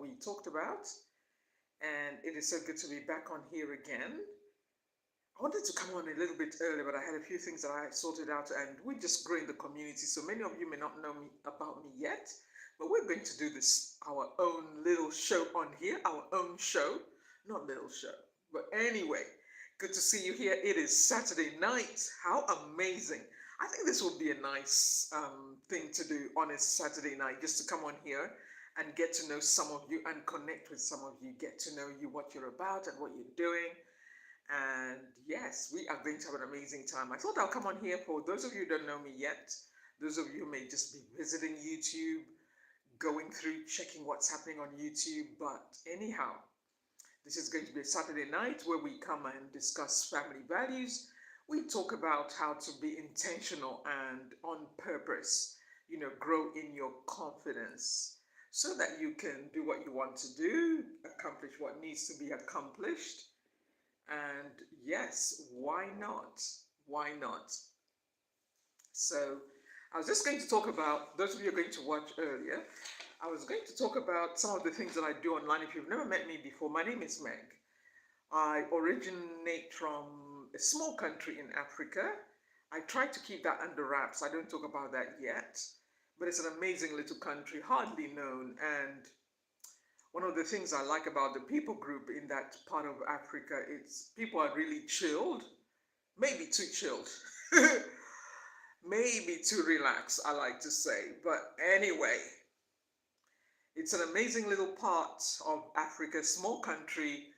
we talked about. And it is so good to be back on here again. I wanted to come on a little bit earlier, but I had a few things that I sorted out, and we're just growing the community. So many of you may not know me about me yet, but we're going to do this our own little show on here, our own show, not little show. But anyway, good to see you here. It is Saturday night. How amazing! I think this would be a nice thing to do on a Saturday night, just to come on here and get to know some of you and connect with some of you, get to know you, what you're about and what you're doing. And yes, we are going to have an amazing time. I thought I'll come on here for those of you who don't know me yet. Those of you who may just be visiting YouTube, going through, checking what's happening on YouTube. But anyhow, this is going to be a Saturday night where we come and discuss family values. We talk about how to be intentional and on purpose, grow in your confidence so that you can do what you want to do, accomplish what needs to be accomplished. And yes, why not? Why not? So I was just going to talk about, those of you who are going to watch earlier, I was going to talk about some of the things that I do online. If you've never met me before, my name is Meg. I originate from a small country in Africa. I try to keep that under wraps. I don't talk about that yet, but it's an amazing little country, hardly known. And one of the things I like about the people group in that part of Africa is people are really chilled, maybe too chilled, maybe too relaxed, I like to say. But anyway, it's an amazing little part of Africa, small country,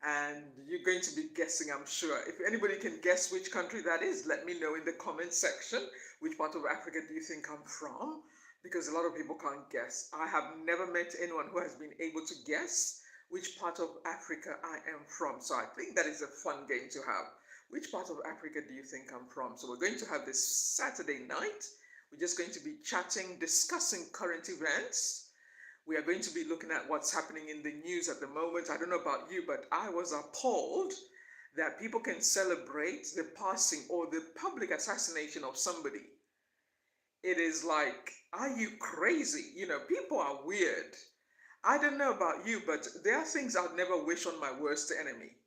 and you're going to be guessing, I'm sure. If anybody can guess which country that is, let me know in the comment section. Which part of Africa do you think I'm from? Because a lot of people can't guess. I have never met anyone who has been able to guess which part of Africa I am from. So I think that is a fun game to have. Which part of Africa do you think I'm from? So we're going to have this Saturday night. We're just going to be chatting, discussing current events. We are going to be looking at what's happening in the news at the moment. I don't know about you, but I was appalled that people can celebrate the passing or the public assassination of somebody. It is like, are you crazy? People are weird. I don't know about you, but there are things I'd never wish on my worst enemy.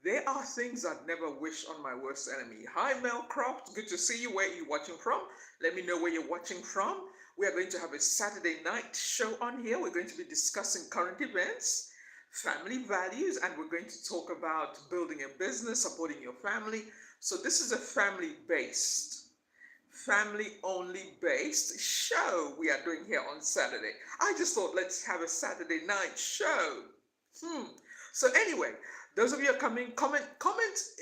There are things I'd never wish on my worst enemy. Hi, Mel Croft. Good to see you. Where are you watching from? Let me know where you're watching from. We are going to have a Saturday night show on here. We're going to be discussing current events, family values, and we're going to talk about building a business, supporting your family. So this is a family-only based show we are doing here on Saturday. I just thought, let's have a Saturday night show. So anyway, those of you are coming, comment,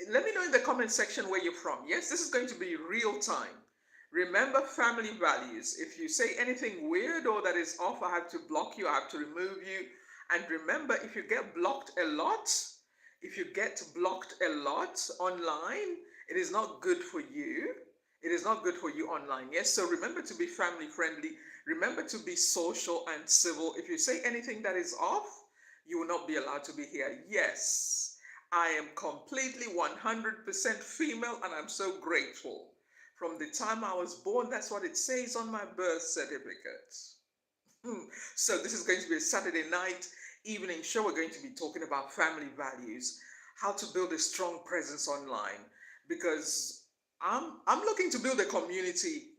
let me know in the comment section where you're from. Yes, this is going to be real time. Remember family values. If you say anything weird or that is off, I have to block you, I have to remove you. And remember, if you get blocked a lot online, it is not good for you. It is not good for you online. Yes, so remember to be family friendly. Remember to be social and civil. If you say anything that is off, you will not be allowed to be here. Yes, I am completely 100% female, and I'm so grateful. From the time I was born, that's what it says on my birth certificate. So this is going to be a Saturday night evening show. We're going to be talking about family values, how to build a strong presence online, because I'm looking to build a community.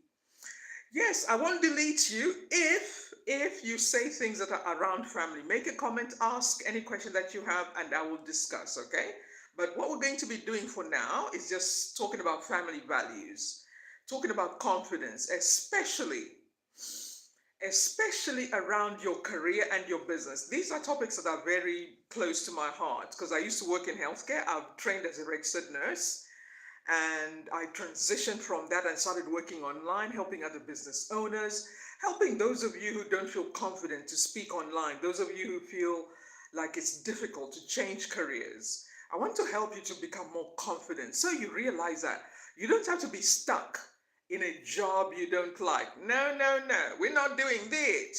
Yes, I won't delete you if you say things that are around family. Make a comment, ask any question that you have, and I will discuss, okay? But what we're going to be doing for now is just talking about family values, talking about confidence, especially around your career and your business. These are topics that are very close to my heart because I used to work in healthcare. I've trained as a registered nurse, and I transitioned from that and started working online, helping other business owners, helping those of you who don't feel confident to speak online, those of you who feel like it's difficult to change careers. I want to help you to become more confident so you realize that you don't have to be stuck in a job you don't like. No, we're not doing that,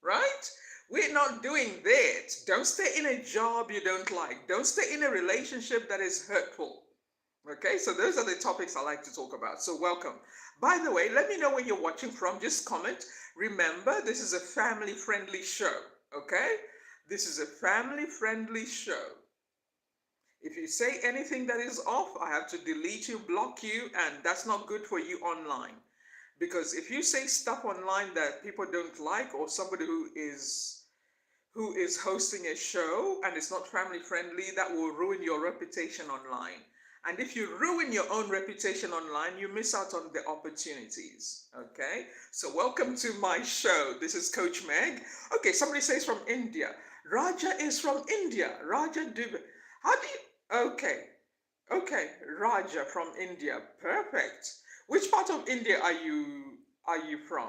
right? We're not doing that. Don't stay in a job you don't like. Don't stay in a relationship that is hurtful. Okay, so those are the topics I like to talk about. So welcome. By the way, let me know where you're watching from. Just comment. Remember, this is a family-friendly show. Okay? This is a family-friendly show. If you say anything that is off, I have to delete you, block you, and that's not good for you online. Because if you say stuff online that people don't like, or somebody who is hosting a show and it's not family friendly, that will ruin your reputation online. And if you ruin your own reputation online, you miss out on the opportunities. Okay? So, welcome to my show. This is Coach Meg. Okay, somebody says from India. Raja is from India. Raja Dubey. How do you. Okay. Okay, Raja from India. Perfect. Which part of India are you from?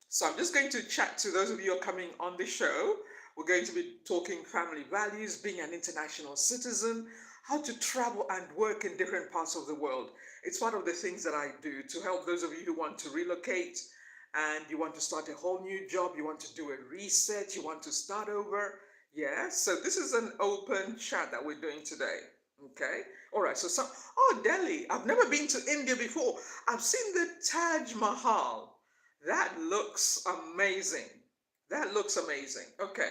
So I'm just going to chat to those of you who are coming on the show. We're going to be talking family values, being an international citizen, how to travel and work in different parts of the world. It's one of the things that I do to help those of you who want to relocate and you want to start a whole new job, you want to do a reset, you want to start over. Yeah, so this is an open chat that we're doing today. Okay, all right. So some, oh, Delhi. I've never been to India before. I've seen the Taj Mahal. That looks amazing. That looks amazing. Okay.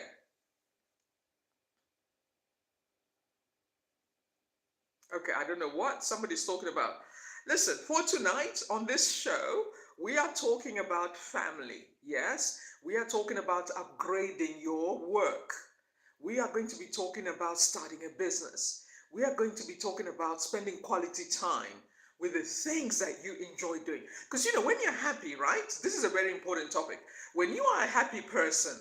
Okay, I don't know what somebody's talking about. Listen, for tonight on this show, we are talking about family. Yes, we are talking about upgrading your work. We are going to be talking about starting a business. We are going to be talking about spending quality time with the things that you enjoy doing. Because you know, when you're happy, right? This is a very important topic. When you are a happy person,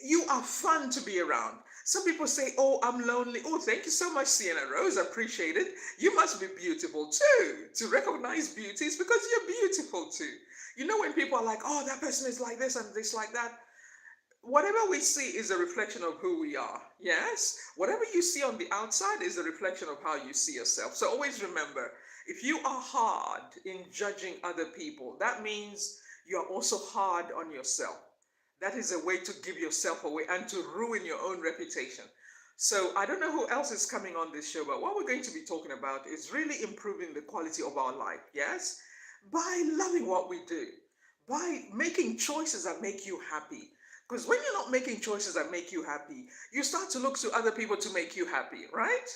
you are fun to be around. Some people say, "Oh, I'm lonely." Oh, thank you so much, Sienna Rose. Appreciate it. You must be beautiful too. To recognize beauty is because you're beautiful too. You know, when people are like, "Oh, that person is like this and this like that," whatever we see is a reflection of who we are. Yes? Whatever you see on the outside is a reflection of how you see yourself. So always remember, if you are hard in judging other people, that means you are also hard on yourself. That is a way to give yourself away and to ruin your own reputation. So I don't know who else is coming on this show, but what we're going to be talking about is really improving the quality of our life. Yes? By loving what we do, by making choices that make you happy. Because when you're not making choices that make you happy, you start to look to other people to make you happy, right?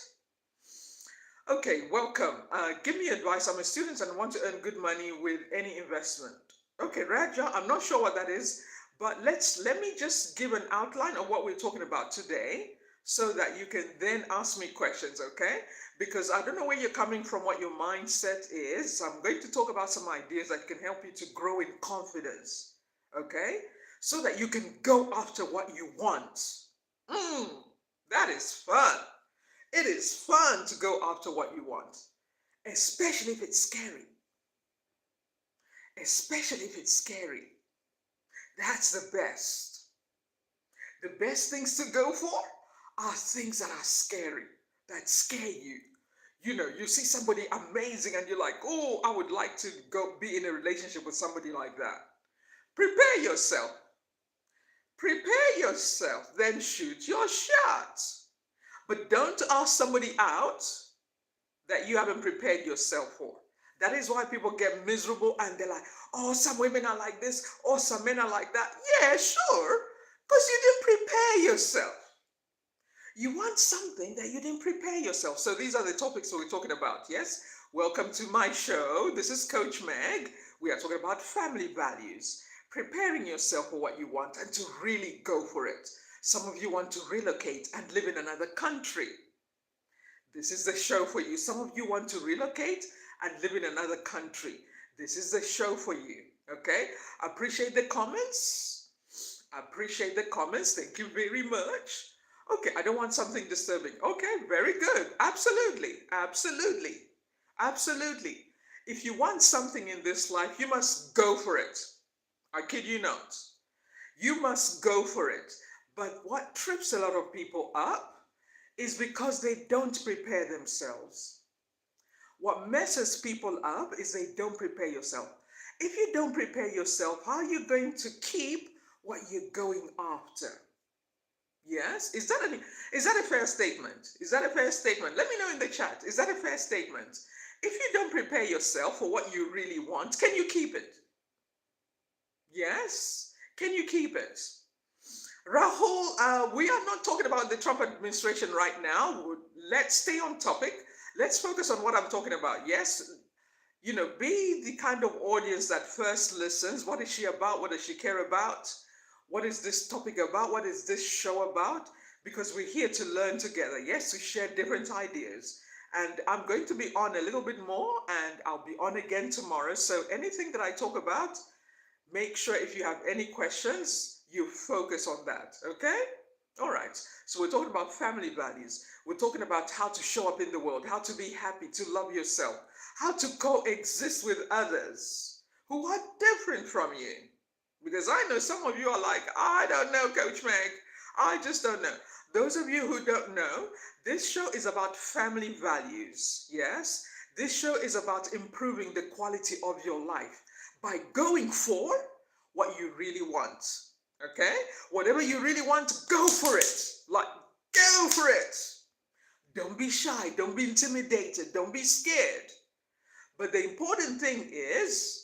Okay, welcome. Give me advice. I'm a student and want to earn good money with any investment. Okay, Raja, I'm not sure what that is, but let me just give an outline of what we're talking about today so that you can then ask me questions, okay? Because I don't know where you're coming from, what your mindset is. So I'm going to talk about some ideas that can help you to grow in confidence, okay? So that you can go after what you want. Mm, that is fun. It is fun to go after what you want, especially if it's scary. Especially if it's scary. That's the best. The best things to go for are things that are scary, that scare you. You know, you see somebody amazing and you're like, oh, I would like to go be in a relationship with somebody like that. Prepare yourself. Prepare yourself, then shoot your shot. But don't ask somebody out that you haven't prepared yourself for. That is why people get miserable and they're like, oh, some women are like this, or some men are like that. Yeah, sure, because you didn't prepare yourself. You want something that you didn't prepare yourself. So these are the topics that we're talking about, yes? Welcome to my show. This is Coach Meg. We are talking about family values, preparing yourself for what you want and to really go for it. Some of you want to relocate and live in another country. This is the show for you. Some of you want to relocate and live in another country. This is the show for you. Okay? Appreciate the comments. Appreciate the comments. Thank you very much. Okay, I don't want something disturbing. Okay, very good. Absolutely. Absolutely. Absolutely. If you want something in this life, you must go for it. I kid you not. You must go for it. But what trips a lot of people up is because they don't prepare themselves. What messes people up is they don't prepare yourself. If you don't prepare yourself, how are you going to keep what you're going after? Yes? Is that a fair statement? Is that a fair statement? Let me know in the chat. Is that a fair statement? If you don't prepare yourself for what you really want, can you keep it? Yes? Can you keep it? Rahul, we are not talking about the Trump administration right now. Let's stay on topic. Let's focus on what I'm talking about. Yes, be the kind of audience that first listens. What is she about? What does she care about? What is this topic about? What is this show about? Because we're here to learn together. Yes, to share different ideas. And I'm going to be on a little bit more, and I'll be on again tomorrow. So anything that I talk about, make sure if you have any questions, you focus on that. Okay? All right. So we're talking about family values. We're talking about how to show up in the world, how to be happy, to love yourself, how to coexist with others who are different from you. Because I know some of you are like, I don't know, Coach Meg. I just don't know. Those of you who don't know, this show is about family values. Yes? This show is about improving the quality of your life by going for what you really want. Okay? Whatever you really want, go for it. Like, go for it. Don't be shy. Don't be intimidated. Don't be scared. But the important thing is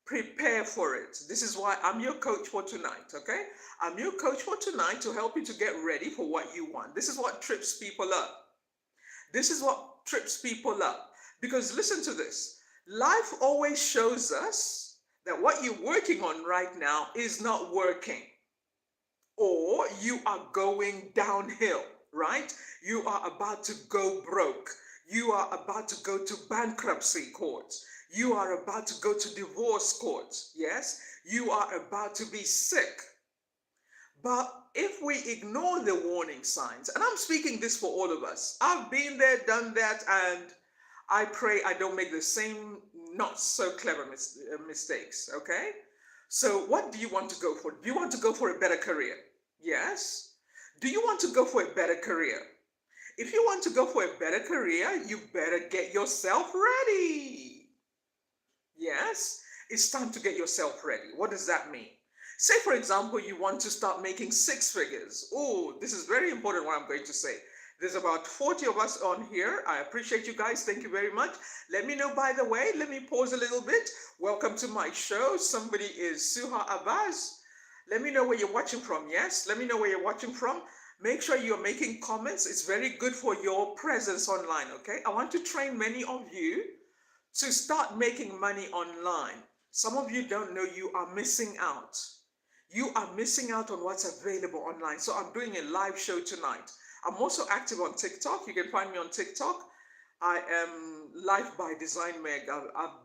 prepare for it. This is why I'm your coach for tonight, okay? I'm your coach for tonight to help you to get ready for what you want. This is what trips people up. This is what trips people up. Because listen to this. Life always shows us that what you're working on right now is not working, or you are going downhill, right? You are about to go broke. You are about to go to bankruptcy court. You are about to go to divorce court. Yes? You are about to be sick. But if we ignore the warning signs, and I'm speaking this for all of us, I've been there, done that, and I pray I don't make the same not so clever mistakes, okay? So, what do you want to go for? Do you want to go for a better career? Yes. Do you want to go for a better career? If you want to go for a better career, you better get yourself ready. Yes, it's time to get yourself ready. What does that mean? Say, for example, you want to start making six figures. Oh, this is very important what I'm going to say. There's about 40 of us on here. I appreciate you guys. Thank you very much. Let me know, by the way, let me pause a little bit. Welcome to my show. Somebody is Suha Abbas. Let me know where you're watching from. Yes, let me know where you're watching from. Make sure you're making comments. It's very good for your presence online, okay? I want to train many of you to start making money online. Some of you don't know you are missing out. You are missing out on what's available online. So I'm doing a live show tonight. I'm also active on TikTok. You can find me on TikTok. I am Life by Design Meg.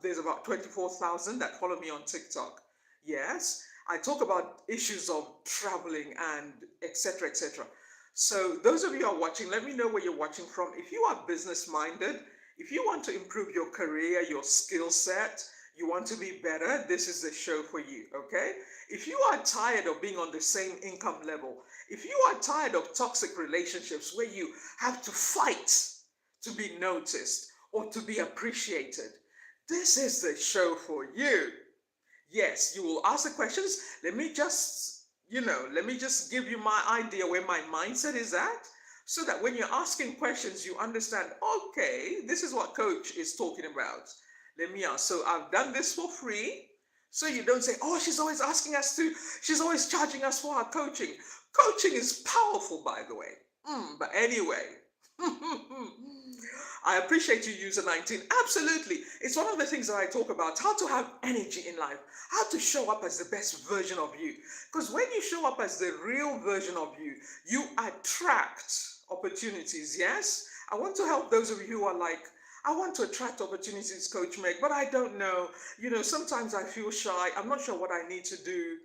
There's about 24,000 that follow me on TikTok. Yes, I talk about issues of traveling and etc. etc. So those of you who are watching, let me know where you're watching from. If you are business minded, if you want to improve your career, your skill set, you want to be better, this is the show for you, okay? If you are tired of being on the same income level, if you are tired of toxic relationships where you have to fight to be noticed or to be appreciated, this is the show for you. Yes, you will ask the questions. Let me just give you my idea where my mindset is at, so that when you're asking questions, you understand, okay, this is what coach is talking about. Let me ask. So I've done this for free. So you don't say, oh, she's always she's always charging us for our coaching. Coaching is powerful, by the way. But anyway, I appreciate you, user 19. Absolutely. It's one of the things that I talk about, how to have energy in life, how to show up as the best version of you. Because when you show up as the real version of you, you attract opportunities, yes? I want to help those of you who are like, I want to attract opportunities, Coach Meg, but I don't know. Sometimes I feel shy. I'm not sure what I need to do.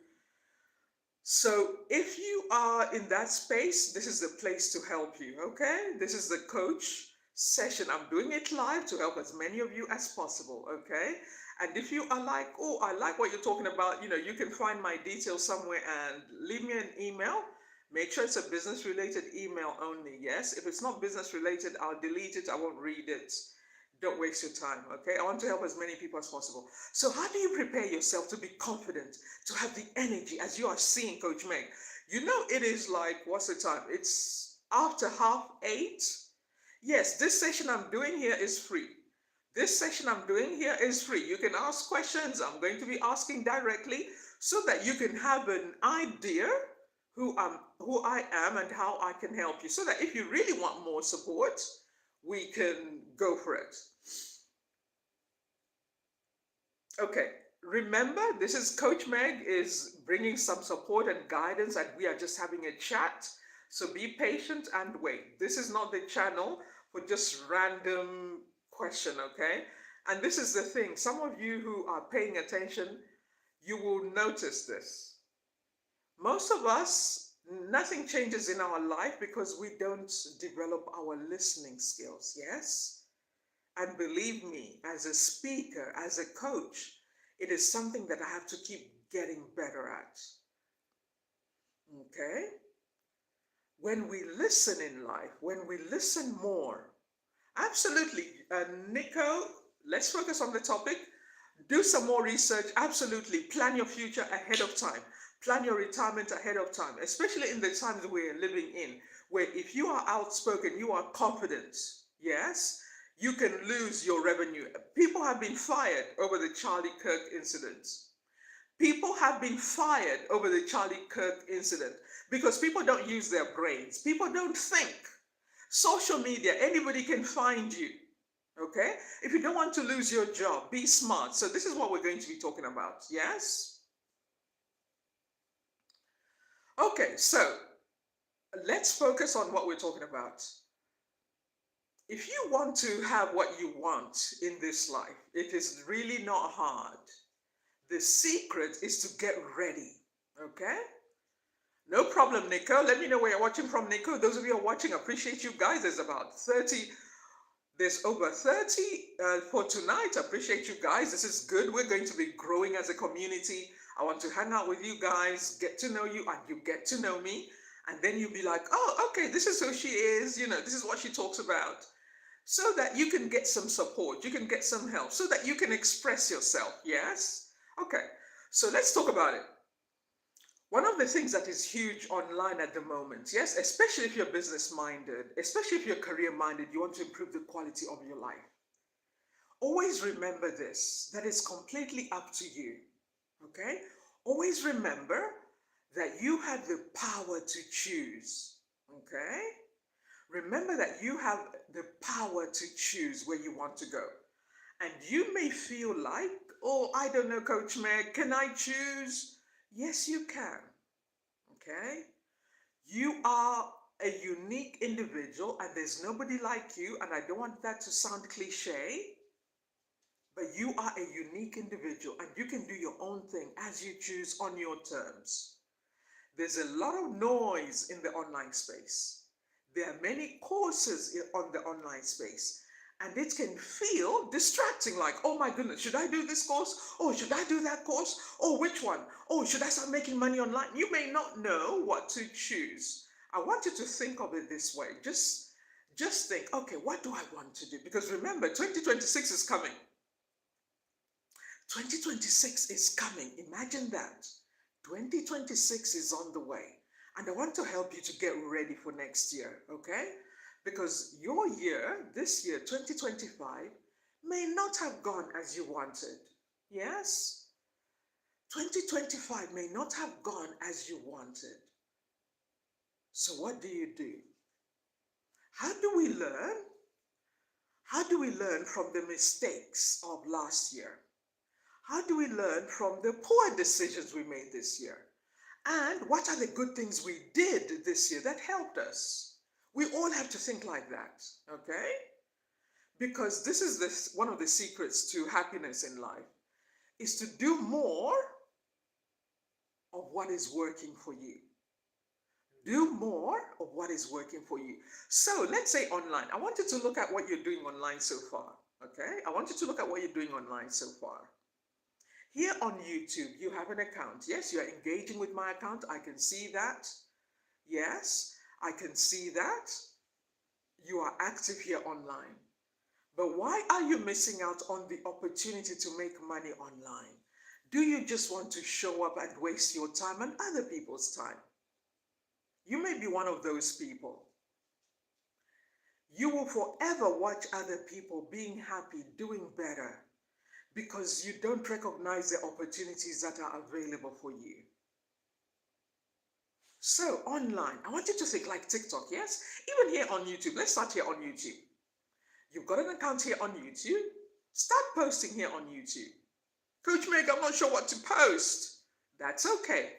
So if you are in that space, this is the place to help you, okay? This is the coach session. I'm doing it live to help as many of you as possible, okay? And if you are like, oh, I like what you're talking about, you can find my details somewhere and leave me an email. Make sure it's a business related email only, yes? If it's not business related, I'll delete it. I won't read it. Don't waste your time, okay? I want to help as many people as possible. So how do you prepare yourself to be confident, to have the energy as you are seeing Coach Meg? It is like, what's the time? It's after 8:30. Yes, this session I'm doing here is free. This session I'm doing here is free. You can ask questions. I'm going to be asking directly so that you can have an idea who I am and how I can help you, so that if you really want more support, we can go for it. Okay, remember, this is Coach Meg is bringing some support and guidance, and we are just having a chat. So be patient and wait. This is not the channel for just random question, okay? And this is the thing. Some of you who are paying attention, you will notice this. Most of us, nothing changes in our life because we don't develop our listening skills, yes? And believe me, as a speaker, as a coach, it is something that I have to keep getting better at. Okay? When we listen in life, when we listen more, absolutely. Nico, let's focus on the topic. Do some more research. Absolutely. Plan your future ahead of time. Plan your retirement ahead of time, especially in the times we're living in, where if you are outspoken, you are confident, yes, you can lose your revenue. People have been fired over the Charlie Kirk incident. People have been fired over the Charlie Kirk incident because people don't use their brains. People don't think. Social media, anybody can find you. Okay? If you don't want to lose your job, be smart. So this is what we're going to be talking about. Yes? Okay, so let's focus on what we're talking about. If you want to have what you want in this life, it is really not hard. The secret is to get ready. Okay? No problem, Nico. Let me know where you're watching from, Nico. Those of you who are watching, appreciate you guys. There's over 30 for tonight. Appreciate you guys. This is good. We're going to be growing as a community. I want to hang out with you guys, get to know you, and you get to know me. And then you'll be like, oh, okay, this is who she is. You know, this is what she talks about. So that you can get some support, you can get some help, so that you can express yourself. Yes? Okay, so let's talk about it. One of the things that is huge online at the moment, yes, especially if you're business minded, especially if you're career minded, you want to improve the quality of your life. Always remember this, that it's completely up to you. Okay? Always remember that you have the power to choose. Okay? Remember that you have the power to choose where you want to go. And you may feel like, oh, I don't know, Coach Meg, can I choose? Yes, you can. Okay? You are a unique individual and there's nobody like you, and I don't want that to sound cliche, but you are a unique individual and you can do your own thing as you choose on your terms. There's a lot of noise in the online space. There are many courses on the online space, and it can feel distracting, like, oh my goodness, should I do this course? Oh, should I do that course? Oh, which one? Oh, should I start making money online? You may not know what to choose. I want you to think of it this way. Just think, okay, what do I want to do? Because remember, 2026 is coming. 2026 is coming. Imagine that. 2026 is on the way. And I want to help you to get ready for next year, okay? Because your year, this year, 2025, may not have gone as you wanted. Yes? 2025 may not have gone as you wanted. So what do you do? How do we learn? How do we learn from the mistakes of last year? How do we learn from the poor decisions we made this year? And what are the good things we did this year that helped us? We all have to think like that, okay? Because this is one of the secrets to happiness in life, is to do more of what is working for you. Do more of what is working for you. So let's say online. I want you to look at what you're doing online so far, okay? I want you to look at what you're doing online so far. Here on YouTube, you have an account. Yes, you're engaging with my account. I can see that. Yes, I can see that. You are active here online. But why are you missing out on the opportunity to make money online? Do you just want to show up and waste your time and other people's time? You may be one of those people. You will forever watch other people being happy, doing better, because you don't recognize the opportunities that are available for you. So online, I want you to think like TikTok, yes? Even here on YouTube, let's start here on YouTube. You've got an account here on YouTube. Start posting here on YouTube. Coach Meg, I'm not sure what to post. That's okay.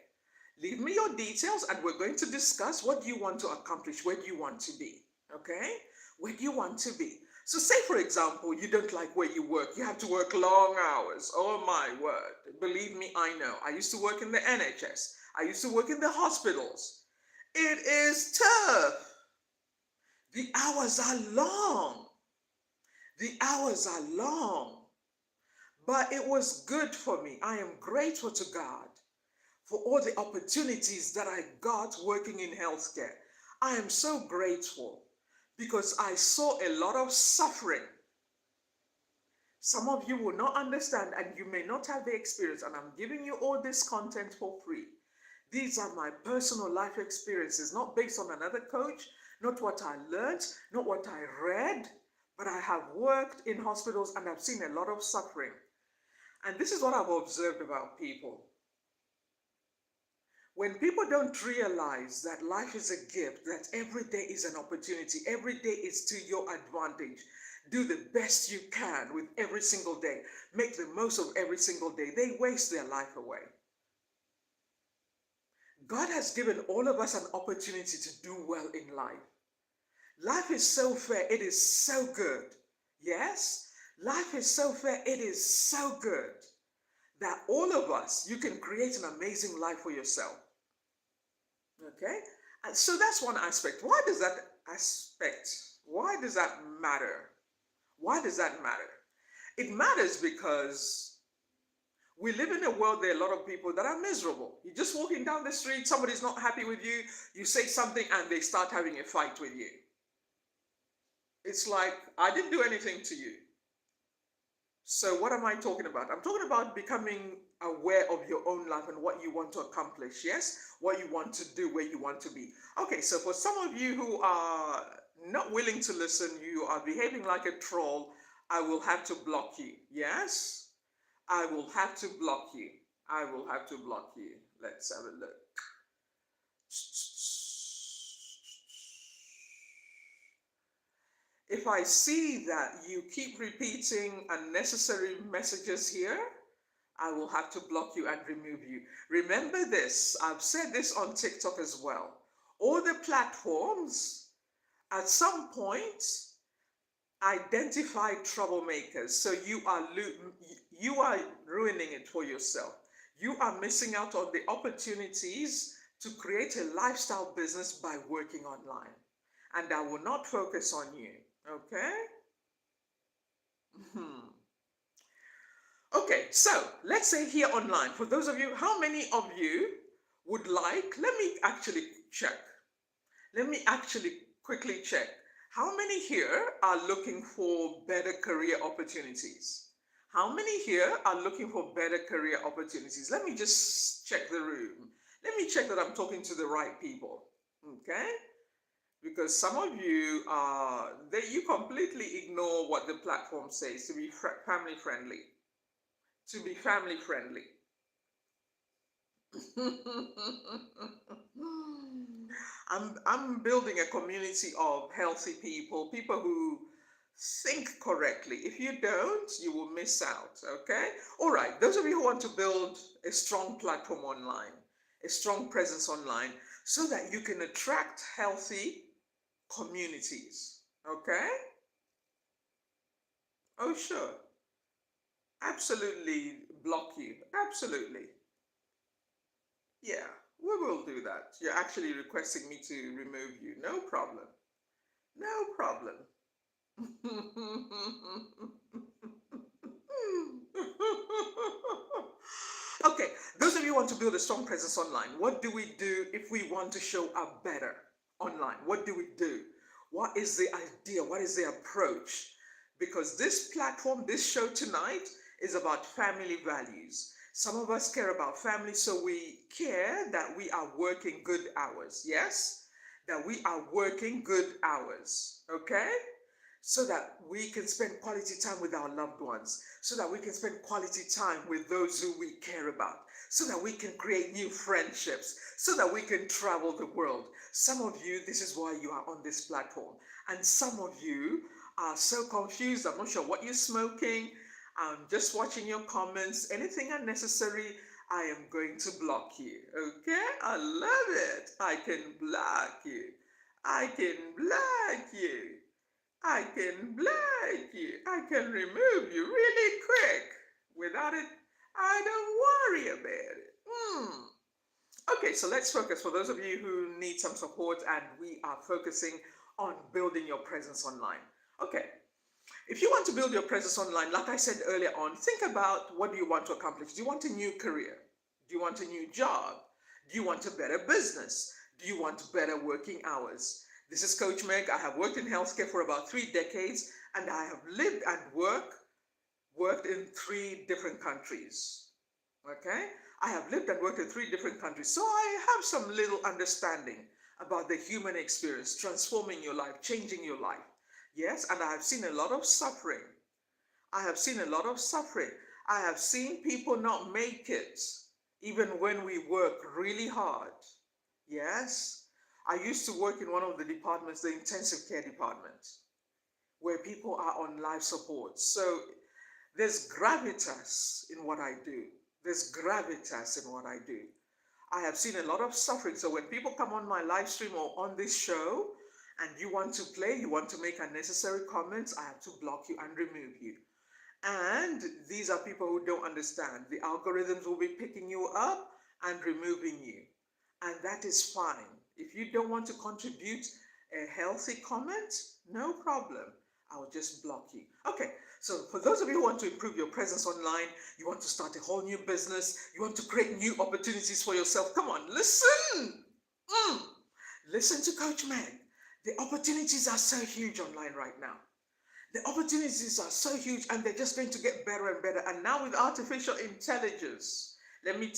Leave me your details and we're going to discuss what you want to accomplish, where do you want to be. Okay? Where do you want to be? So say for example, you don't like where you work. You have to work long hours. Oh my word. Believe me, I know. I used to work in the NHS. I used to work in the hospitals. It is tough. The hours are long. The hours are long. But it was good for me. I am grateful to God for all the opportunities that I got working in healthcare. I am so grateful because I saw a lot of suffering. Some of you will not understand and you may not have the experience, and I'm giving you all this content for free. These are my personal life experiences, not based on another coach, not what I learned, not what I read, but I have worked in hospitals and I've seen a lot of suffering. And this is what I've observed about people. When people don't realize that life is a gift, that every day is an opportunity, every day is to your advantage, do the best you can with every single day, make the most of every single day, they waste their life away. God has given all of us an opportunity to do well in life. Life is so fair, it is so good. Yes? Life is so fair, it is so good that all of us, you can create an amazing life for yourself. Okay? And so that's one aspect. Why does that matter? Why does that matter? It matters because we live in a world, there are a lot of people that are miserable. You're just walking down the street, somebody's not happy with you, you say something and they start having a fight with you. It's like, I didn't do anything to you. So what am I talking about? I'm talking about becoming aware of your own life and what you want to accomplish, yes? What you want to do, where you want to be. Okay, so for some of you who are not willing to listen, you are behaving like a troll, I will have to block you, yes? I will have to block you. I will have to block you. Let's have a look. If I see that you keep repeating unnecessary messages here, I will have to block you and remove you. Remember this, I've said this on TikTok as well. All the platforms at some point identify troublemakers. So you are ruining it for yourself. You are missing out on the opportunities to create a lifestyle business by working online. And I will not focus on you. Okay? Okay, so let's say here online, for those of you, how many of you would like, let me actually check. Let me actually quickly check. How many here are looking for better career opportunities? How many here are looking for better career opportunities? Let me just check the room. Let me check that I'm talking to the right people. Okay? Because some of you you completely ignore what the platform says to be family friendly. To be family friendly. I'm building a community of healthy people, people who think correctly. If you don't, you will miss out. Okay? All right. Those of you who want to build a strong platform online, a strong presence online, so that you can attract healthy communities. Okay? Oh, sure. Absolutely block you. Absolutely. Yeah, we will do that. You're actually requesting me to remove you. No problem. No problem. Okay, those of you who want to build a strong presence online, what do we do if we want to show up better online? What do we do? What is the idea? What is the approach? Because this platform, this show tonight is about family values. Some of us care about family, so we care that we are working good hours. Yes? That we are working good hours. Okay? So that we can spend quality time with our loved ones, so that we can spend quality time with those who we care about, so that we can create new friendships, so that we can travel the world. Some of you, this is why you are on this platform. And some of you are so confused. I'm not sure what you're smoking. I'm just watching your comments. Anything unnecessary, I am going to block you. Okay? I love it. I can block you. I can block you. I can block you. I can remove you really quick. Without it, I don't worry about it. Okay, so let's focus. For those of you who need some support, and we are focusing on building your presence online. Okay, if you want to build your presence online, like I said earlier on, think about what do you want to accomplish. Do you want a new career? Do you want a new job? Do you want a better business? Do you want better working hours? This is Coach Meg. I have worked in healthcare for about 3 decades, and I have lived and worked in 3 different countries. Okay? I have lived and worked in 3 different countries, so I have some little understanding about the human experience, transforming your life, changing your life. Yes, and I have seen a lot of suffering. I have seen a lot of suffering. I have seen people not make it, even when we work really hard. Yes, I used to work in one of the departments, the intensive care department, where people are on life support. So there's gravitas in what I do. There's gravitas in what I do. I have seen a lot of suffering. So when people come on my live stream or on this show and you want to play, you want to make unnecessary comments, I have to block you and remove you. And these are people who don't understand. The algorithms will be picking you up and removing you. And that is fine. If you don't want to contribute a healthy comment, no problem. I'll just block you. Okay, so for those of you who want to improve your presence online, you want to start a whole new business, you want to create new opportunities for yourself, come on, listen. Listen to Coach Meg. The opportunities are so huge online right now. The opportunities are so huge, and they're just going to get better and better. And now with artificial intelligence, let me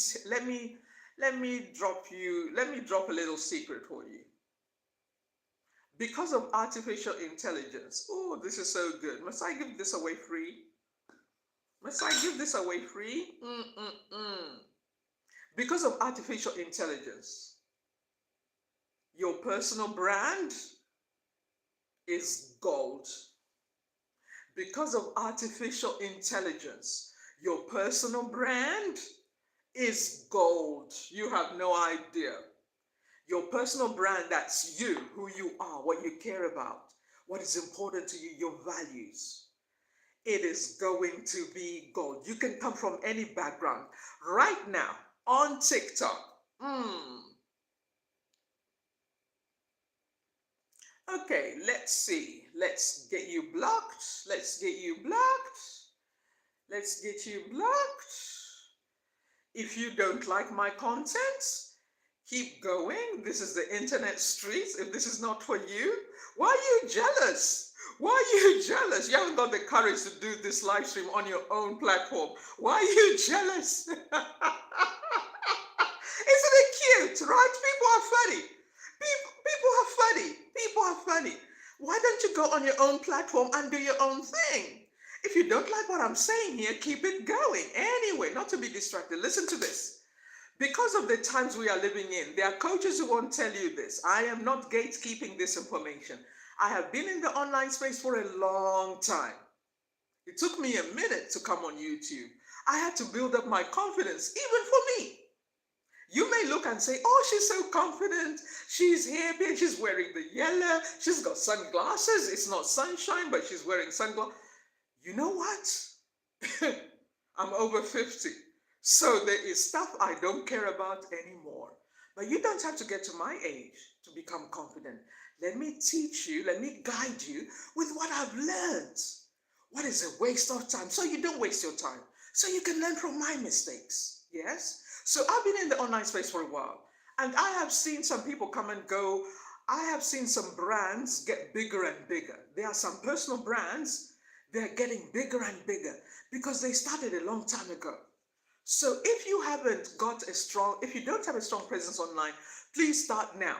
drop a little secret for you. Because of artificial intelligence, oh, this is so good. Must I give this away free? Must I give this away free? Because of artificial intelligence, your personal brand is gold. Because of artificial intelligence, your personal brand is gold. You have no idea. Your personal brand, that's you, who you are, what you care about, what is important to you, your values. It is going to be gold. You can come from any background. Right now, on TikTok. Okay, let's see. Let's get you blocked. Let's get you blocked. Let's get you blocked. If you don't like my content, keep going. This is the internet streets. If this is not for you, why are you jealous? Why are you jealous? You haven't got the courage to do this live stream on your own platform. Why are you jealous? Isn't it cute, right? People are funny. People are funny. People are funny. Why don't you go on your own platform and do your own thing? If you don't like what I'm saying here, keep it going. Anyway, not to be distracted. Listen to this. Because of the times we are living in, there are coaches who won't tell you this. I am not gatekeeping this information. I have been in the online space for a long time. It took me a minute to come on YouTube. I had to build up my confidence, even for me. You may look and say, oh, she's so confident. She's happy. She's wearing the yellow. She's got sunglasses. It's not sunshine, but she's wearing sunglasses. You know what? I'm over 50. So there is stuff I don't care about anymore. But you don't have to get to my age to become confident. Let me teach you, let me guide you with what I've learned. What is a waste of time? So you don't waste your time. So you can learn from my mistakes. Yes? So I've been in the online space for a while. And I have seen some people come and go. I have seen some brands get bigger and bigger. There are some personal brands, they're getting bigger and bigger because they started a long time ago. So if you don't have a strong presence online, please start now.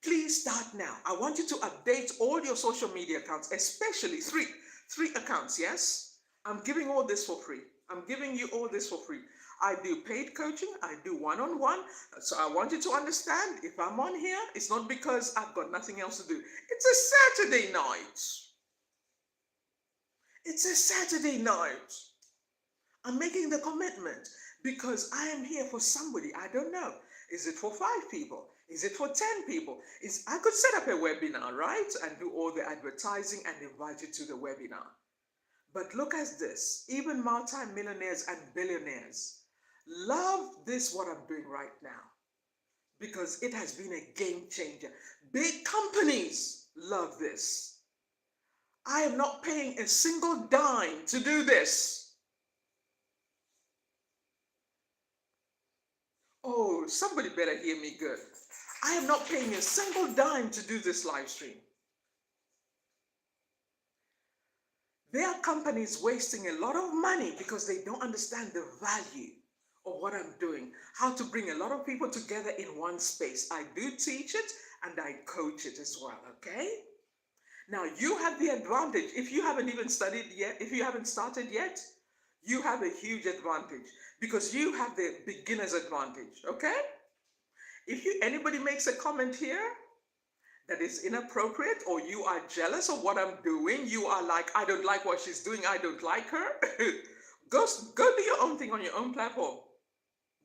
Please start now. I want you to update all your social media accounts, especially three accounts, yes? I'm giving all this for free. I'm giving you all this for free. I do paid coaching, I do one-on-one. So I want you to understand, if I'm on here, it's not because I've got nothing else to do. It's a Saturday night. It's a Saturday night. I'm making the commitment because I am here for somebody. I don't know. Is it for 5 people? Is it for 10 people? I could set up a webinar, right? And do all the advertising and invite you to the webinar. But look at this. Even multi-millionaires and billionaires love this, what I'm doing right now, because it has been a game changer. Big companies love this. I am not paying a single dime to do this. Oh, somebody better hear me good. I am not paying a single dime to do this live stream. There are companies wasting a lot of money because they don't understand the value of what I'm doing, how to bring a lot of people together in one space. I do teach it and I coach it as well, okay? Now you have the advantage. If you haven't even studied yet, if you haven't started yet, you have a huge advantage because you have the beginner's advantage, okay? If anybody makes a comment here that is inappropriate, or you are jealous of what I'm doing, you are like, I don't like what she's doing, I don't like her, go do your own thing on your own platform.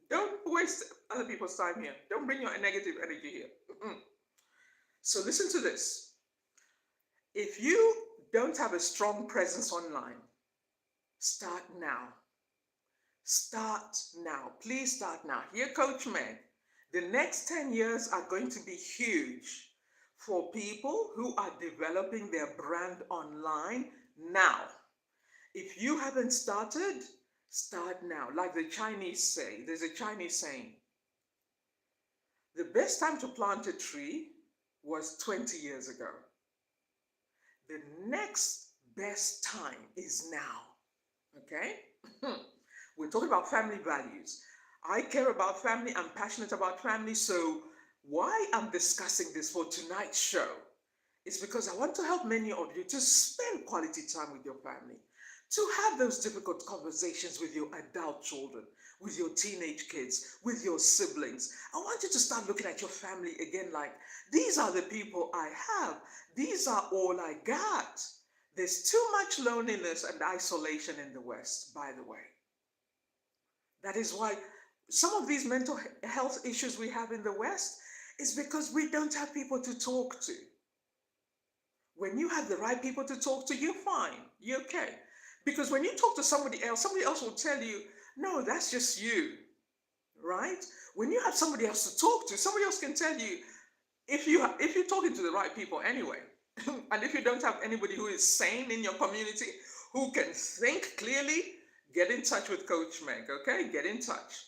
Don't waste other people's time here. Don't bring your negative energy here. So listen to this. If you don't have a strong presence online, start now. Start now. Please start now. Here, Coach Meg. The next 10 years are going to be huge for people who are developing their brand online now. If you haven't started, start now. Like the Chinese say, there's a Chinese saying, the best time to plant a tree was 20 years ago. The next best time is now, okay? We're talking about family values. I care about family, I'm passionate about family, so why I'm discussing this for tonight's show is because I want to help many of you to spend quality time with your family, to have those difficult conversations with your adult children, with your teenage kids, with your siblings. I want you to start looking at your family again like, these are the people I have. These are all I got. There's too much loneliness and isolation in the West, by the way. That is why some of these mental health issues we have in the West is because we don't have people to talk to. When you have the right people to talk to, you're fine, you're okay. Because when you talk to somebody else will tell you, no, that's just you, right? When you have somebody else to talk to, somebody else can tell you, if you're talking to the right people anyway, and if you don't have anybody who is sane in your community, who can think clearly, get in touch with Coach Meg, okay? Get in touch.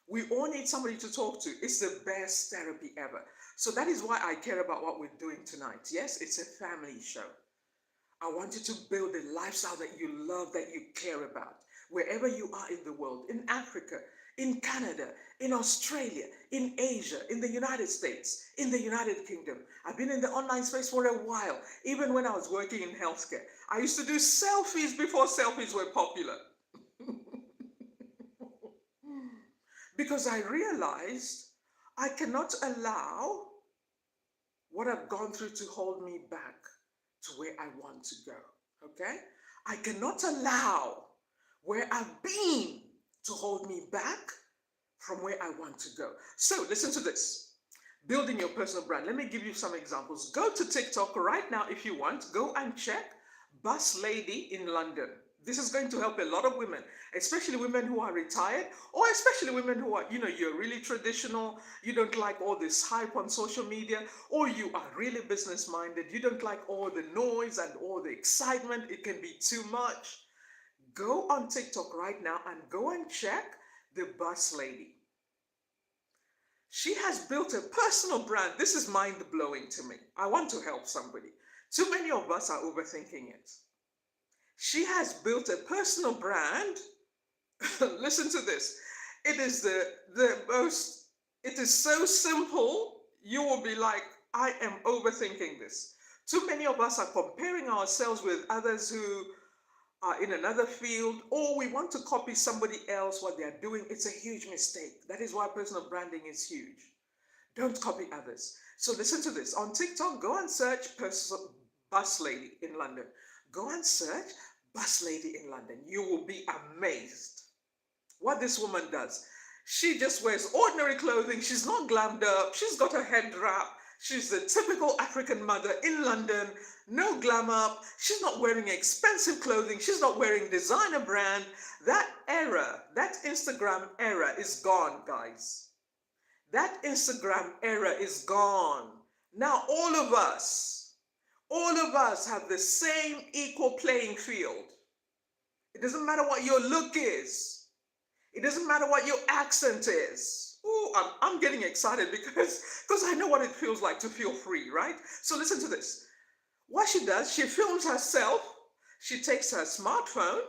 We all need somebody to talk to. It's the best therapy ever. So that is why I care about what we're doing tonight. Yes, it's a family show. I want you to build a lifestyle that you love, that you care about. Wherever you are in the world, in Africa, in Canada, in Australia, in Asia, in the United States, in the United Kingdom. I've been in the online space for a while, even when I was working in healthcare. I used to do selfies before selfies were popular. Because I realized I cannot allow what I've gone through to hold me back to where I want to go, okay? I cannot allow where I've been to hold me back from where I want to go. So listen to this. Building your personal brand. Let me give you some examples. Go to TikTok right now if you want. Go and check Bus Lady in London. This is going to help a lot of women, especially women who are retired, or especially women who are, you're really traditional, you don't like all this hype on social media, or you are really business minded, you don't like all the noise and all the excitement, it can be too much. Go on TikTok right now and go and check the Bus Lady. She has built a personal brand. This is mind-blowing to me. I want to help somebody. Too many of us are overthinking it. She has built a personal brand. Listen to this. It is it is so simple, you will be like, I am overthinking this. Too many of us are comparing ourselves with others who are in another field, or we want to copy somebody else what they're doing, it's a huge mistake. That is why personal branding is huge. Don't copy others. So listen to this. On TikTok, go and search bus lady in London. Go and search bus lady in London. You will be amazed what this woman does. She just wears ordinary clothing. She's not glammed up. She's got her head wrap. She's the typical African mother in London. No glam up. She's not wearing expensive clothing. She's not wearing designer brand. That era, that Instagram era is gone, guys. That Instagram era is gone. Now all of us have the same equal playing field. It doesn't matter what your look is. It doesn't matter what your accent is. Ooh, I'm getting excited because I know what it feels like to feel free, right? So listen to this. What she does, she films herself. She takes her smartphone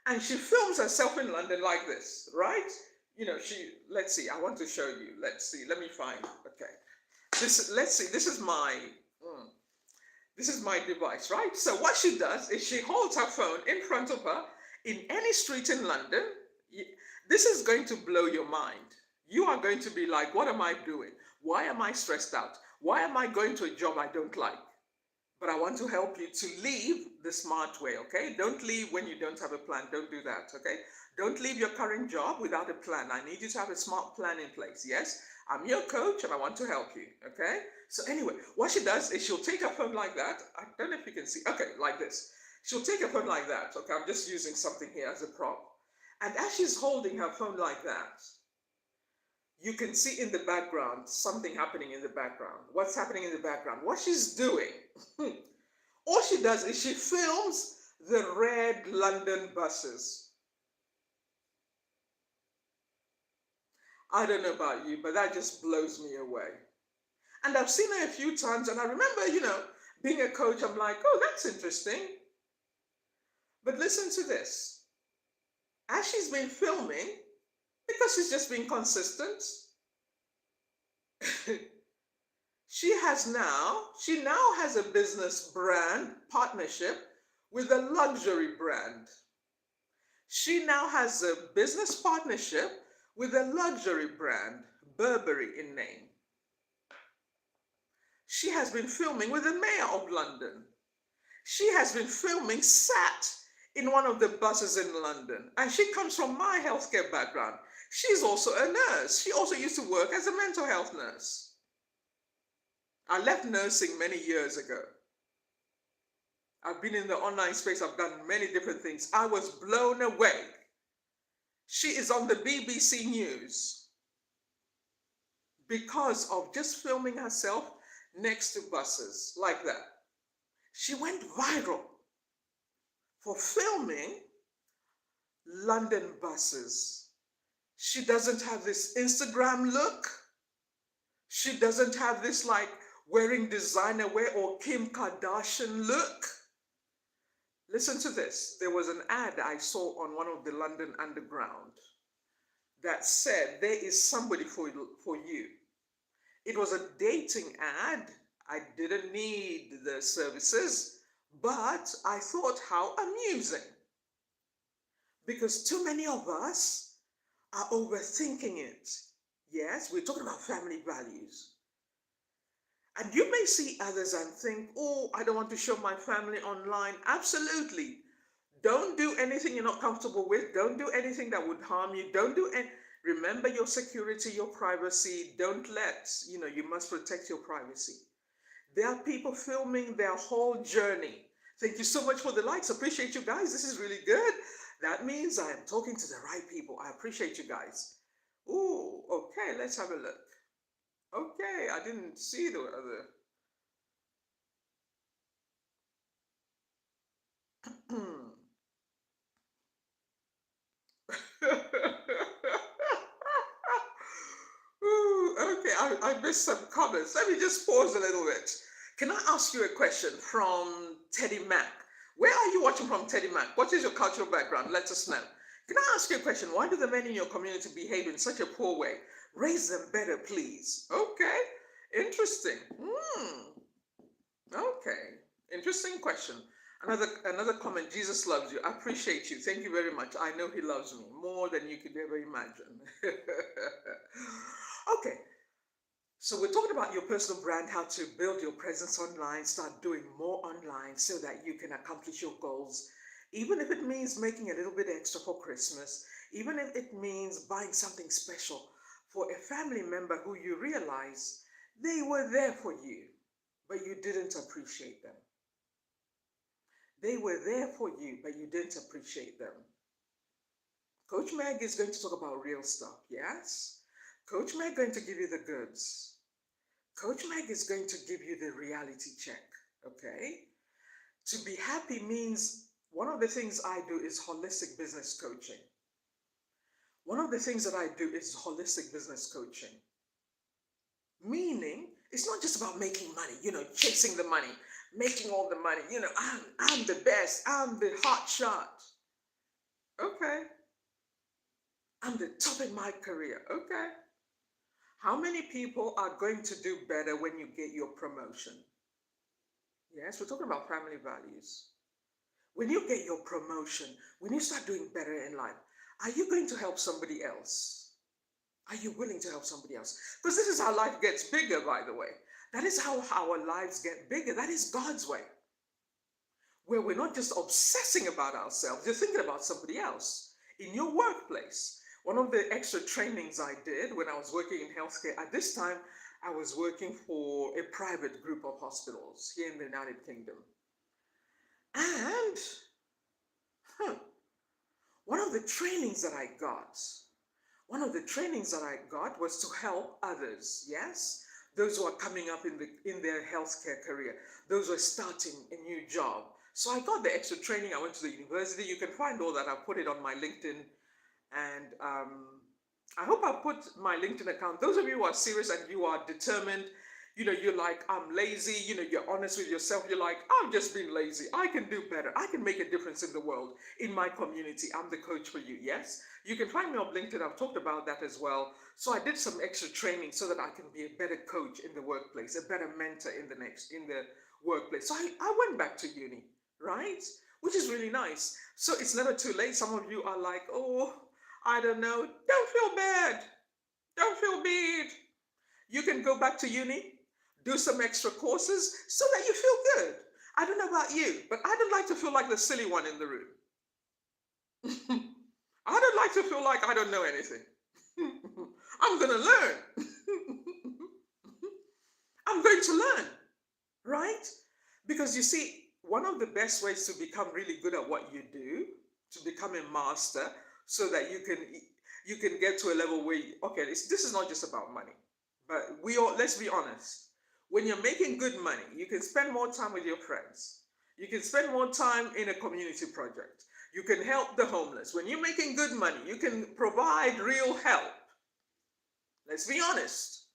and she films herself in London like this, right? You know, let's see, I want to show you. Let's see, let me find, okay. Let's see, this is my device, right? So what she does is she holds her phone in front of her in any street in London. This is going to blow your mind. You are going to be like, what am I doing? Why am I stressed out? Why am I going to a job I don't like? But I want to help you to leave the smart way, okay? Don't leave when you don't have a plan. Don't do that, okay? Don't leave your current job without a plan. I need you to have a smart plan in place, yes? I'm your coach and I want to help you, okay? So anyway, what she does is she'll take her phone like that. I don't know if you can see. Okay, like this. She'll take her phone like that, okay? I'm just using something here as a prop. And as she's holding her phone like that, you can see in the background something happening in the background. What's happening in the background? What she's doing, all she does is she films the red London buses. I don't know about you, but that just blows me away. And I've seen her a few times, and I remember, being a coach, I'm like, oh, that's interesting. But listen to this. As she's been filming, because she's just been consistent, she now has a business brand partnership with a luxury brand. She now has a business partnership with a luxury brand, Burberry in name. She has been filming with the mayor of London. She has been filming sat in one of the buses in London. And she comes from my healthcare background. She's also a nurse. She also used to work as a mental health nurse. I left nursing many years ago. I've been in the online space. I've done many different things. I was blown away. She is on the BBC News because of just filming herself next to buses like that. She went viral for filming London buses. She doesn't have this Instagram look. She doesn't have this like wearing designer wear or Kim Kardashian look. Listen to this. There was an ad I saw on one of the London Underground that said, there is somebody for you. It was a dating ad. I didn't need the services, but I thought how amusing. Because too many of us are overthinking it. Yes, we're talking about family values. And you may see others and think, oh, I don't want to show my family online. Absolutely. Don't do anything you're not comfortable with. Don't do anything that would harm you. Remember your security, your privacy. Don't you must protect your privacy. There are people filming their whole journey. Thank you so much for the likes. Appreciate you guys. This is really good. That means I am talking to the right people. I appreciate you guys. Ooh, okay, let's have a look. Okay, I didn't see the other. Ooh, okay, I missed some comments. Let me just pause a little bit. Can I ask you a question from Teddy Mac? Where are you watching from, Teddy Mac? What is your cultural background? Let us know. Can I ask you a question? Why do the men in your community behave in such a poor way? Raise them better, please. Okay, interesting. Okay, interesting question. Another comment. Jesus loves you. I appreciate you. Thank you very much. I know he loves me more than you could ever imagine. Okay. So we're talking about your personal brand, how to build your presence online, start doing more online so that you can accomplish your goals, even if it means making a little bit extra for Christmas, even if it means buying something special for a family member who you realize they were there for you, but you didn't appreciate them. They were there for you, but you didn't appreciate them. Coach Meg is going to talk about real stuff, yes? Coach Meg going to give you the goods. Coach Meg is going to give you the reality check, okay? To be happy means one of the things I do is holistic business coaching. One of the things that I do is holistic business coaching. Meaning, it's not just about making money, chasing the money, making all the money. I'm the best, I'm the hot shot. Okay. I'm the top in my career. Okay. How many people are going to do better when you get your promotion? Yes, we're talking about family values. When you get your promotion, when you start doing better in life, are you going to help somebody else? Are you willing to help somebody else? Because this is how life gets bigger, by the way. That is how our lives get bigger. That is God's way. Where we're not just obsessing about ourselves, you're thinking about somebody else. In your workplace, one of the extra trainings I did when I was working in healthcare, at this time, I was working for a private group of hospitals here in the United Kingdom. And one of the trainings that I got, was to help others, yes? Those who are coming up in their healthcare career, those who are starting a new job. So I got the extra training. I went to the university. You can find all that. I put it on my LinkedIn. And I hope I put my LinkedIn account. Those of you who are serious and you are determined, you're like, I'm lazy, you're honest with yourself. You're like, I'm just being lazy. I can do better. I can make a difference in the world, in my community. I'm the coach for you. Yes. You can find me on LinkedIn. I've talked about that as well. So I did some extra training so that I can be a better coach in the workplace, a better mentor in the workplace. So I went back to uni, right? Which is really nice. So it's never too late. Some of you are like, oh, I don't know. Don't feel bad. Don't feel bad. You can go back to uni, do some extra courses so that you feel good. I don't know about you, but I don't like to feel like the silly one in the room. I don't like to feel like I don't know anything. I'm going to learn. I'm going to learn, right? Because you see, one of the best ways to become really good at what you do, to become a master, so that you can get to a level where this is not just about money, but let's be honest. When you're making good money, you can spend more time with your friends. You can spend more time in a community project. You can help the homeless. When you're making good money, you can provide real help. Let's be honest.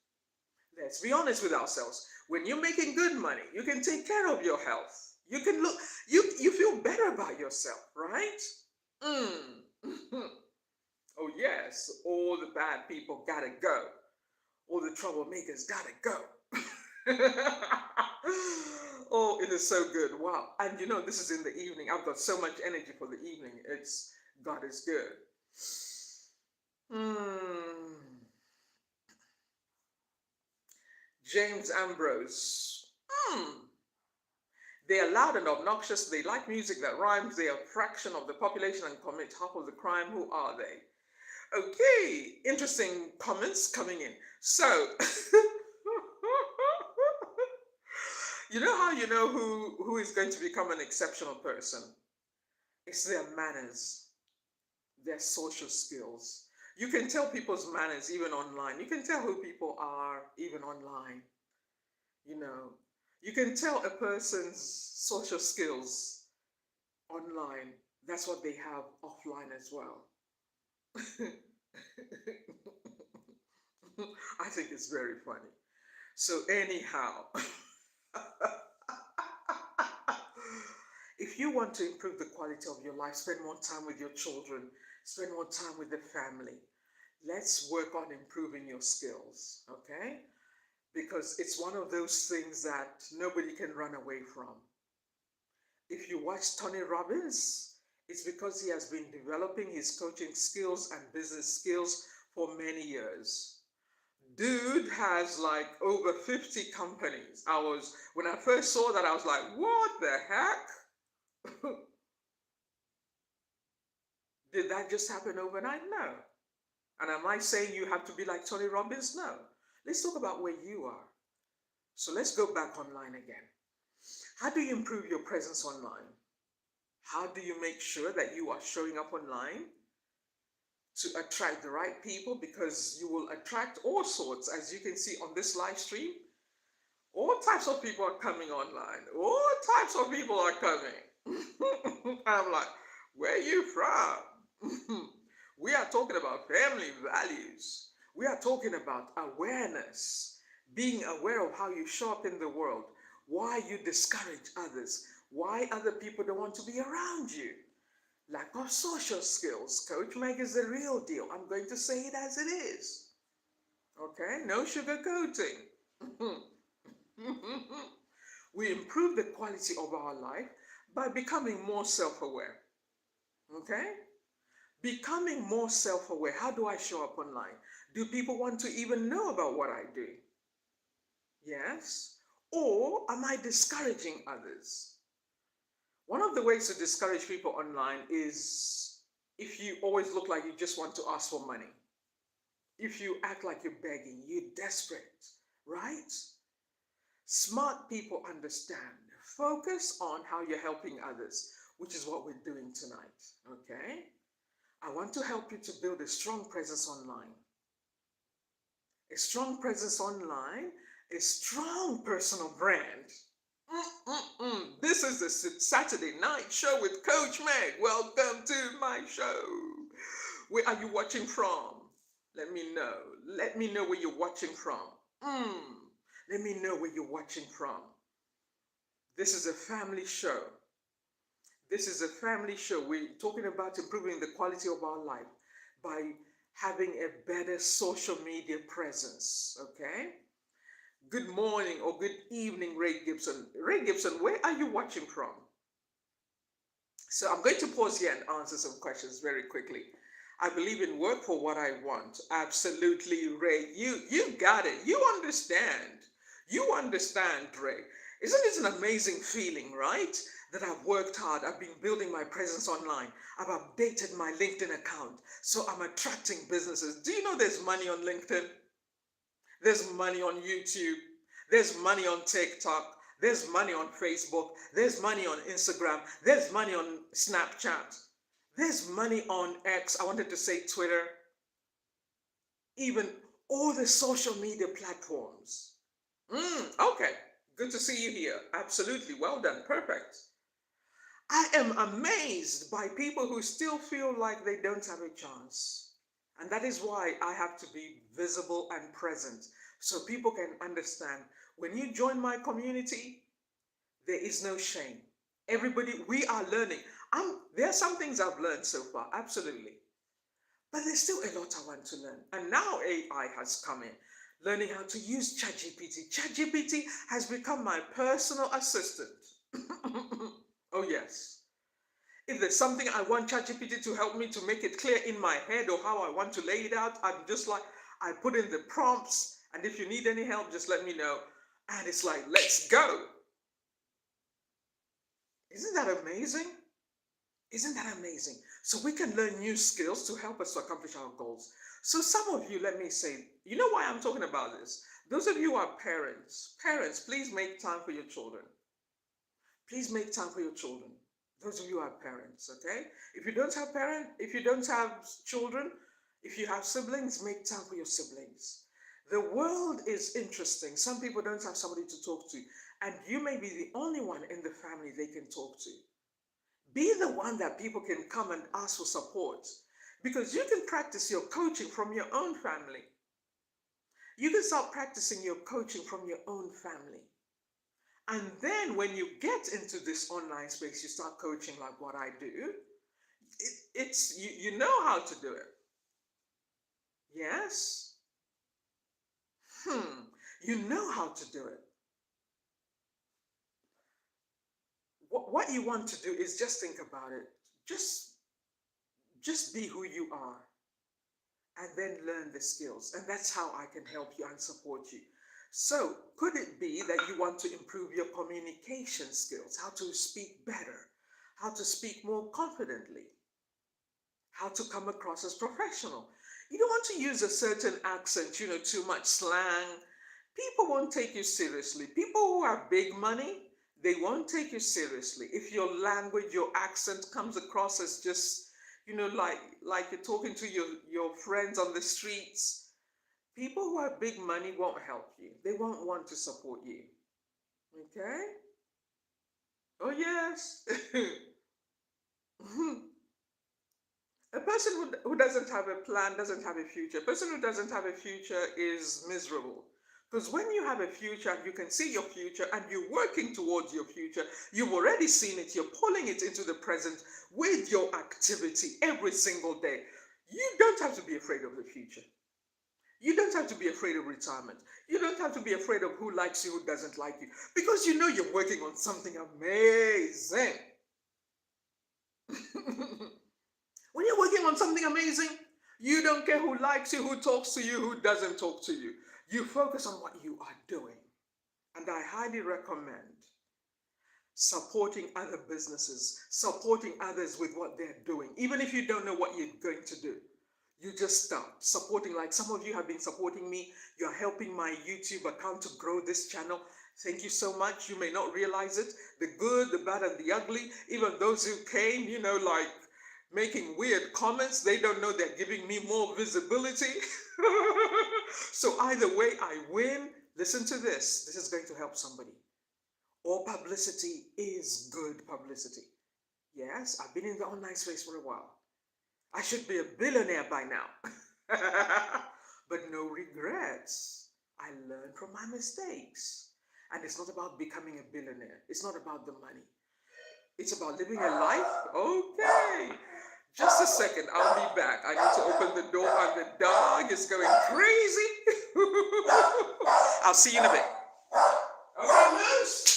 Let's be honest with ourselves. When you're making good money, you can take care of your health. You can you feel better about yourself, right? Oh yes, all the bad people gotta go. All the troublemakers gotta go. Oh, it is so good. Wow. And this is in the evening. I've got so much energy for the evening. God is good. James Ambrose. They are loud and obnoxious. They like music that rhymes. They are a fraction of the population and commit half of the crime. Who are they? Okay, interesting comments coming in. So, you know how you know who is going to become an exceptional person? It's their manners, their social skills. You can tell people's manners even online. You can tell who people are even online. You can tell a person's social skills online. That's what they have offline as well. I think it's very funny. So anyhow, if you want to improve the quality of your life, spend more time with your children, spend more time with the family. Let's work on improving your skills, okay? Because it's one of those things that nobody can run away from. If you watch Tony Robbins, it's because he has been developing his coaching skills and business skills for many years. Dude has like over 50 companies. When I first saw that, I was like, what the heck? Did that just happen overnight? No. And am I saying you have to be like Tony Robbins? No. Let's talk about where you are. So let's go back online again. How do you improve your presence online? How do you make sure that you are showing up online to attract the right people? Because you will attract all sorts, as you can see on this live stream. All types of people are coming online. All types of people are coming. I'm like, where are you from? We are talking about family values. We are talking about awareness, being aware of how you show up in the world, why you discourage others, why other people don't want to be around you. Lack of social skills. Coach Meg is the real deal. I'm going to say it as it is. Okay? No sugarcoating. We improve the quality of our life by becoming more self-aware. Okay? Becoming more self-aware. How do I show up online? Do people want to even know about what I do? Yes? Or am I discouraging others? One of the ways to discourage people online is if you always look like you just want to ask for money. If you act like you're begging, you're desperate, right? Smart people understand. Focus on how you're helping others, which is what we're doing tonight, okay? I want to help you to build a strong presence online. A strong presence online, a strong personal brand. This is the Saturday night show with Coach Meg. Welcome to my show. Where are you watching from? Let me know. Let me know where you're watching from. Let me know where you're watching from. This is a family show. This is a family show. We're talking about improving the quality of our life by having a better social media presence, okay? Good morning or good evening, Ray Gibson. Ray Gibson, where are you watching from? So I'm going to pause here and answer some questions very quickly. I believe in work for what I want. Absolutely, Ray. You got it. You understand. You understand, Ray. Isn't it an amazing feeling, right? That I've worked hard. I've been building my presence online. I've updated my LinkedIn account. So I'm attracting businesses. Do you know there's money on LinkedIn? There's money on YouTube. There's money on TikTok. There's money on Facebook. There's money on Instagram. There's money on Snapchat. There's money on X. I wanted to say Twitter. Even all the social media platforms. Okay. Good to see you here. Absolutely. Well done. Perfect. I am amazed by people who still feel like they don't have a chance. And that is why I have to be visible and present so people can understand. When you join my community, there is no shame. Everybody, we are learning. There are some things I've learned so far, absolutely. But there's still a lot I want to learn. And now AI has come in, learning how to use ChatGPT. ChatGPT has become my personal assistant. Oh, yes. If there's something I want ChatGPT to help me to make it clear in my head or how I want to lay it out, I'm just like, I put in the prompts, and if you need any help, just let me know. And it's like, let's go. Isn't that amazing? Isn't that amazing? So we can learn new skills to help us to accomplish our goals. So some of you, let me say, you know why I'm talking about this? Those of you who are parents, please make time for your children. Please make time for your children. Those of you who are parents, okay? If you don't have children, if you have siblings, make time for your siblings. The world is interesting. Some people don't have somebody to talk to, and you may be the only one in the family they can talk to. Be the one that people can come and ask for support, because you can practice your coaching from your own family. You can start practicing your coaching from your own family. And then when you get into this online space, you start coaching like what I do. You know how to do it. Yes? You know how to do it. what you want to do is just think about it. Just just be who you are and then learn the skills. And that's how I can help you and support you. So, could it be that you want to improve your communication skills, how to speak better, how to speak more confidently, how to come across as professional? You don't want to use a certain accent, too much slang. People won't take you seriously. People who have big money, they won't take you seriously. If your language, your accent comes across as just, like you're talking to your friends on the streets, people who have big money won't help you. They won't want to support you. Okay? Oh, yes. A person who doesn't have a plan doesn't have a future. A person who doesn't have a future is miserable. Because when you have a future and you can see your future and you're working towards your future, you've already seen it, you're pulling it into the present with your activity every single day. You don't have to be afraid of the future. You don't have to be afraid of retirement. You don't have to be afraid of who likes you, who doesn't like you, because you know you're working on something amazing. When you're working on something amazing, you don't care who likes you, who talks to you, who doesn't talk to you. You focus on what you are doing. And I highly recommend supporting other businesses, supporting others with what they're doing. Even if you don't know what you're going to do, you just start supporting. Like some of you have been supporting me. You're helping my YouTube account to grow this channel. Thank you so much. You may not realize it. The good, the bad, and the ugly. Even those who came, like making weird comments, they don't know they're giving me more visibility. So either way, I win. Listen to this. This is going to help somebody. All publicity is good publicity. Yes, I've been in the online space for a while. I should be a billionaire by now. But no regrets. I learned from my mistakes. And it's not about becoming a billionaire. It's not about the money. It's about living a life. Okay. Just a second. I'll be back. I need to open the door and the dog is going crazy. I'll see you in a bit. Okay, Moose.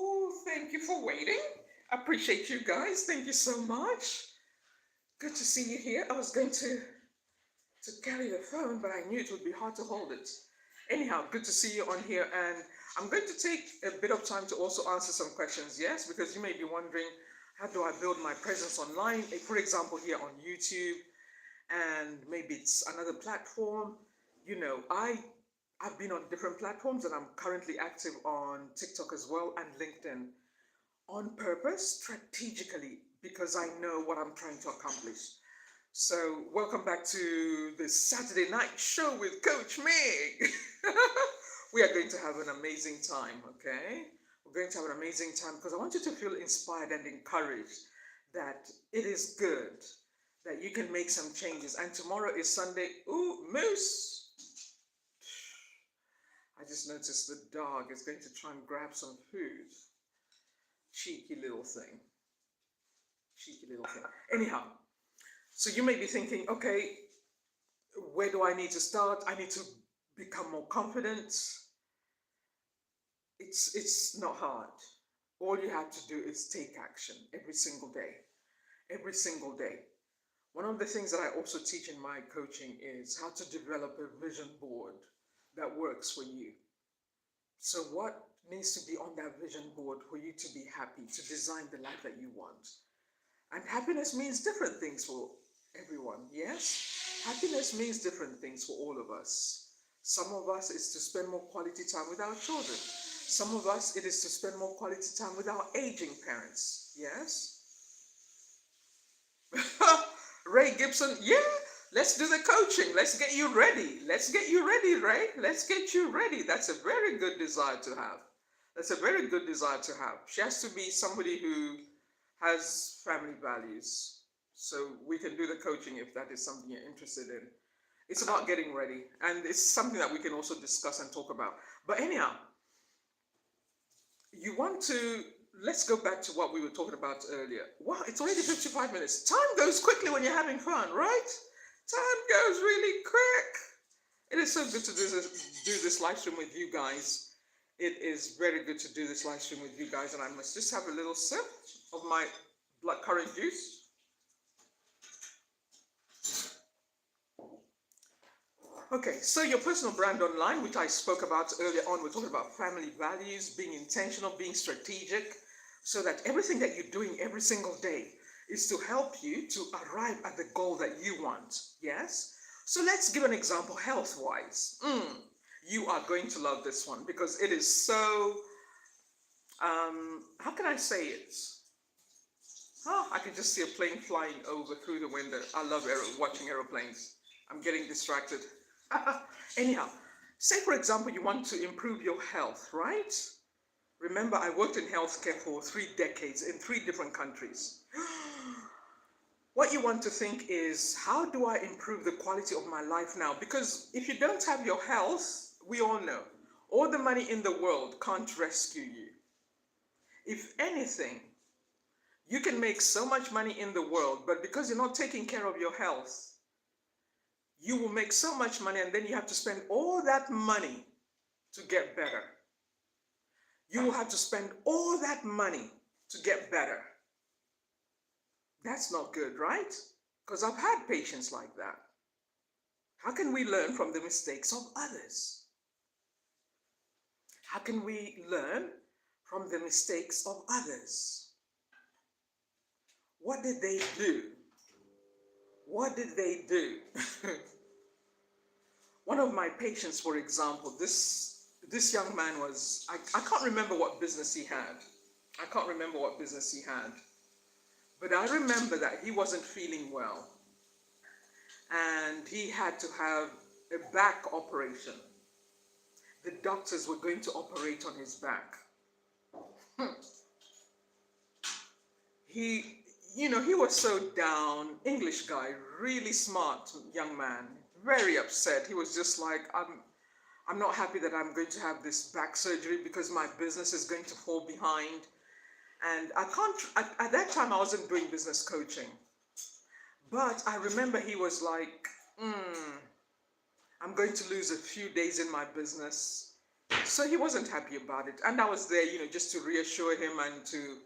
Oh, thank you for waiting. I appreciate you guys. Thank you so much. Good to see you here. I was going to carry the phone, but I knew it would be hard to hold it. Anyhow, good to see you on here, and I'm going to take a bit of time to also answer some questions, yes, because you may be wondering, how do I build my presence online? For example, here on YouTube, and maybe it's another platform. I've been on different platforms, and I'm currently active on TikTok as well and LinkedIn on purpose, strategically, because I know what I'm trying to accomplish. So, welcome back to the Saturday night show with Coach Meg. We are going to have an amazing time, okay? We're going to have an amazing time because I want you to feel inspired and encouraged that it is good, that you can make some changes. And tomorrow is Sunday. Ooh, Moose! I just noticed the dog is going to try and grab some food. Cheeky little thing. Cheeky little thing. Anyhow, so you may be thinking, okay, where do I need to start? I need to become more confident. It's not hard. All you have to do is take action every single day. Every single day. One of the things that I also teach in my coaching is how to develop a vision board that works for you. So what needs to be on that vision board for you to be happy, to design the life that you want? And happiness means different things for everyone, yes? Happiness means different things for all of us. Some of us is to spend more quality time with our children. Some of us it is to spend more quality time with our aging parents, yes? Ray Gibson, yeah, let's do the coaching. Let's get you ready. Let's get you ready, Ray. Let's get you ready. That's a very good desire to have. That's a very good desire to have. She has to be somebody who has family values. So we can do the coaching if that is something you're interested in. It's about getting ready, and it's something that we can also discuss and talk about. But anyhow, you want to, let's go back to what we were talking about earlier. Wow, it's already 55 minutes. Time goes quickly when you're having fun, right? Time goes really quick. It is so good to do this live stream with you guys. It is very good to do this live stream with you guys, and I must just have a little sip of my blackcurrant juice. Okay, so your personal brand online, which I spoke about earlier on, we're talking about family values, being intentional, being strategic, so that everything that you're doing every single day is to help you to arrive at the goal that you want. Yes? So let's give an example health-wise. You are going to love this one because it is so, how can I say it? Oh, I can just see a plane flying over through the window. I love watching aeroplanes. I'm getting distracted. Anyhow, say for example, you want to improve your health, right? Remember, I worked in healthcare for 3 decades in 3 different countries. What you want to think is, how do I improve the quality of my life now? Because if you don't have your health, we all know, all the money in the world can't rescue you. If anything, you can make so much money in the world, but because you're not taking care of your health, you will make so much money and then you have to spend all that money to get better. You will have to spend all that money to get better. That's not good, right? Because I've had patients like that. How can we learn from the mistakes of others? How can we learn from the mistakes of others? What did they do? What did they do? One of my patients, for example, this young man was, I can't remember what business he had. I can't remember what business he had. But I remember that he wasn't feeling well. And he had to have a back operation. The doctors were going to operate on his back. He was so down. English guy, really smart young man, very upset. He was just like, I'm not happy that I'm going to have this back surgery because my business is going to fall behind. And I can't, at that time I wasn't doing business coaching. But I remember he was like, I'm going to lose a few days in my business. So he wasn't happy about it. And I was there, just to reassure him and to,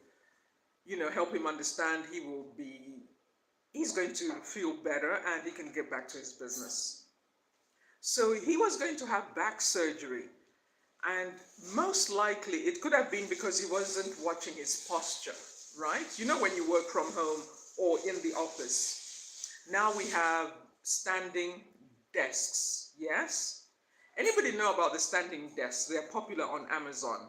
help him understand he's going to feel better and he can get back to his business. So he was going to have back surgery. And most likely it could have been because he wasn't watching his posture, right? When you work from home or in the office, now we have standing desks, yes? Anybody know about the standing desks? They're popular on Amazon.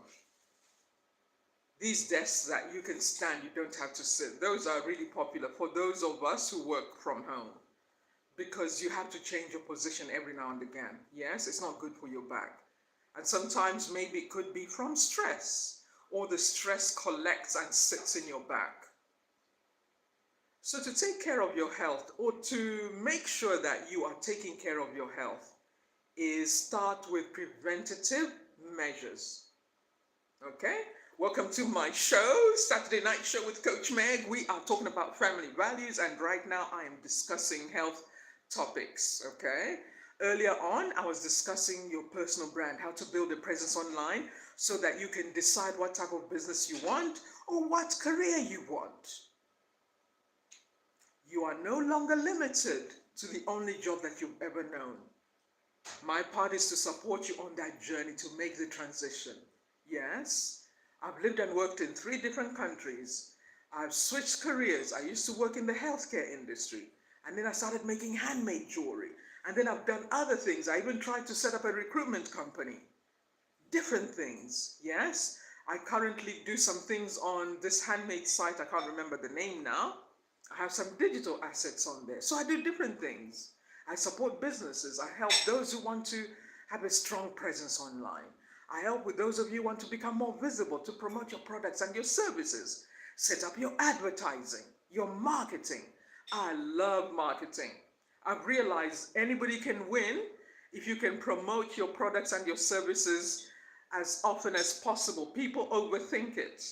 These desks that you can stand, you don't have to sit. Those are really popular for those of us who work from home because you have to change your position every now and again. Yes, it's not good for your back. And sometimes maybe it could be from stress, or the stress collects and sits in your back. So to take care of your health, or to make sure that you are taking care of your health, is start with preventative measures. Okay? Welcome to my show, Saturday Night Show with Coach Meg. We are talking about family values, and right now I am discussing health topics, okay? Earlier on, I was discussing your personal brand, how to build a presence online so that you can decide what type of business you want or what career you want. You are no longer limited to the only job that you've ever known. My part is to support you on that journey to make the transition. Yes, I've lived and worked in 3 different countries. I've switched careers. I used to work in the healthcare industry, and then I started making handmade jewelry. And then I've done other things. I even tried to set up a recruitment company. Different things. Yes, I currently do some things on this handmade site. I can't remember the name now. I have some digital assets on there. So I do different things. I support businesses. I help those who want to have a strong presence online. I help with those of you who want to become more visible, to promote your products and your services. Set up your advertising, your marketing. I love marketing. I've realized anybody can win if you can promote your products and your services as often as possible. People overthink it.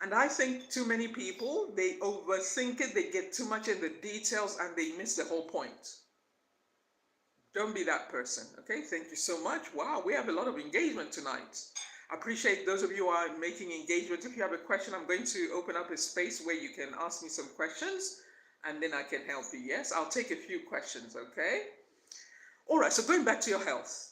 And I think too many people, they overthink it, they get too much in the details and they miss the whole point. Don't be that person, okay? Thank you so much. Wow, we have a lot of engagement tonight. I appreciate those of you who are making engagement. If you have a question, I'm going to open up a space where you can ask me some questions and then I can help you. Yes, I'll take a few questions, okay? All right, so going back to your health.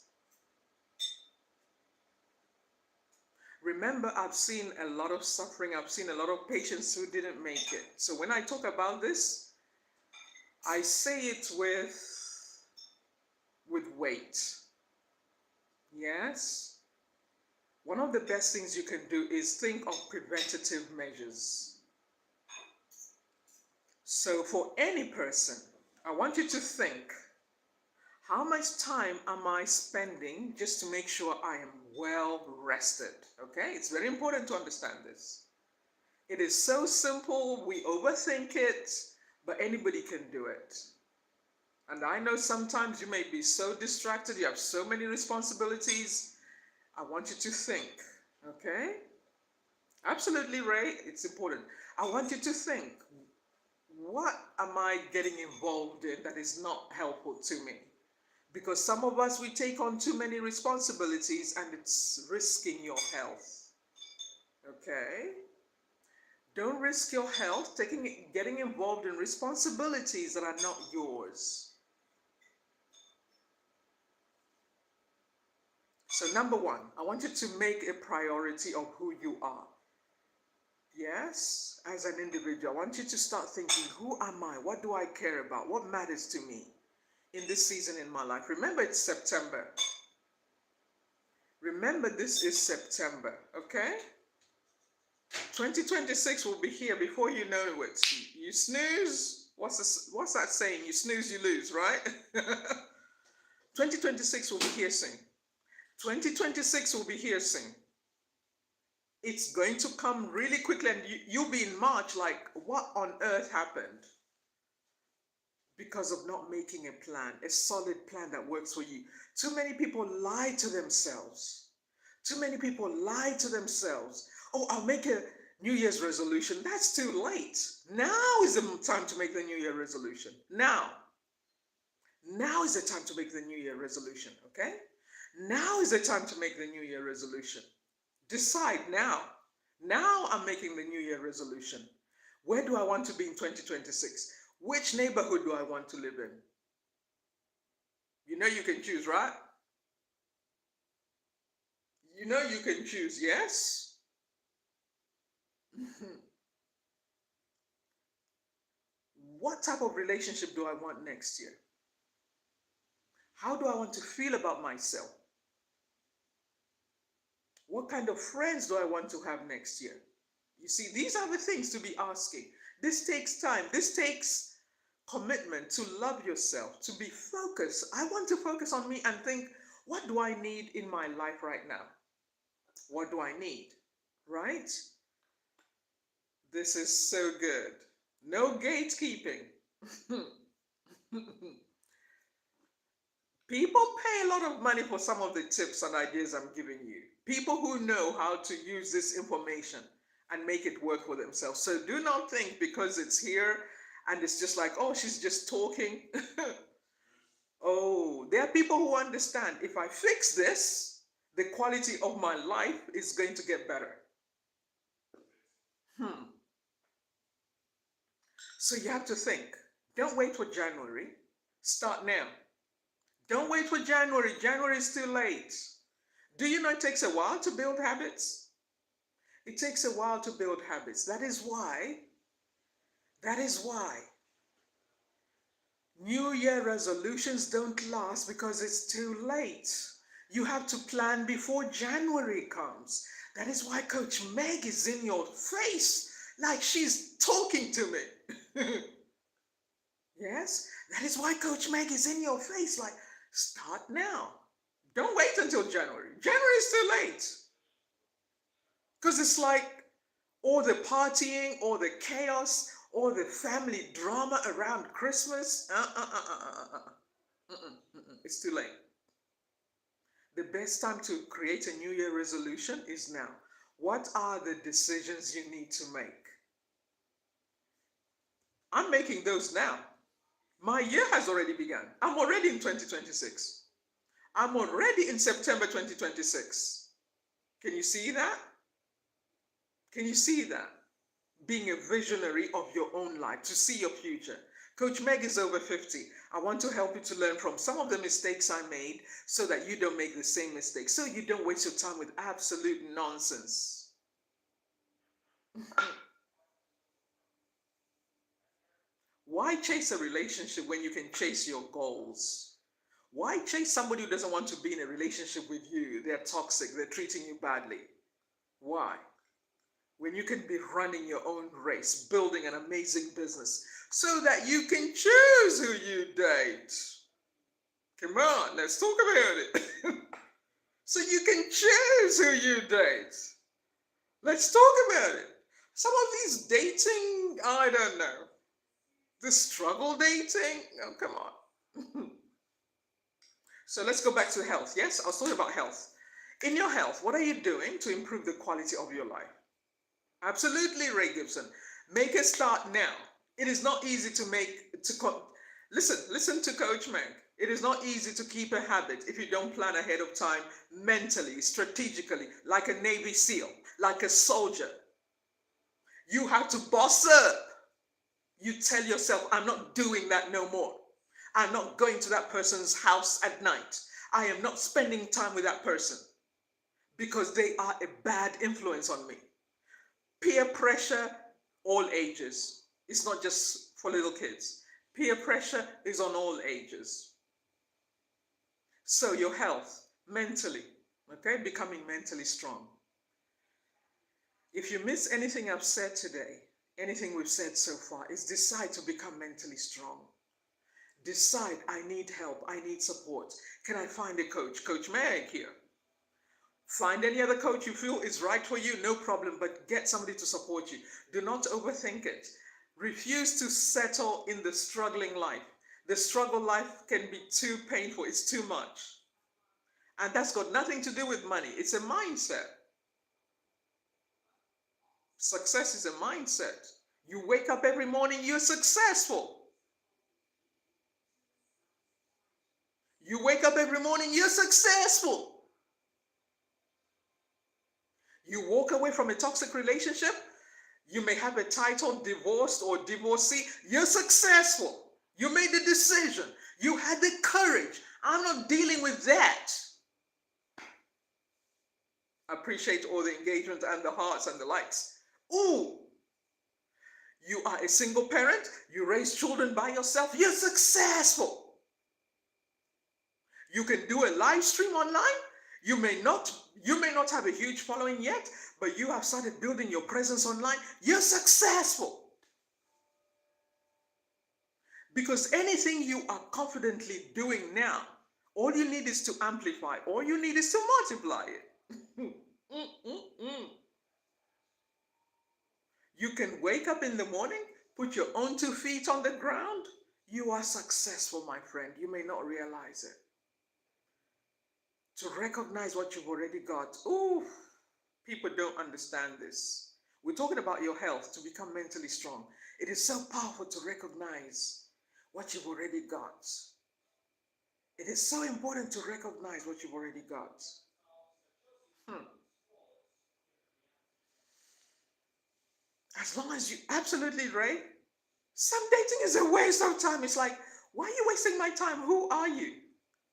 Remember, I've seen a lot of suffering. I've seen a lot of patients who didn't make it. So when I talk about this, I say it with weight. Yes. One of the best things you can do is think of preventative measures. So for any person, I want you to think, how much time am I spending just to make sure I am well rested? Okay, it's very important to understand this. It is so simple, we overthink it, but anybody can do it. And I know sometimes you may be so distracted, you have so many responsibilities. I want you to think, okay? Absolutely, Ray, it's important. I want you to think, what am I getting involved in that is not helpful to me? Because some of us, we take on too many responsibilities and it's risking your health. Okay? Don't risk your health getting involved in responsibilities that are not yours. So number one, I want you to make a priority of who you are. Yes, as an individual, I want you to start thinking, who am I? What do I care about? What matters to me in this season in my life? Remember, it's September. Remember, this is September, okay? 2026 will be here before you know it. You snooze, what's that saying? You snooze, you lose, right? 2026 will be here soon. 2026 will be here soon. It's going to come really quickly, and you'll be in March like, what on earth happened? Because of not making a plan, a solid plan that works for you. Too many people lie to themselves. Too many people lie to themselves. Oh, I'll make a New Year's resolution. That's too late. Now is the time to make the New Year resolution. Now. Now is the time to make the New Year resolution, okay? Now is the time to make the New Year resolution. Decide now. Now I'm making the New Year resolution. Where do I want to be in 2026? Which neighborhood do I want to live in? You know you can choose, right? You know you can choose, yes? What type of relationship do I want next year? How do I want to feel about myself? What kind of friends do I want to have next year? You see, these are the things to be asking. This takes time. This takes commitment to love yourself, to be focused. I want to focus on me and think, what do I need in my life right now? What do I need? Right? This is so good. No gatekeeping. People pay a lot of money for some of the tips and ideas I'm giving you. People who know how to use this information and make it work for themselves. So do not think because it's here and it's just like, oh, she's just talking. Oh, there are people who understand if I fix this, the quality of my life is going to get better. So you have to think. Don't wait for January. Start now. Don't wait for January. January is too late. Do you know it takes a while to build habits? It takes a while to build habits. That is why New Year resolutions don't last because it's too late. You have to plan before January comes. That is why Coach Meg is in your face like she's talking to me. Yes, that is why Coach Meg is in your face like, start now. Don't wait until January. January is too late. Because it's like all the partying, all the chaos, all the family drama around Christmas. It's too late. The best time to create a New Year resolution is now. What are the decisions you need to make? I'm making those now. My year has already begun. I'm already in 2026. I'm already in September 2026. Can you see that? Can you see that? Being a visionary of your own life, to see your future. Coach Meg is over 50. I want to help you to learn from some of the mistakes I made so that you don't make the same mistakes, so you don't waste your time with absolute nonsense. Why chase a relationship when you can chase your goals? Why chase somebody who doesn't want to be in a relationship with you? They're toxic, they're treating you badly. Why? When you can be running your own race, building an amazing business so that you can choose who you date. Come on, let's talk about it. So you can choose who you date. Let's talk about it. Some of these dating, I don't know. The struggle dating, oh, come on. So let's go back to health. Yes, I was talking about health. In your health, what are you doing to improve the quality of your life? Absolutely, Ray Gibson. Make a start now. It is not easy to listen to Coach Meg. It is not easy to keep a habit if you don't plan ahead of time, mentally, strategically, like a Navy SEAL, like a soldier. You have to boss up. You tell yourself, I'm not doing that no more. I'm not going to that person's house at night. I am not spending time with that person because they are a bad influence on me. Peer pressure, all ages. It's not just for little kids. Peer pressure is on all ages. So your health, mentally, okay, becoming mentally strong. If you miss anything I've said today, anything we've said so far, is decide to become mentally strong. Decide, I need help, I need support. Can I find a coach? Coach Meg here. Find any other coach you feel is right for you, no problem, but get somebody to support you. Do not overthink it. Refuse to settle in the struggling life. The struggle life can be too painful, it's too much. And that's got nothing to do with money, it's a mindset. Success is a mindset. You wake up every morning, you're successful. You wake up every morning, you're successful. You walk away from a toxic relationship, you may have a title, divorced or divorcee, you're successful. You made the decision. You had the courage. I'm not dealing with that. I appreciate all the engagement and the hearts and the likes. Ooh, you are a single parent, you raise children by yourself, you're successful. You can do a live stream online. You may not have a huge following yet, but you have started building your presence online. You're successful. Because anything you are confidently doing now, all you need is to amplify. All you need is to multiply it. You can wake up in the morning, put your own 2 feet on the ground. You are successful, my friend. You may not realize it. To recognize what you've already got. Ooh, people don't understand this. We're talking about your health to become mentally strong. It is so powerful to recognize what you've already got. It is so important to recognize what you've already got. As long as you, absolutely, Ray, some dating is a waste of time. It's like, why are you wasting my time? Who are you?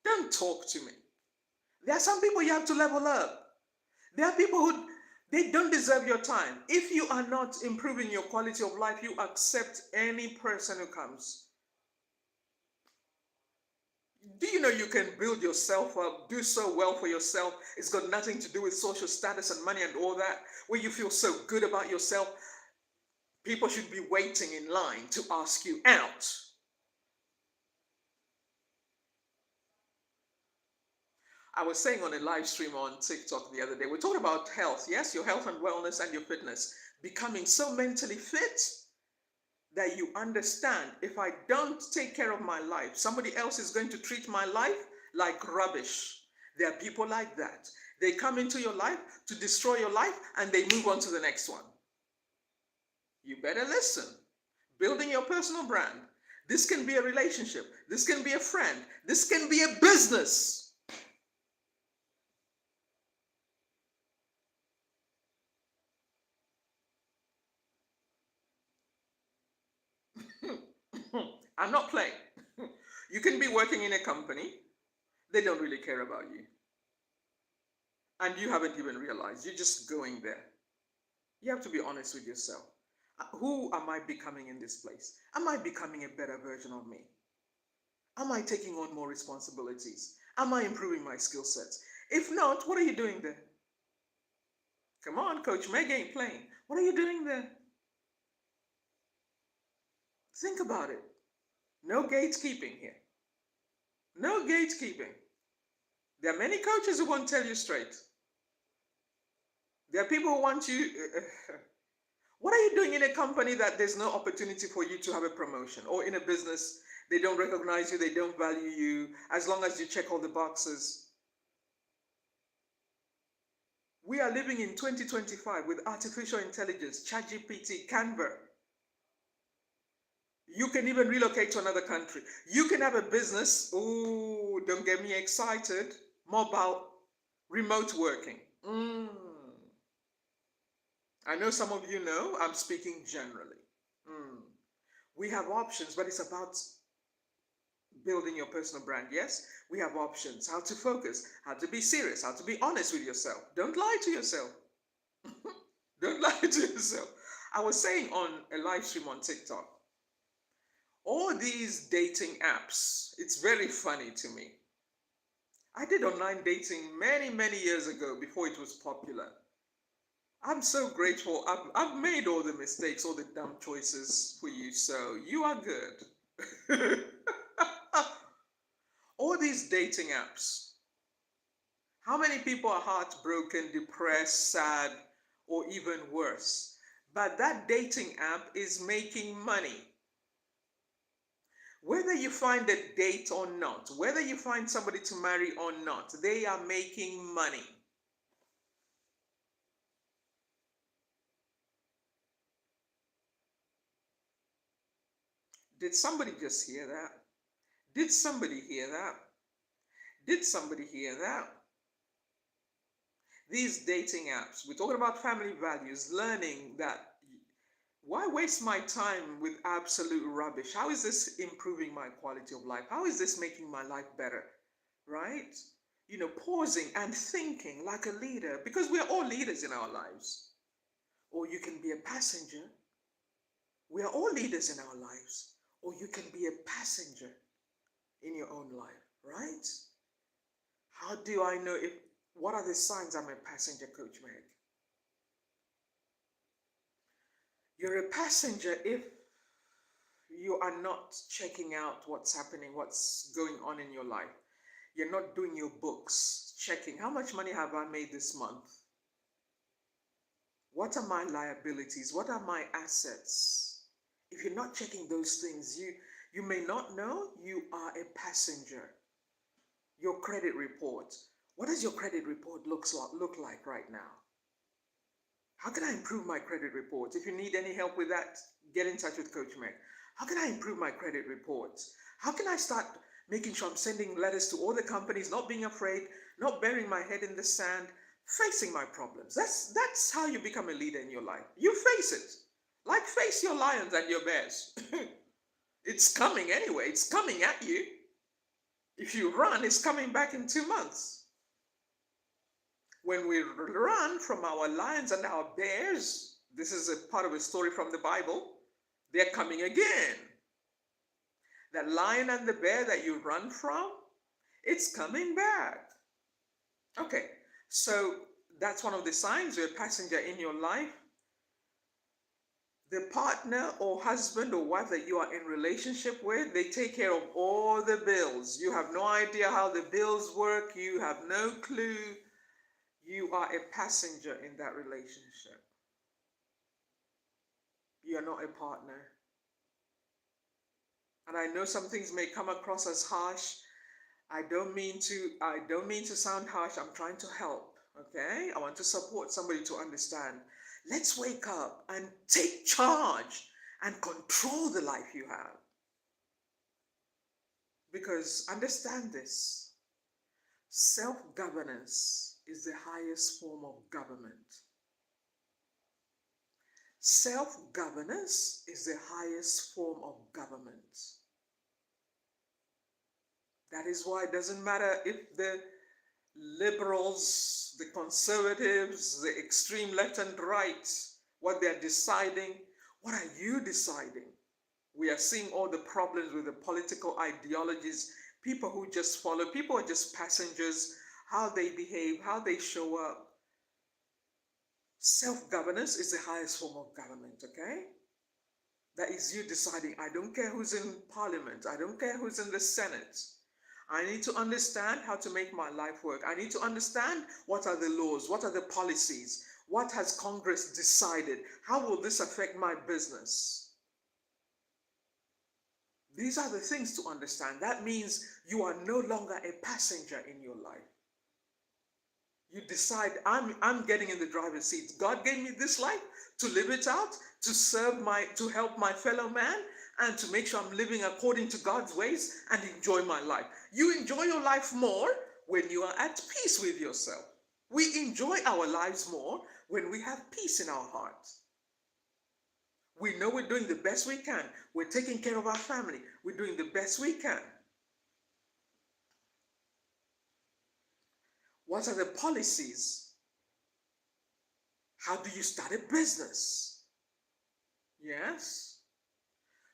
Don't talk to me. There are some people you have to level up. There are people who they don't deserve your time. If you are not improving your quality of life, you accept any person who comes. Do you know you can build yourself up, do so well for yourself? It's got nothing to do with social status and money and all that, where you feel so good about yourself. People should be waiting in line to ask you out. I was saying on a live stream on TikTok the other day, we're talking about health. Yes, your health and wellness and your fitness. Becoming so mentally fit that you understand if I don't take care of my life, somebody else is going to treat my life like rubbish. There are people like that. They come into your life to destroy your life and they move on to the next one. You better listen. Building your personal brand. This can be a relationship. This can be a friend. This can be a business. I'm not playing. You can be working in a company, they don't really care about you. And you haven't even realized. You're just going there. You have to be honest with yourself. Who am I becoming in this place? Am I becoming a better version of me? Am I taking on more responsibilities? Am I improving my skill sets? If not, what are you doing there? Come on, Coach Meg ain't playing. What are you doing there? Think about it. No gatekeeping here. No gatekeeping. There are many coaches who won't tell you straight. There are people who want you. What are you doing in a company that there's no opportunity for you to have a promotion? Or in a business, they don't recognize you, they don't value you, as long as you check all the boxes? We are living in 2025 with artificial intelligence, ChatGPT, Canva. You can even relocate to another country. You can have a business. Oh, don't get me excited. Mobile, remote working. I know some of you know, I'm speaking generally. We have options, but it's about building your personal brand. Yes, we have options. How to focus, how to be serious, how to be honest with yourself. Don't lie to yourself. Don't lie to yourself. I was saying on a live stream on TikTok, all these dating apps, it's very funny to me. I did online dating many, many years ago before it was popular. I'm so grateful. I've made all the mistakes, all the dumb choices for you, so you are good. All these dating apps. How many people are heartbroken, depressed, sad, or even worse? But that dating app is making money. Whether you find a date or not, whether you find somebody to marry or not, they are making money. Did somebody just hear that? Did somebody hear that? Did somebody hear that? These dating apps, we're talking about family values, learning that why waste my time with absolute rubbish? How is this improving my quality of life? How is this making my life better? Right? You know, pausing and thinking like a leader, because we're all leaders in our lives. Or you can be a passenger. We are all leaders in our lives. Or you can be a passenger in your own life, right? How do I know if what are the signs I'm a passenger, Coach Meg? You're a passenger if you are not checking out what's happening, what's going on in your life. You're not doing your books, checking how much money have I made this month? What are my liabilities? What are my assets? If you're not checking those things, you may not know you are a passenger. Your credit report. What does your credit report look like right now? How can I improve my credit report? If you need any help with that, get in touch with Coach Meg. How can I improve my credit reports? How can I start making sure I'm sending letters to all the companies, not being afraid, not burying my head in the sand, facing my problems? That's how you become a leader in your life. You face it. Like face your lions and your bears. It's coming anyway. It's coming at you. If you run, it's coming back in 2 months. When we run from our lions and our bears, this is a part of a story from the Bible, they're coming again. That lion and the bear that you run from, it's coming back. Okay, so that's one of the signs you're a passenger in your life. The partner or husband or wife that you are in relationship with, they take care of all the bills. You have no idea how the bills work. You have no clue. You are a passenger in that relationship. You are not a partner. And I know some things may come across as harsh. I don't mean to sound harsh. I'm trying to help. Okay? I want to support somebody to understand. Let's wake up and take charge and control the life you have. Because understand this, self-governance is the highest form of government. Self-governance is the highest form of government. That is why it doesn't matter if the liberals, the conservatives, the extreme left and right, what they're deciding. What are you deciding? We are seeing all the problems with the political ideologies, people who just follow, people are just passengers, how they behave, how they show up. Self-governance is the highest form of government, okay? That is you deciding, I don't care who's in parliament, I don't care who's in the Senate. I need to understand how to make my life work. I need to understand what are the laws, what are the policies, what has Congress decided, how will this affect my business? These are the things to understand. That means you are no longer a passenger in your life. You decide, I'm getting in the driver's seat. God gave me this life to live it out, to help my fellow man, and to make sure I'm living according to God's ways and enjoy my life. You enjoy your life more when you are at peace with yourself. We enjoy our lives more when we have peace in our hearts. We know we're doing the best we can. We're taking care of our family. We're doing the best we can. What are the policies? How do you start a business? Yes?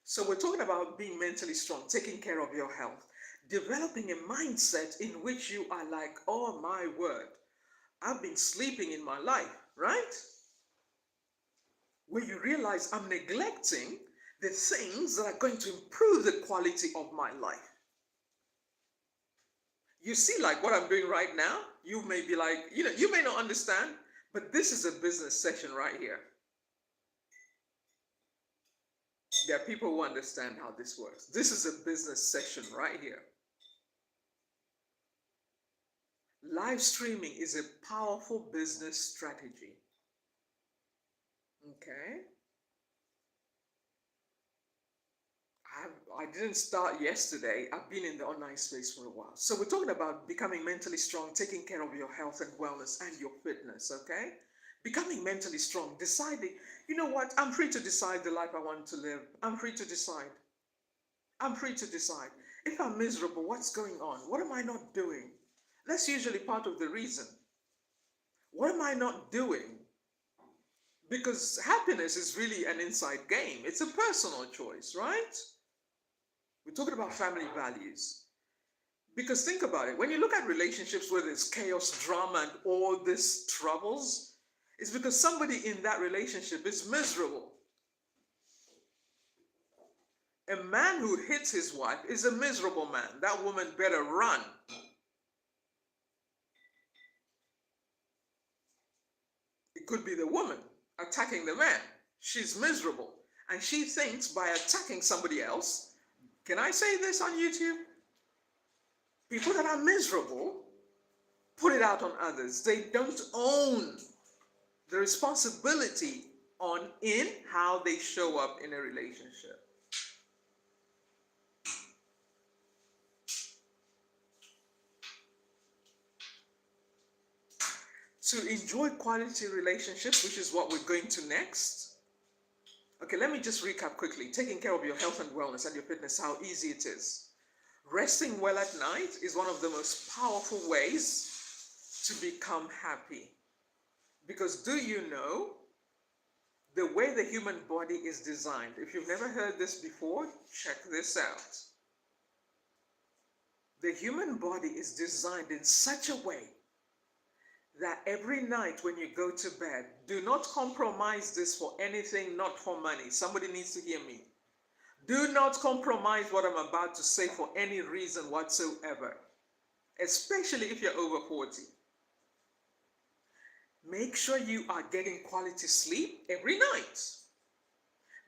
So we're talking about being mentally strong, taking care of your health, developing a mindset in which you are like, oh my word, I've been sleeping in my life, right? Where you realize I'm neglecting the things that are going to improve the quality of my life. You see, like what I'm doing right now, you may be like, you may not understand, but this is a business session right here. There are people who understand how this works. This is a business session right here. Live streaming is a powerful business strategy. Okay? I didn't start yesterday. I've been in the online space for a while. So we're talking about becoming mentally strong, taking care of your health and wellness and your fitness, okay? Becoming mentally strong, deciding, you know what? I'm free to decide the life I want to live. I'm free to decide. I'm free to decide. If I'm miserable, what's going on? What am I not doing? That's usually part of the reason. What am I not doing? Because happiness is really an inside game. It's a personal choice, right? We're talking about family values. Because think about it. When you look at relationships where there's chaos, drama, and all these troubles, it's because somebody in that relationship is miserable. A man who hits his wife is a miserable man. That woman better run. It could be the woman attacking the man. She's miserable. And she thinks by attacking somebody else, can I say this on YouTube? People that are miserable put it out on others. They don't own the responsibility in how they show up in a relationship. To enjoy quality relationships, which is what we're going to next. Okay, let me just recap quickly. Taking care of your health and wellness and your fitness, how easy it is. Resting well at night is one of the most powerful ways to become happy. Because do you know the way the human body is designed? If you've never heard this before, check this out. The human body is designed in such a way that every night when you go to bed, do not compromise this for anything, not for money. Somebody needs to hear me. Do not compromise what I'm about to say for any reason whatsoever, especially if you're over 40. Make sure you are getting quality sleep every night,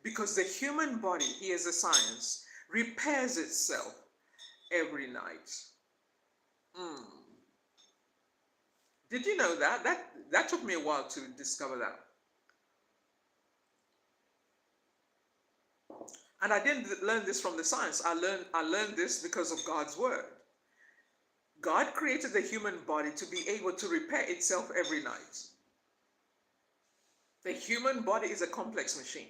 because the human body, here's the science, repairs itself every night. Did you know that? That took me a while to discover that. And I didn't learn this from the science. I learned this because of God's word. God created the human body to be able to repair itself every night. The human body is a complex machine.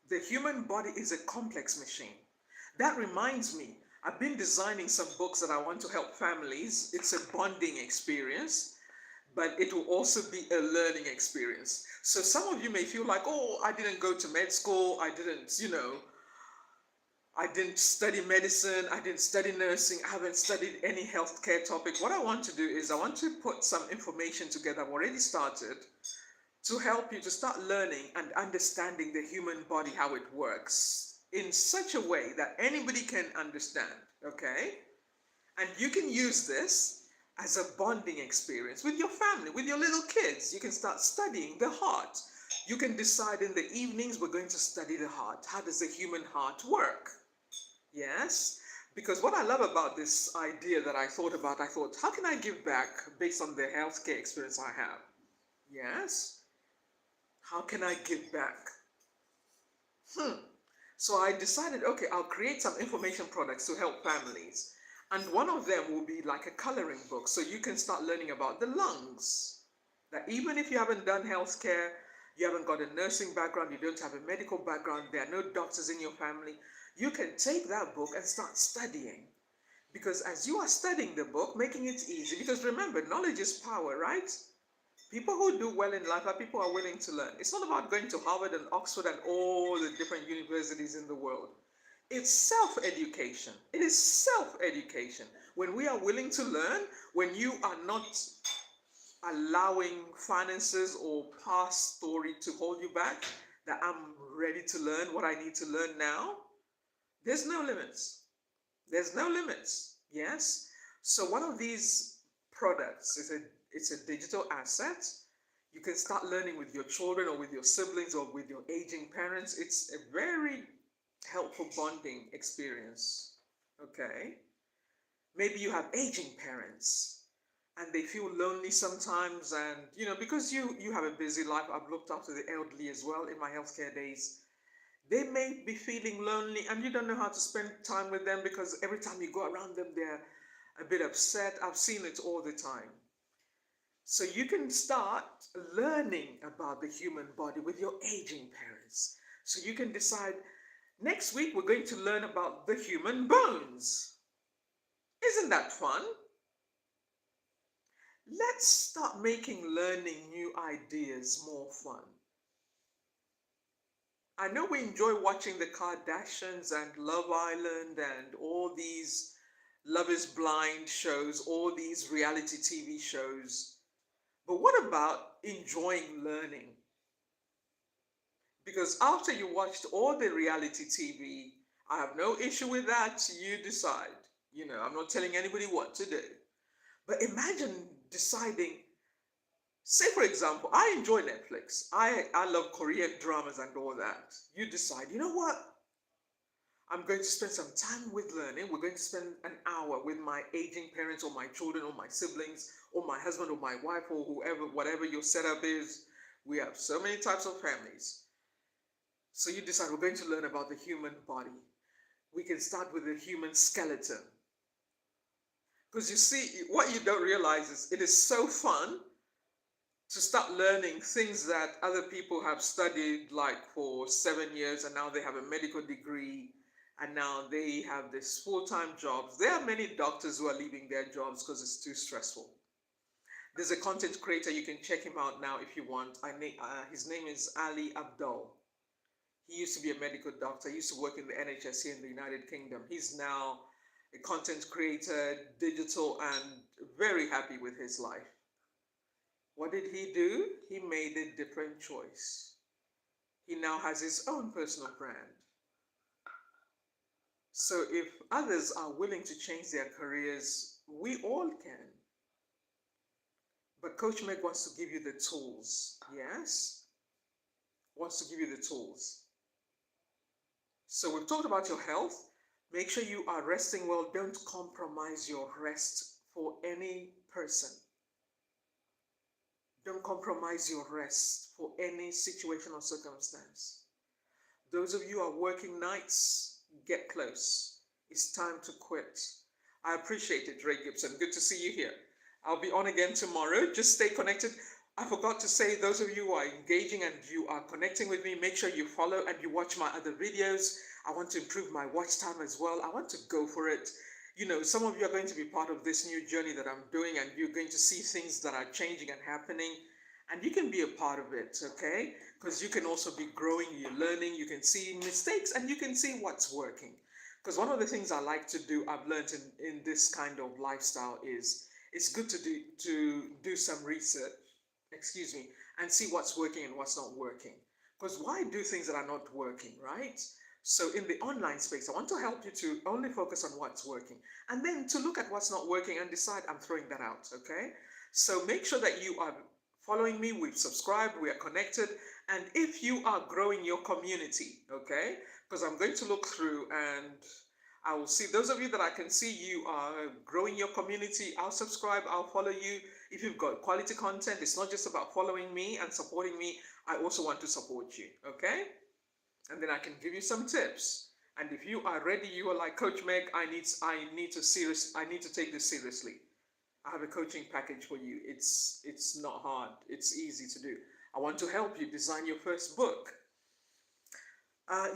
The human body is a complex machine. That reminds me, I've been designing some books that I want to help families. It's a bonding experience, but it will also be a learning experience. So some of you may feel like, oh, I didn't go to med school. I didn't study medicine. I didn't study nursing. I haven't studied any healthcare topic. What I want to do is I want to put some information together. I've already started to help you to start learning and understanding the human body, how it works in such a way that anybody can understand, okay? And you can use this as a bonding experience with your family, with your little kids. You can start studying the heart. You can decide in the evenings, we're going to study the heart. How does the human heart work? Yes? Because what I love about this idea that I thought, how can I give back based on the healthcare experience I have? Yes? How can I give back? So I decided, okay, I'll create some information products to help families. And one of them will be like a coloring book. So you can start learning about the lungs. That even if you haven't done healthcare, you haven't got a nursing background, you don't have a medical background, there are no doctors in your family, you can take that book and start studying. Because as you are studying the book, making it easy, because remember, knowledge is power, right? People who do well in life are people who are willing to learn. It's not about going to Harvard and Oxford and all the different universities in the world. It's self-education. It is self-education. When we are willing to learn, when you are not allowing finances or past story to hold you back, that I'm ready to learn what I need to learn now, there's no limits. There's no limits. Yes? So one of these products is it's a digital asset. You can start learning with your children or with your siblings or with your aging parents. It's a very helpful bonding experience. Okay? Maybe you have aging parents and they feel lonely sometimes, and because you have a busy life. I've looked after the elderly as well in my healthcare days. They may be feeling lonely and you don't know how to spend time with them because every time you go around them, they're a bit upset. I've seen it all the time. So you can start learning about the human body with your aging parents. So you can decide, next week we're going to learn about the human bones. Isn't that fun? Let's start making learning new ideas more fun. I know we enjoy watching the Kardashians and Love Island and all these Love is Blind shows, all these reality TV shows. But what about enjoying learning? Because after you watched all the reality TV, I have no issue with that. You decide. I'm not telling anybody what to do. But imagine deciding, say for example, I enjoy Netflix. I love Korean dramas and all that. You decide, you know what? I'm going to spend some time with learning. We're going to spend an hour with my aging parents or my children or my siblings or my husband or my wife or whoever, whatever your setup is. We have so many types of families. So you decide we're going to learn about the human body. We can start with the human skeleton. Because you see, what you don't realize is it is so fun to start learning things that other people have studied like for 7 years and now they have a medical degree and now they have this full-time jobs. There are many doctors who are leaving their jobs because it's too stressful. There's a content creator, you can check him out now if you want. His name is Ali Abdul. He used to be a medical doctor. He used to work in the NHS here in the United Kingdom. He's now a content creator, digital, and very happy with his life. What did he do? He made a different choice. He now has his own personal brand. So if others are willing to change their careers, we all can. But Coach Meg wants to give you the tools. Yes? Wants to give you the tools. So we've talked about your health. Make sure you are resting well. Don't compromise your rest for any person. Don't compromise your rest for any situation or circumstance. Those of you who are working nights, get close. It's time to quit. I appreciate it, Ray Gibson. Good to see you here. I'll be on again tomorrow. Just stay connected. I forgot to say, those of you who are engaging and you are connecting with me, make sure you follow and you watch my other videos. I want to improve my watch time as well. I want to go for it. You know, some of you are going to be part of this new journey that I'm doing, and you're going to see things that are changing and happening, and you can be a part of it, okay? Because you can also be growing, you're learning, you can see mistakes, and you can see what's working. Because one of the things I like to do, I've learned in this kind of lifestyle, is it's good to do some research, and see what's working and what's not working. Because why do things that are not working, right? So in the online space, I want to help you to only focus on what's working, and then to look at what's not working and decide I'm throwing that out, okay? So make sure that you are following me, we've subscribed, we are connected, and if you are growing your community, okay? Because I'm going to look through and I will see those of you that I can see you are growing your community. I'll subscribe, I'll follow you. If you've got quality content, it's not just about following me and supporting me. I also want to support you, okay? And then I can give you some tips. And if you are ready, you are like, Coach Meg, I need to take this seriously. I have a coaching package for you. It's not hard. It's easy to do. I want to help you design your first book.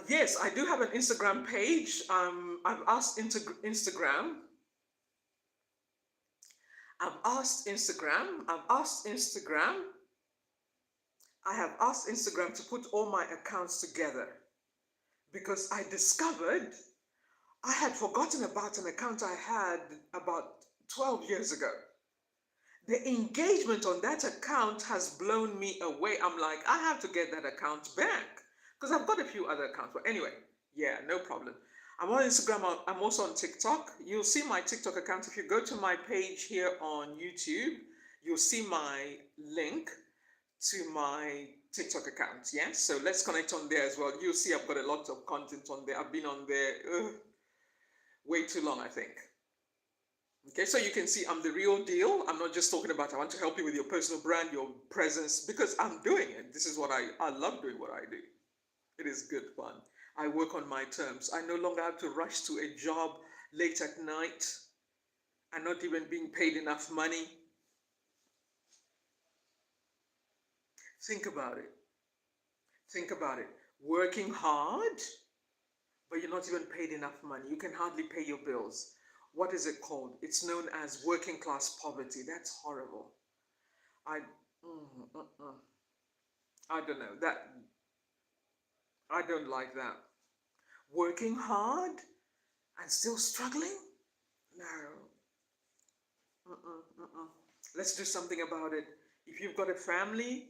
Yes, I do have an Instagram page. I've asked Instagram. I have asked Instagram to put all my accounts together because I discovered I had forgotten about an account I had about 12 years ago. The engagement on that account has blown me away. I'm like, I have to get that account back because I've got a few other accounts. But anyway, yeah, no problem. I'm on Instagram. I'm also on TikTok. You'll see my TikTok account. If you go to my page here on YouTube, you'll see my link to my TikTok account. Yeah, so let's connect on there as well. You'll see I've got a lot of content on there. I've been on there way too long, I think. Okay, so you can see I'm the real deal. I'm not just talking about I want to help you with your personal brand, your presence, because I'm doing it. This is what I love doing what I do. It is good fun. I work on my terms. I no longer have to rush to a job late at night and not even being paid enough money. Think about it. Think about it. Working hard, but you're not even paid enough money. You can hardly pay your bills. What is it called? It's known as working class poverty. That's horrible. I don't know. I don't like that. Working hard and still struggling? No. Let's do something about it. If you've got a family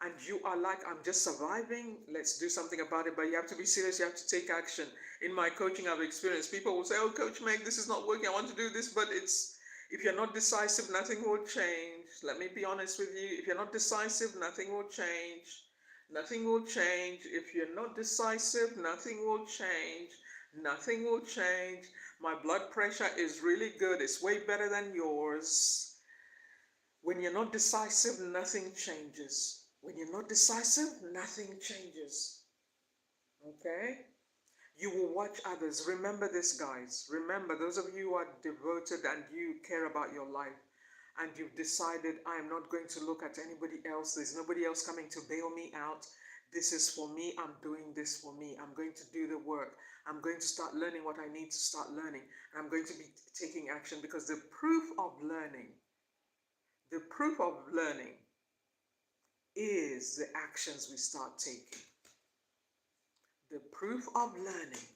and you are like, I'm just surviving, let's do something about it. But you have to be serious. You have to take action. In my coaching, I've experienced people will say, oh, Coach Meg, this is not working. I want to do this, but if you're not decisive, nothing will change. Let me be honest with you. If you're not decisive, nothing will change. Nothing will change. If you're not decisive, nothing will change. Nothing will change. My blood pressure is really good. It's way better than yours. When you're not decisive, nothing changes. When you're not decisive, nothing changes. Okay? You will watch others. Remember this, guys. Remember, those of you who are devoted and you care about your life and you've decided, I am not going to look at anybody else. There's nobody else coming to bail me out. This is for me. I'm doing this for me. I'm going to do the work. I'm going to start learning what I need to start learning. And I'm going to be taking action, because the proof of learning is the actions we start taking. The proof of learning.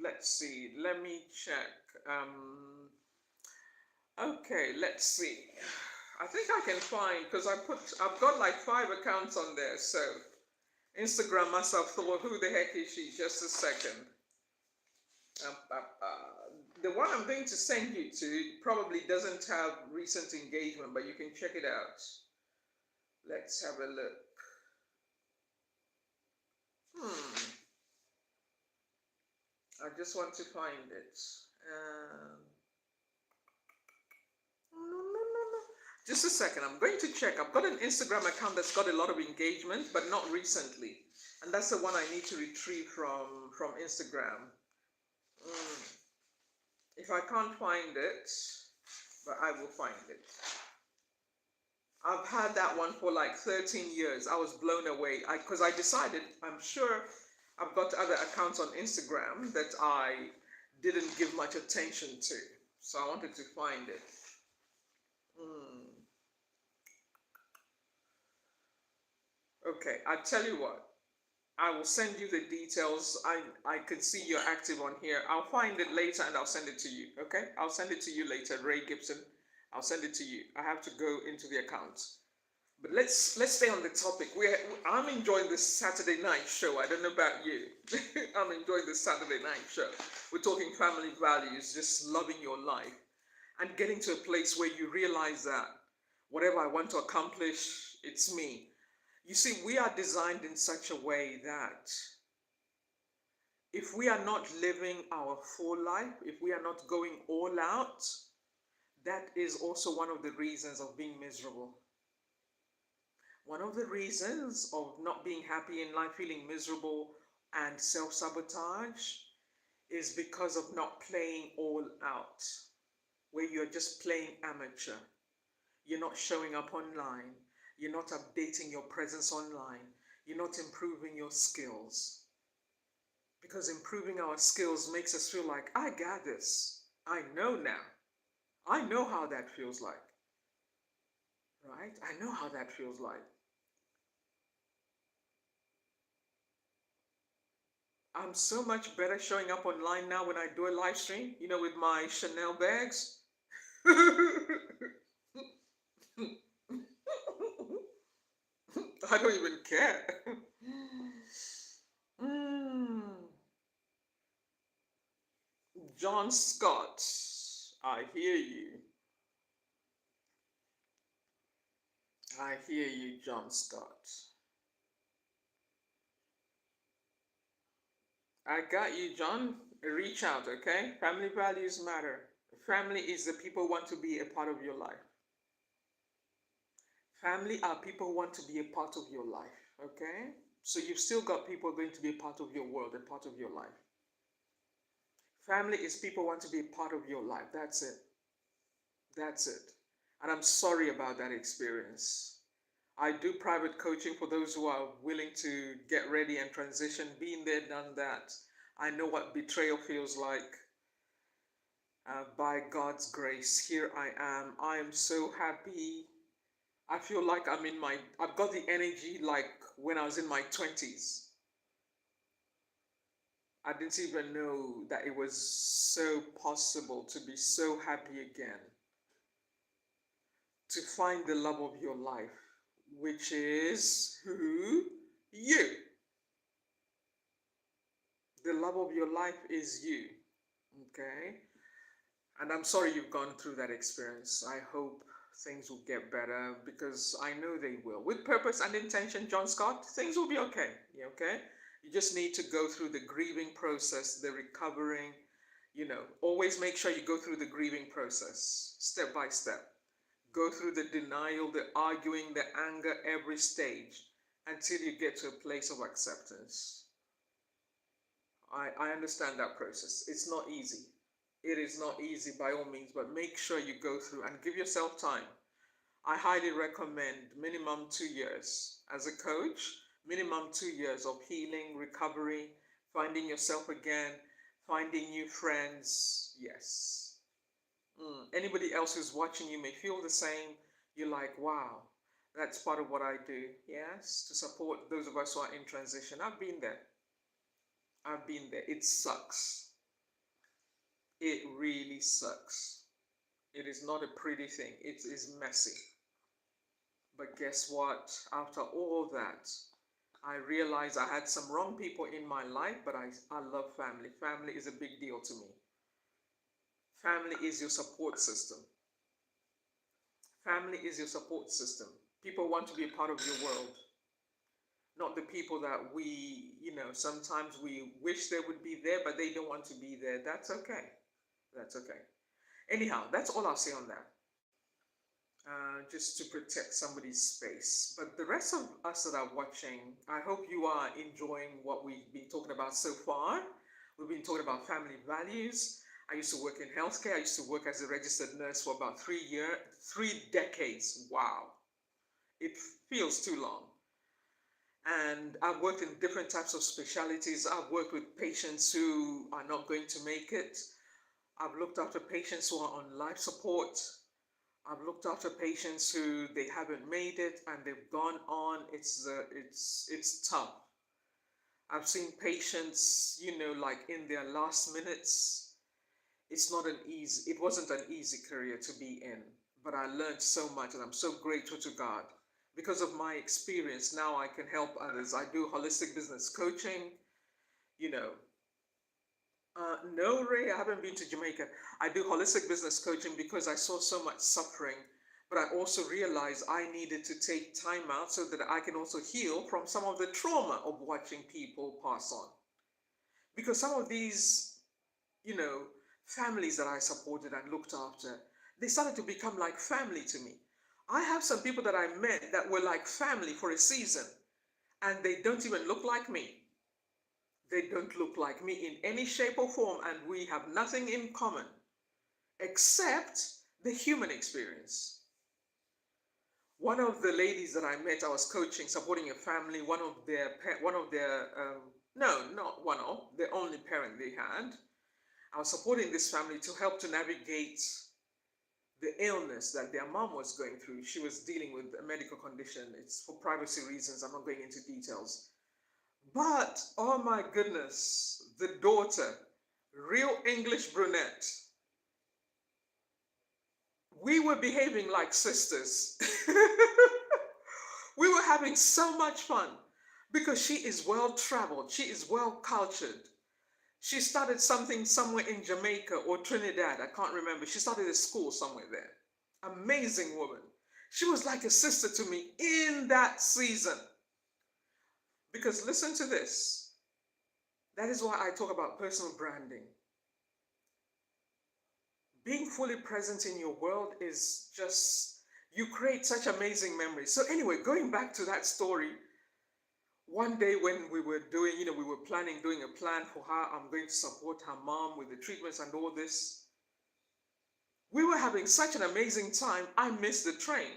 Let's see. Let me check. Okay, let's see. I think I can find, because I've got like 5 accounts on there. So Instagram must have thought, who the heck is she? Just a second. The one I'm going to send you to probably doesn't have recent engagement, but you can check it out. Let's have a look. I just want to find it. No. Just a second. I'm going to check. I've got an Instagram account that's got a lot of engagement, but not recently. And that's the one I need to retrieve from Instagram. If I can't find it, but I will find it. I've had that one for like 13 years. I was blown away because I decided, I'm sure I've got other accounts on Instagram that I didn't give much attention to. So I wanted to find it. Okay, I'll tell you what. I will send you the details. I could see you're active on here. I'll find it later and I'll send it to you. Okay? I'll send it to you later, Ray Gibson. I'll send it to you. I have to go into the account. But let's stay on the topic. I'm enjoying this Saturday night show. I don't know about you. I'm enjoying this Saturday night show. We're talking family values, just loving your life, and getting to a place where you realize that whatever I want to accomplish, it's me. You see, we are designed in such a way that if we are not living our full life, if we are not going all out, that is also one of the reasons of being miserable. One of the reasons of not being happy in life, feeling miserable and self-sabotage, is because of not playing all out, where you're just playing amateur. You're not showing up online. You're not updating your presence online. You're not improving your skills. Because improving our skills makes us feel like, I got this. I know now. I know how that feels like. Right? I know how that feels like. I'm so much better showing up online now when I do a live stream, with my Chanel bags. I don't even care. John Scott, I hear you. I hear you, John Scott. I got you, John. Reach out, okay? Family values matter. Family is the people who want to be a part of your life. Family are people who want to be a part of your life, okay? So you've still got people going to be a part of your world, a part of your life. Family is people who want to be a part of your life. That's it. That's it. And I'm sorry about that experience. I do private coaching for those who are willing to get ready and transition. Been there, done that. I know what betrayal feels like. By God's grace, here I am. I am so happy. I feel like I've got the energy like when I was in my 20s. I didn't even know that it was so possible to be so happy again. To find the love of your life, which is who? You. The love of your life is you. Okay? And I'm sorry you've gone through that experience. I hope things will get better, because I know they will. With purpose and intention, John Scott, things will be okay. Okay? You just need to go through the grieving process, the recovering, always make sure you go through the grieving process, step by step. Go through the denial, the arguing, the anger, every stage, until you get to a place of acceptance. I understand that process. It's not easy. It is not easy by all means, but make sure you go through and give yourself time. I highly recommend minimum 2 years as a coach, minimum 2 years of healing, recovery, finding yourself again, finding new friends. Yes. Anybody else who's watching you may feel the same. You're like, wow, that's part of what I do. Yes, to support those of us who are in transition. I've been there. I've been there. It sucks. It really sucks. It is not a pretty thing. It is messy. But guess what? After all that, I realized I had some wrong people in my life, but I love family. Family is a big deal to me. Family is your support system. Family is your support system. People want to be a part of your world, not the people that sometimes we wish they would be there, but they don't want to be there. That's okay. That's okay. Anyhow, that's all I'll say on that. Just to protect somebody's space. But the rest of us that are watching, I hope you are enjoying what we've been talking about so far. We've been talking about family values. I used to work in healthcare. I used to work as a registered nurse for about 3 decades. Wow. It feels too long. And I've worked in different types of specialties. I've worked with patients who are not going to make it. I've looked after patients who are on life support. I've looked after patients who they haven't made it and they've gone on. It's tough. I've seen patients, like in their last minutes. It wasn't an easy career to be in, but I learned so much and I'm so grateful to God. Because of my experience, now I can help others. I do holistic business coaching, you know, no, Ray, I haven't been to Jamaica. I do holistic business coaching because I saw so much suffering, but I also realized I needed to take time out so that I can also heal from some of the trauma of watching people pass on. Because some of these, families that I supported and looked after, they started to become like family to me. I have some people that I met that were like family for a season, and they don't even look like me. They don't look like me in any shape or form, and we have nothing in common except the human experience. One of the ladies that I met, I was coaching, supporting a family. No, not one of, the only parent they had. I was supporting this family to help to navigate the illness that their mom was going through. She was dealing with a medical condition. It's for privacy reasons. I'm not going into details. But, oh my goodness, the daughter, real English brunette, we were behaving like sisters. We were having so much fun because she is well traveled, she is well cultured. She started something somewhere in Jamaica or Trinidad, I can't remember. She started a school somewhere there. Amazing woman. She was like a sister to me in that season. Because listen to this. That is why I talk about personal branding. Being fully present in your world is just, you create such amazing memories. So anyway, going back to that story, one day when we were doing, we were doing a plan for her. I'm going to support her mom with the treatments and all this. We were having such an amazing time. I missed the train.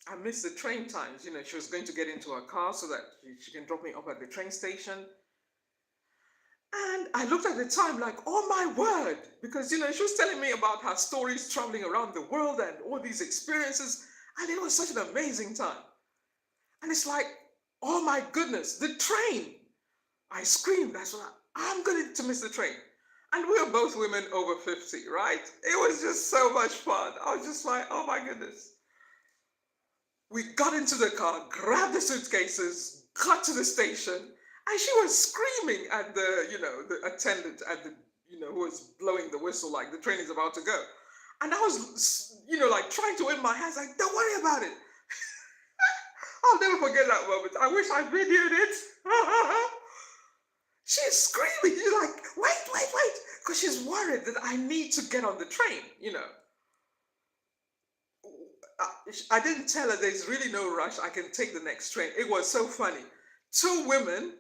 I missed the train times. She was going to get into her car so that she can drop me off at the train station. And I looked at the time like, oh my word, because, she was telling me about her stories traveling around the world and all these experiences. And it was such an amazing time. And it's like, oh my goodness, the train. I screamed. I'm going to miss the train. And we were both women over 50, right? It was just so much fun. I was just like, oh my goodness. We got into the car, grabbed the suitcases, got to the station, and she was screaming at the attendant at the, who was blowing the whistle like the train is about to go. And I was, like trying to wave my hands like, don't worry about it. I'll never forget that moment. I wish I videoed it. She's screaming. She's like, wait. Because she's worried that I need to get on the train, I didn't tell her there's really no rush. I can take the next train. It was so funny. 2 women,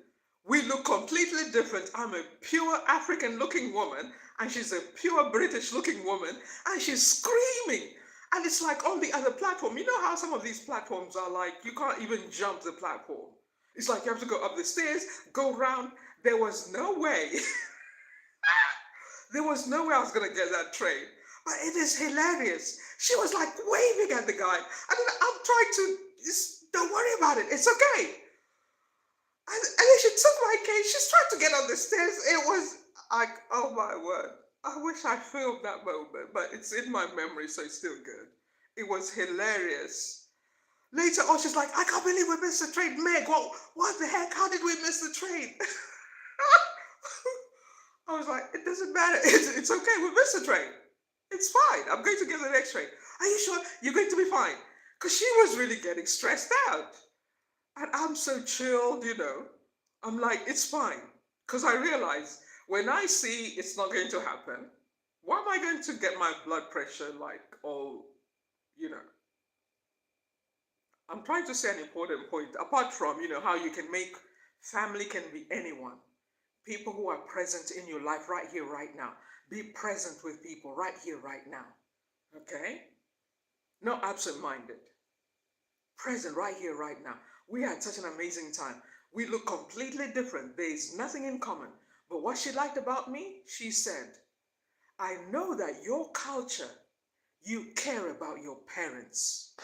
we look completely different. I'm a pure African looking woman and she's a pure British looking woman and she's screaming. And it's like on the other platform. You know how some of these platforms are like, you can't even jump the platform. It's like you have to go up the stairs, go round. There was no way. There was no way I was going to get that train. But it is hilarious. She was like waving at the guy. And then I'm trying to, just don't worry about it. It's okay. And then she took my case. She's trying to get on the stairs. It was like, oh my word. I wish I filmed that moment, but it's in my memory, so it's still good. It was hilarious. Later on, she's like, I can't believe we missed the train. Meg, what the heck? How did we miss the train? I was like, it doesn't matter. It's okay. We missed the train. It's fine. I'm going to get the next train. Are you sure? You're going to be fine. Because she was really getting stressed out. And I'm so chilled, you know. I'm like, it's fine. Because I realize when I see it's not going to happen, why am I going to get my blood pressure like all, you know? I'm trying to say an important point, apart from, you know, how you can make family can be anyone. People who are present in your life right here, right now. Be present with people right here, right now. Okay? Not absent-minded. Present right here, right now. We had such an amazing time. We look completely different. There is nothing in common. But what she liked about me, she said, I know that your culture, you care about your parents.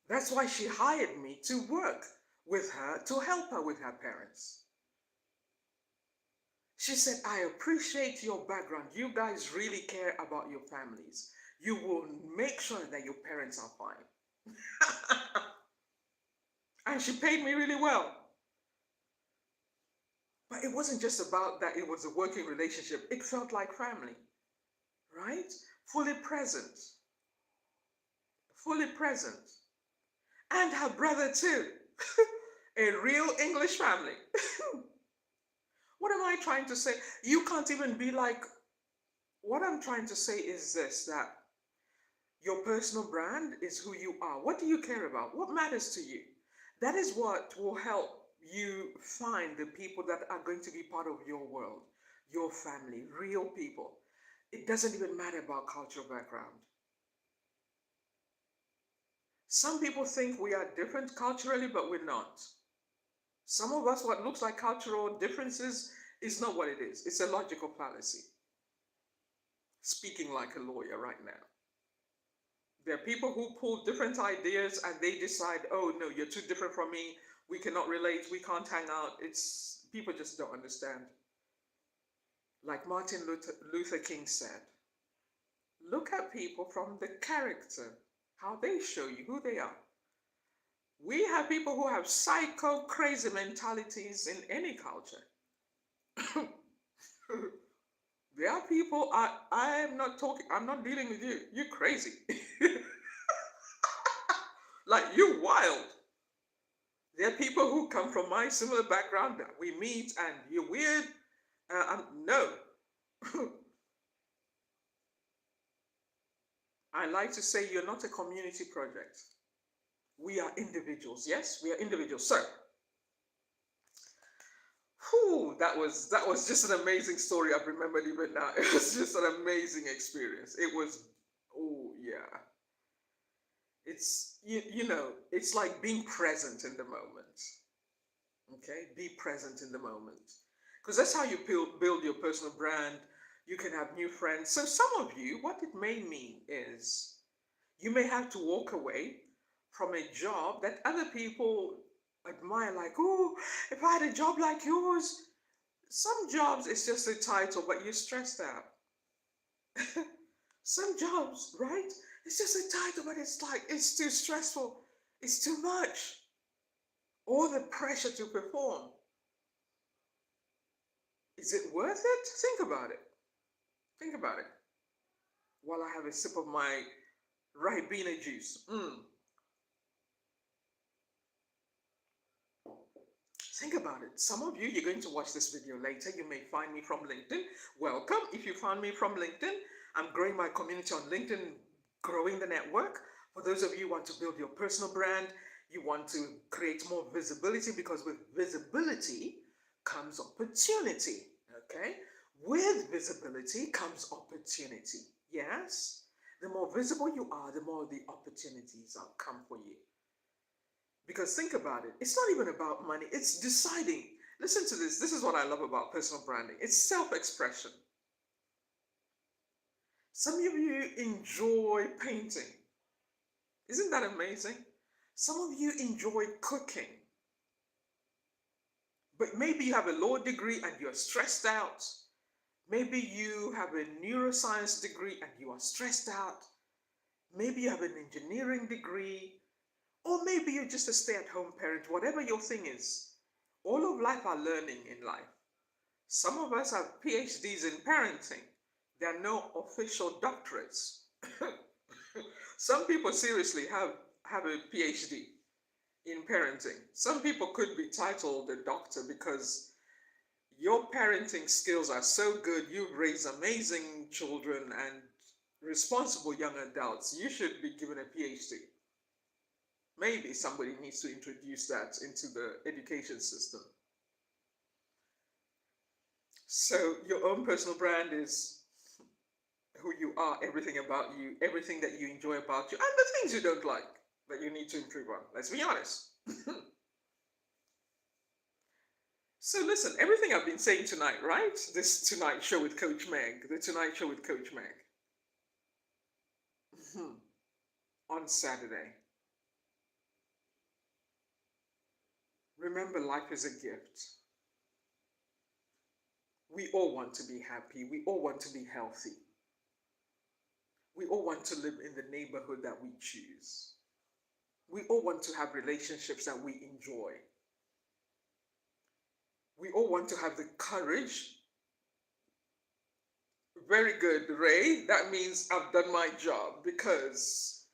That's why she hired me to work with her, to help her with her parents. She said, I appreciate your background. You guys really care about your families. You will make sure that your parents are fine. And she paid me really well. But it wasn't just about that it was a working relationship. It felt like family, right? Fully present. Fully present. And her brother too. A real English family. What am I trying to say? You can't even be like, what I'm trying to say is this, that your personal brand is who you are. What do you care about? What matters to you? That is what will help you find the people that are going to be part of your world, your family, real people. It doesn't even matter about cultural background. Some people think we are different culturally, but we're not. Some of us, what looks like cultural differences is not what it is. It's a logical fallacy. Speaking like a lawyer right now. There are people who pull different ideas and they decide, oh no, you're too different from me. We cannot relate. We can't hang out. It's people just don't understand. Like Martin Luther King said, look at people from the character, how they show you who they are. We have people who have psycho crazy mentalities in any culture. There are people, I'm not talking, I'm not dealing with you. You're crazy. Like, you're wild. There are people who come from my similar background that we meet and you're weird. No. I like to say you're not a community project. We are individuals. Yes, we are individuals. So, that was just an amazing story. I've remembered even now. It was just an amazing experience. It was, oh yeah. It's you know, it's like being present in the moment. Okay, be present in the moment, because that's how you build your personal brand. You can have new friends. So some of you, what it may mean is you may have to walk away from a job that other people admire, like, oh, if I had a job like yours. Some jobs, it's just a title, but you're stressed out. Some jobs, right? It's just a title, but it's like, it's too stressful. It's too much. All the pressure to perform. Is it worth it? Think about it. Think about it. While I have a sip of my Ribena juice. Think about it. Some of you, you're going to watch this video later. You may find me from LinkedIn. Welcome. If you found me from LinkedIn, I'm growing my community on LinkedIn, growing the network. For those of you who want to build your personal brand, you want to create more visibility, because with visibility comes opportunity. Okay? With visibility comes opportunity. Yes? The more visible you are, the more the opportunities will come for you. Because think about it, it's not even about money, it's deciding. Listen to this. This is what I love about personal branding. It's self-expression. Some of you enjoy painting. Isn't that amazing? Some of you enjoy cooking. But maybe you have a law degree and you're stressed out. Maybe you have a neuroscience degree and you are stressed out. Maybe you have an engineering degree. Or maybe you're just a stay-at-home parent, whatever your thing is. All of life are learning in life. Some of us have PhDs in parenting. There are no official doctorates. Some people seriously have a PhD in parenting. Some people could be titled a doctor because your parenting skills are so good. You've raised amazing children and responsible young adults. You should be given a PhD. Maybe somebody needs to introduce that into the education system. So your own personal brand is who you are, everything about you, everything that you enjoy about you, and the things you don't like that you need to improve on. Let's be honest. So listen, everything I've been saying tonight, right? This Tonight Show with Coach Meg, the Tonight Show with Coach Meg. On Saturday. Remember, life is a gift. We all want to be happy. We all want to be healthy. We all want to live in the neighborhood that we choose. We all want to have relationships that we enjoy. We all want to have the courage. Very good, Ray. That means I've done my job because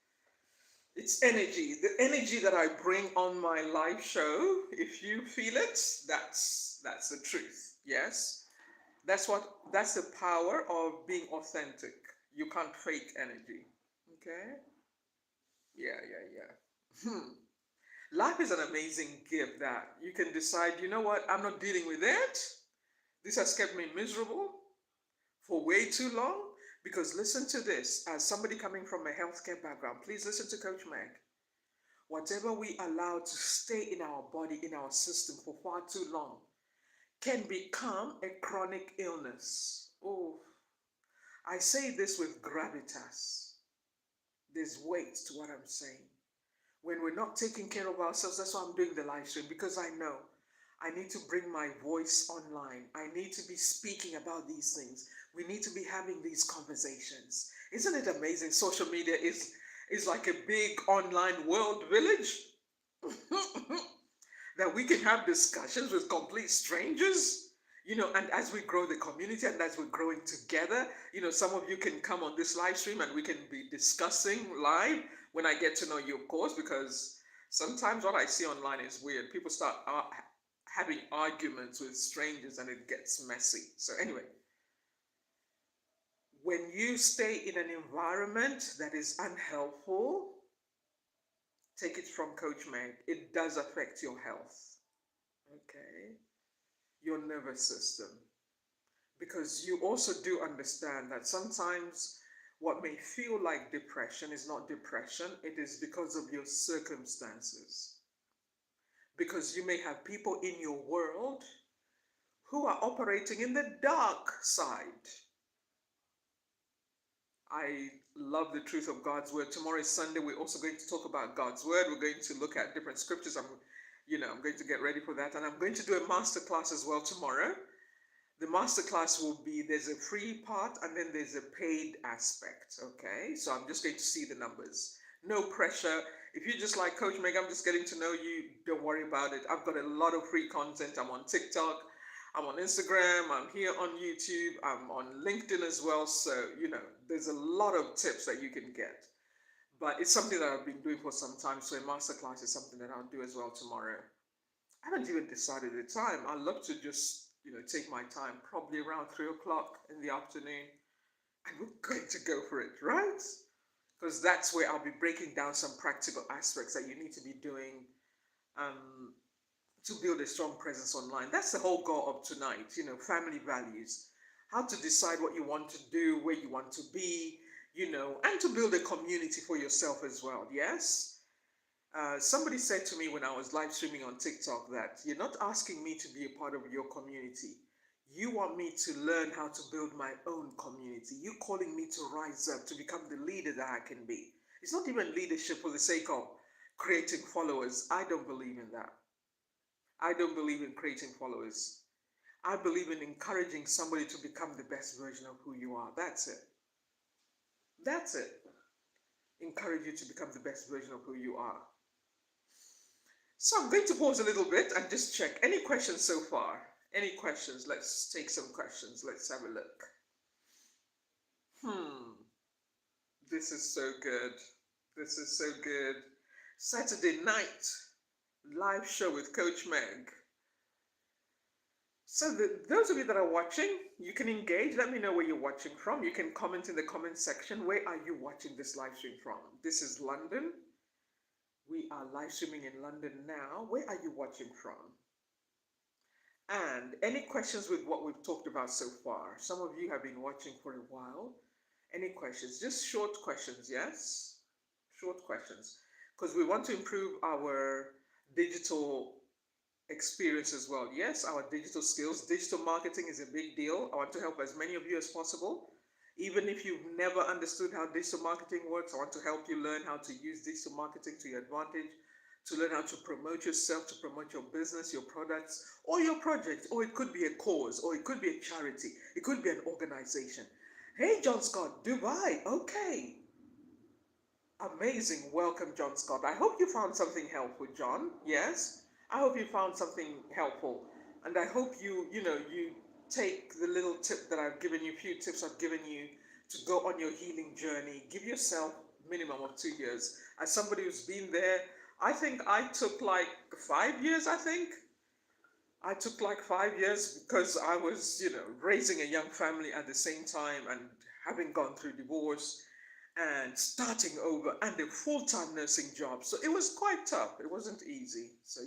it's energy. The energy that I bring on my live show, if you feel it, that's the truth. Yes? That's the power of being authentic. You can't fake energy. Okay? Yeah. Life is an amazing gift that you can decide, you know what, I'm not dealing with it. This has kept me miserable for way too long. Because listen to this, as somebody coming from a healthcare background, please listen to Coach Meg. Whatever we allow to stay in our body, in our system for far too long, can become a chronic illness. Oh, I say this with gravitas. There's weight to what I'm saying. When we're not taking care of ourselves, that's why I'm doing the live stream, because I know I need to bring my voice online. I need to be speaking about these things. We need to be having these conversations. Isn't it amazing? Social media is like a big online world village that we can have discussions with complete strangers, and as we grow the community and as we're growing together, some of you can come on this live stream and we can be discussing live when I get to know you, of course, because sometimes what I see online is weird. People start having arguments with strangers and it gets messy. So anyway, when you stay in an environment that is unhelpful, take it from Coach Meg, it does affect your health, okay? Your nervous system. Because you also do understand that sometimes what may feel like depression is not depression, it is because of your circumstances. Because you may have people in your world who are operating in the dark side. I love the truth of God's word. Tomorrow is Sunday. We're also going to talk about God's word. We're going to look at different scriptures. I'm going to get ready for that. And I'm going to do a master class as well tomorrow. The master class will be, there's a free part and then there's a paid aspect. Okay. So I'm just going to see the numbers. No pressure. If you just like Coach Meg, I'm just getting to know you. Don't worry about it. I've got a lot of free content. I'm on TikTok. I'm on Instagram, I'm here on YouTube, I'm on LinkedIn as well. So, there's a lot of tips that you can get. But it's something that I've been doing for some time. So a masterclass is something that I'll do as well tomorrow. I haven't even decided the time. I'd love to just, take my time, probably around 3 o'clock in the afternoon. And we're going to go for it, right? Because that's where I'll be breaking down some practical aspects that you need to be doing to build a strong presence online. That's the whole goal of tonight, family values. how to decide what you want to do, where you want to be, and to build a community for yourself as well. Yes? Somebody said to me when I was live streaming on TikTok that you're not asking me to be a part of your community. You want me to learn how to build my own community. You're calling me to rise up, to become the leader that I can be. It's not even leadership for the sake of creating followers. I don't believe in that. I don't believe in creating followers. I believe in encouraging somebody to become the best version of who you are. That's it. That's it. Encourage you to become the best version of who you are. So I'm going to pause a little bit and just check. Any questions so far? Any questions? Let's take some questions. Let's have a look. This is so good. This is so good. Saturday night, live show with Coach Meg. So those of you that are watching, you can engage. Let me know where you're watching from. You can comment in the comment section. Where are you watching this live stream from? This is London. We are live streaming in London now. Where are you watching from? And any questions with what we've talked about so far? Some of you have been watching for a while. Any questions? Just short questions, yes? Short questions. Because we want to improve our digital experience as well. Yes, our digital skills. Digital marketing is a big deal. I want to help as many of you as possible. Even if you've never understood how digital marketing works, I want to help you learn how to use digital marketing to your advantage, to learn how to promote yourself, to promote your business, your products, or your project, or it could be a cause, or it could be a charity, it could be an organization. Hey, John Scott, Dubai, okay. Amazing. Welcome, John Scott. I hope you found something helpful, John. Yes? I hope you found something helpful. And I hope you take the little tip that I've given you, few tips I've given you to go on your healing journey. Give yourself minimum of 2 years. As somebody who's been there, I think I took like 5 years, I think. I took like 5 years because I was, raising a young family at the same time and having gone through divorce and starting over and a full-time nursing job. So it was quite tough. It wasn't easy. So,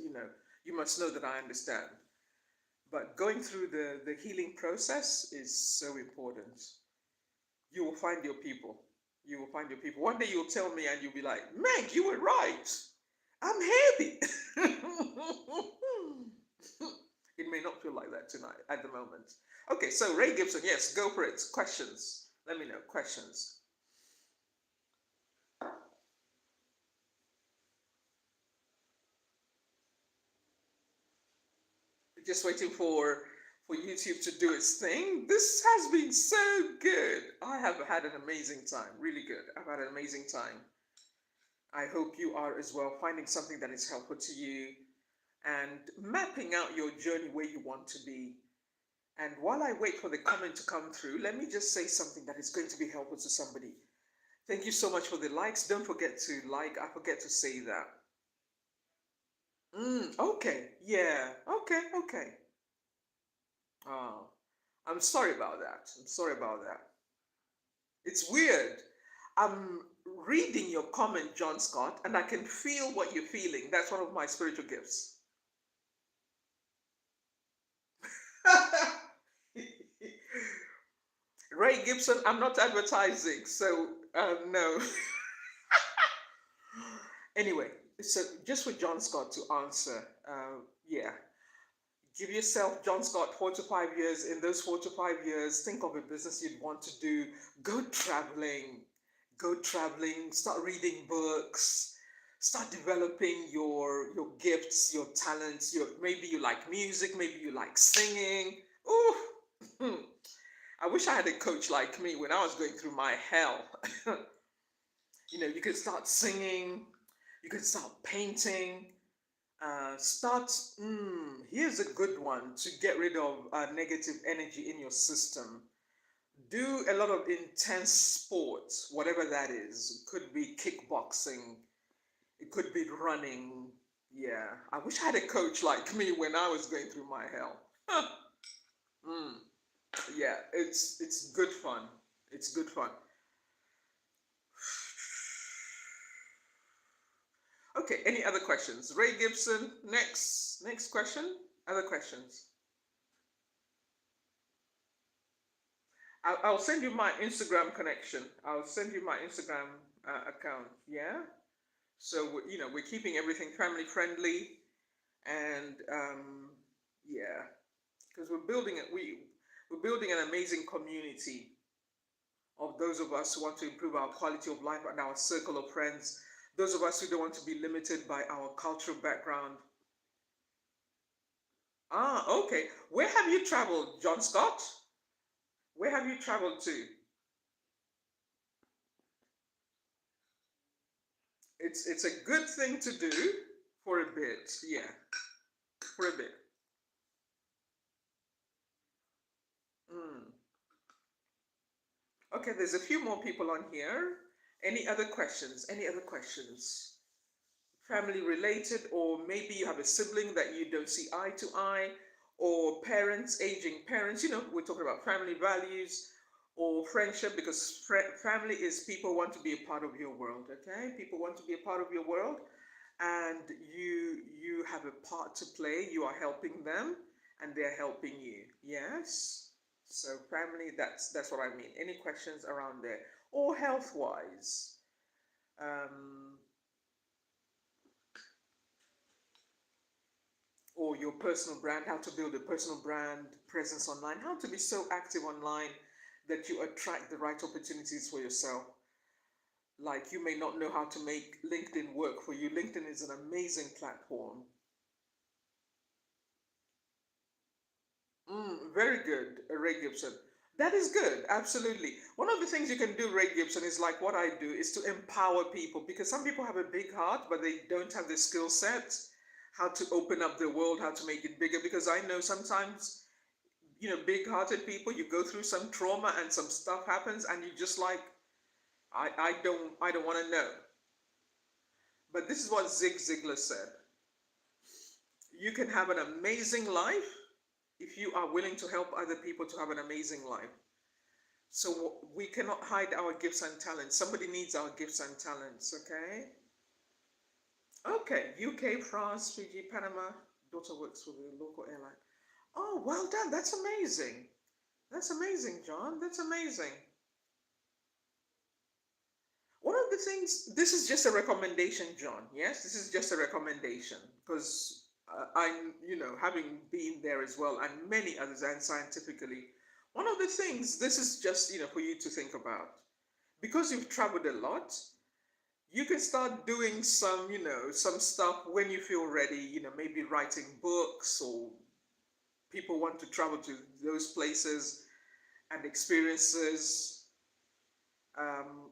you must know that I understand. But going through the healing process is so important. You will find your people. You will find your people. One day you'll tell me and you'll be like, Meg, you were right. I'm happy. It may not feel like that tonight at the moment. Okay, so Ray Gibson, yes, go for it. Questions. Let me know. Questions. Just waiting for YouTube to do its thing. This has been so good. I have had an amazing time. Really good. I've had an amazing time. I hope you are as well, finding something that is helpful to you and mapping out your journey where you want to be. And while I wait for the comment to come through, let me just say something that is going to be helpful to somebody. Thank you so much for the likes. Don't forget to like. I forget to say that. Okay. Yeah. Okay. Oh, I'm sorry about that. I'm sorry about that. It's weird. I'm reading your comment, John Scott, and I can feel what you're feeling. That's one of my spiritual gifts. Ray Gibson, I'm not advertising, so no. Anyway, so just for John Scott to answer, yeah. Give yourself, John Scott, 4 to 5 years. In those 4 to 5 years, think of a business you'd want to do. Go traveling. Go traveling. Start reading books. Start developing your gifts, your talents. Maybe you like music. Maybe you like singing. Ooh. I wish I had a coach like me when I was going through my hell. You could start singing. You could start painting. Here's a good one to get rid of negative energy in your system. Do a lot of intense sports, whatever that is. It could be kickboxing, it could be running. Yeah, I wish I had a coach like me when I was going through my hell. Yeah, it's good fun. It's good fun. Okay, any other questions? Ray Gibson, next question. Other questions? I'll send you my Instagram connection. I'll send you my Instagram account. Yeah. So we're keeping everything family friendly, and yeah, because we're building an amazing community of those of us who want to improve our quality of life and our circle of friends. Those of us who don't want to be limited by our cultural background. Ah, okay. Where have you traveled, John Scott? Where have you traveled to? It's a good thing to do for a bit. Yeah, for a bit. Mm. Okay, there's a few more people on here. Any other questions? Any other questions? Family related, or maybe you have a sibling that you don't see eye to eye, or parents, aging parents. We're talking about family values or friendship, because family is people want to be a part of your world. Okay, people want to be a part of your world, and you have a part to play. You are helping them, and they're helping you. Yes. So family, that's what I mean. Any questions around there, or health wise? Um, or your personal brand, how to build a personal brand presence online, how to be so active online that you attract the right opportunities for yourself. Like, you may not know how to make LinkedIn work for you. LinkedIn is an amazing platform. Very good, Ray Gibson. That is good, absolutely. One of the things you can do, Ray Gibson, is like what I do, is to empower people, because some people have a big heart, but they don't have the skill set, how to open up their world, how to make it bigger. Because I know sometimes, big-hearted people, you go through some trauma and some stuff happens, and you just like, I don't want to know. But this is what Zig Ziglar said: you can have an amazing life if you are willing to help other people to have an amazing life. So we cannot hide our gifts and talents. Somebody needs our gifts and talents. Okay. Okay. UK, France, Fiji, Panama. Daughter works for the local airline. Oh, well done. That's amazing. That's amazing, John. That's amazing. One of the things, this is just a recommendation, John. Yes, this is just a recommendation, because I'm, having been there as well, and many others, and scientifically, one of the things, this is just, for you to think about. Because you've traveled a lot, you can start doing some stuff when you feel ready, maybe writing books, or people want to travel to those places and experiences. Um,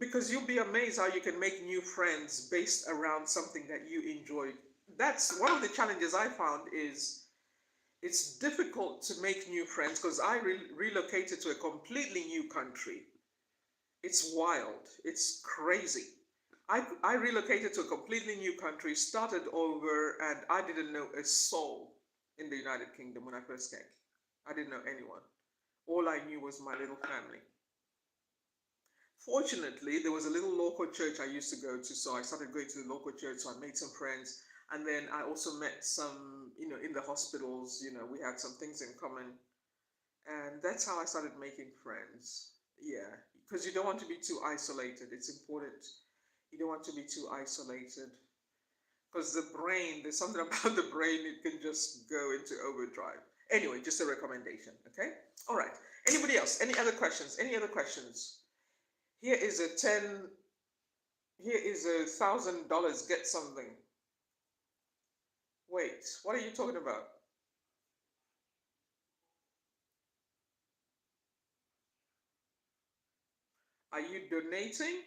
because you'll be amazed how you can make new friends based around something that you enjoy. That's one of the challenges I found, is it's difficult to make new friends, because I relocated to a completely new country. It's wild. It's crazy. I relocated to a completely new country, started over, and I didn't know a soul in the United Kingdom when I first came. I didn't know anyone. All I knew was my little family. Fortunately, there was a little local church I used to go to, so I started going to the local church, so I made some friends. And then I also met some, in the hospitals, we had some things in common. And that's how I started making friends. Yeah, because you don't want to be too isolated. It's important. You don't want to be too isolated. Because the brain, there's something about the brain, it can just go into overdrive. Anyway, just a recommendation, okay? All right. Anybody else? Any other questions? Any other questions? Here is a $1,000. Get something. Wait, what are you talking about? Are you donating?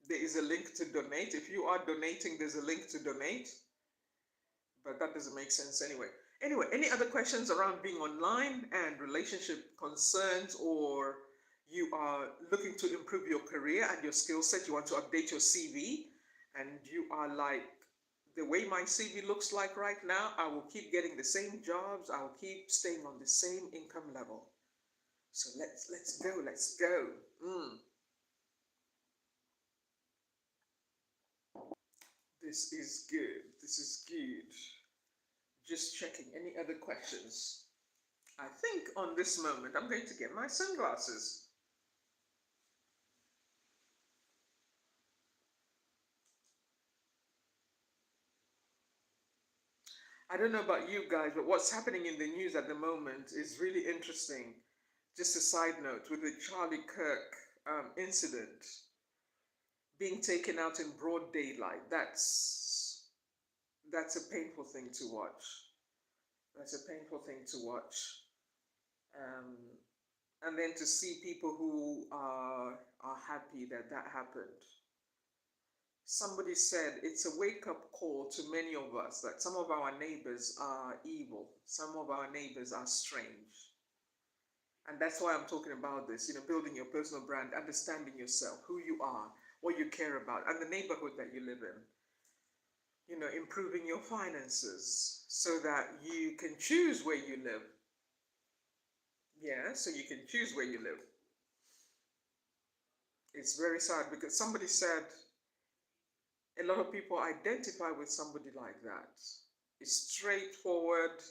There is a link to donate. If you are donating, there's a link to donate. But that doesn't make sense anyway. Anyway, any other questions around being online and relationship concerns, or you are looking to improve your career and your skill set, you want to update your CV, and you are like, the way my CV looks like right now, I will keep getting the same jobs, I will keep staying on the same income level. So let's go, let's go. This is good. This is good. Just checking. Any other questions? I think on this moment I'm going to get my sunglasses. I don't know about you guys, but what's happening in the news at the moment is really interesting. Just a side note with the Charlie Kirk incident being taken out in broad daylight. That's a painful thing to watch. That's a painful thing to watch. Um, and then to see people who are happy that that happened. Somebody said it's a wake up call to many of us that some of our neighbors are evil, some of our neighbors are strange. And that's why I'm talking about this, building your personal brand, understanding yourself, who you are, what you care about, and the neighborhood that you live in. Improving your finances so that you can choose where you live. Yeah, so you can choose where you live. It's very sad because somebody said a lot of people identify with somebody like that. A straightforward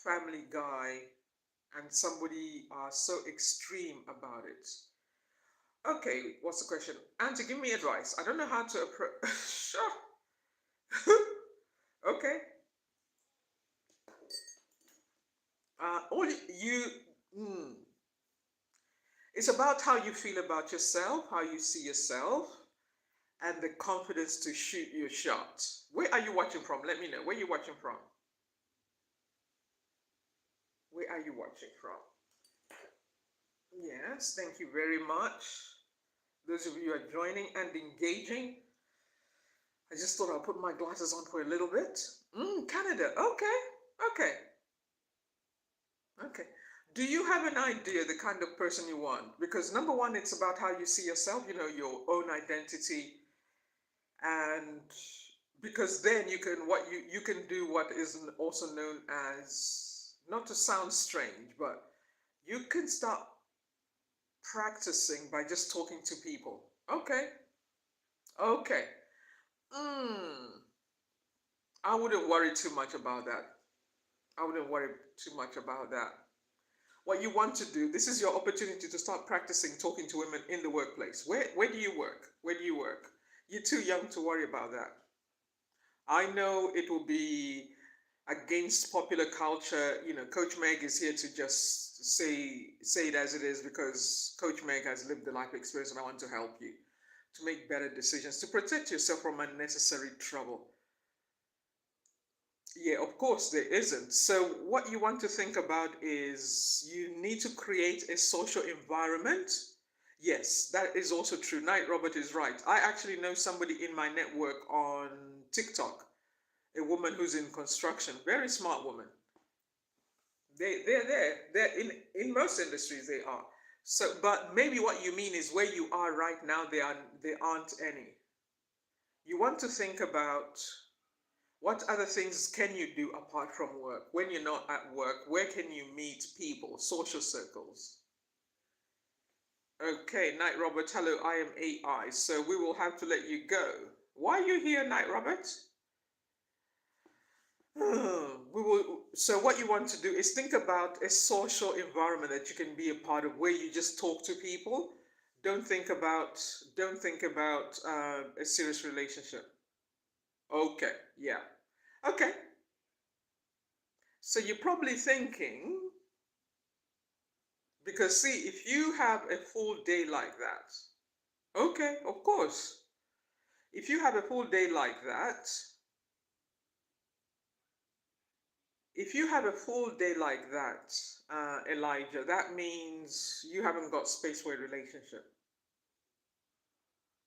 family guy and somebody so extreme about it. Okay, what's the question? Auntie, give me advice. I don't know how to approach. Sure. Okay. All you. Mm, it's about how you feel about yourself, how you see yourself, and the confidence to shoot your shot. Where are you watching from? Let me know. Where are you watching from? Where are you watching from? Yes, thank you very much. Those of you who are joining and engaging. I just thought I'll put my glasses on for a little bit. Canada. Okay. Okay. Okay. Do you have an idea the kind of person you want? Because number one, it's about how you see yourself, your own identity, and because then you can do what is also known as, not to sound strange, but you can start practicing by just talking to people. Okay. Okay. Mm, I wouldn't worry too much about that. I wouldn't worry too much about that. What you want to do, this is your opportunity to start practicing talking to women in the workplace. Where do you work? Where do you work? You're too young to worry about that. I know it will be against popular culture. Coach Meg is here to just say it as it is because Coach Meg has lived the life experience and I want to help you to make better decisions, to protect yourself from unnecessary trouble. Yeah, of course there isn't. So what you want to think about is you need to create a social environment. Yes, that is also true. Knight Robert is right. I actually know somebody in my network on TikTok, a woman who's in construction, very smart woman. They're there. They're in most industries they are. So, but maybe what you mean is where you are right now, there aren't any. You want to think about what other things can you do apart from work? When you're not at work, where can you meet people, social circles? Okay, Night Robert, hello, I am AI, so we will have to let you go. Why are you here, Night Robert? We will. So what you want to do is think about a social environment that you can be a part of, where you just talk to people. Don't think about don't think about a serious relationship. Okay, yeah. Okay. So you're probably thinking, because see, if you have a full day like that, okay, of course. If you have a full day like that, if you have a full day like that, Elijah, that means you haven't got space for a relationship.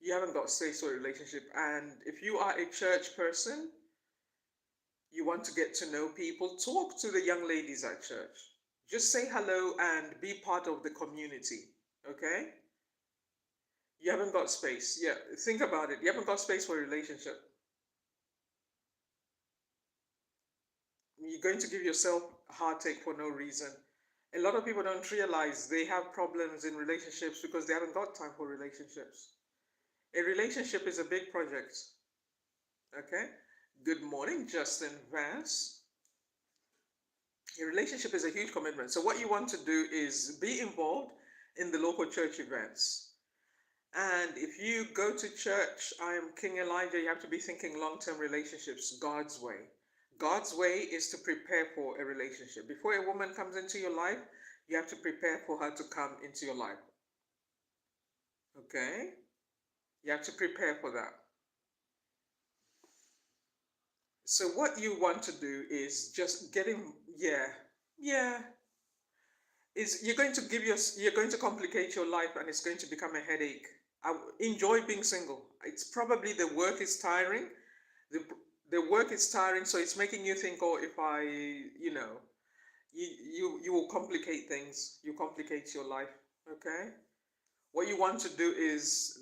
You haven't got space for a relationship. And if you are a church person, you want to get to know people, talk to the young ladies at church. Just say hello and be part of the community. Okay? You haven't got space. Yeah, think about it. You haven't got space for a relationship. You're going to give yourself a heartache for no reason. A lot of people don't realize they have problems in relationships because they haven't got time for relationships. A relationship is a big project. Okay? Good morning, Justin Vance. A relationship is a huge commitment. So what you want to do is be involved in the local church events. And if you go to church, I am King Elijah, you have to be thinking long-term relationships God's way. God's way is to prepare for a relationship. Before a woman comes into your life, you have to prepare for her to come into your life. Okay? You have to prepare for that. So what you want to do is just getting, yeah, is you're going to complicate your life and it's going to become a headache. I enjoy being single. It's probably the work is tiring. The the work is tiring, so it's making you think, oh, if I, you will complicate things. You complicate your life. Okay. What you want to do is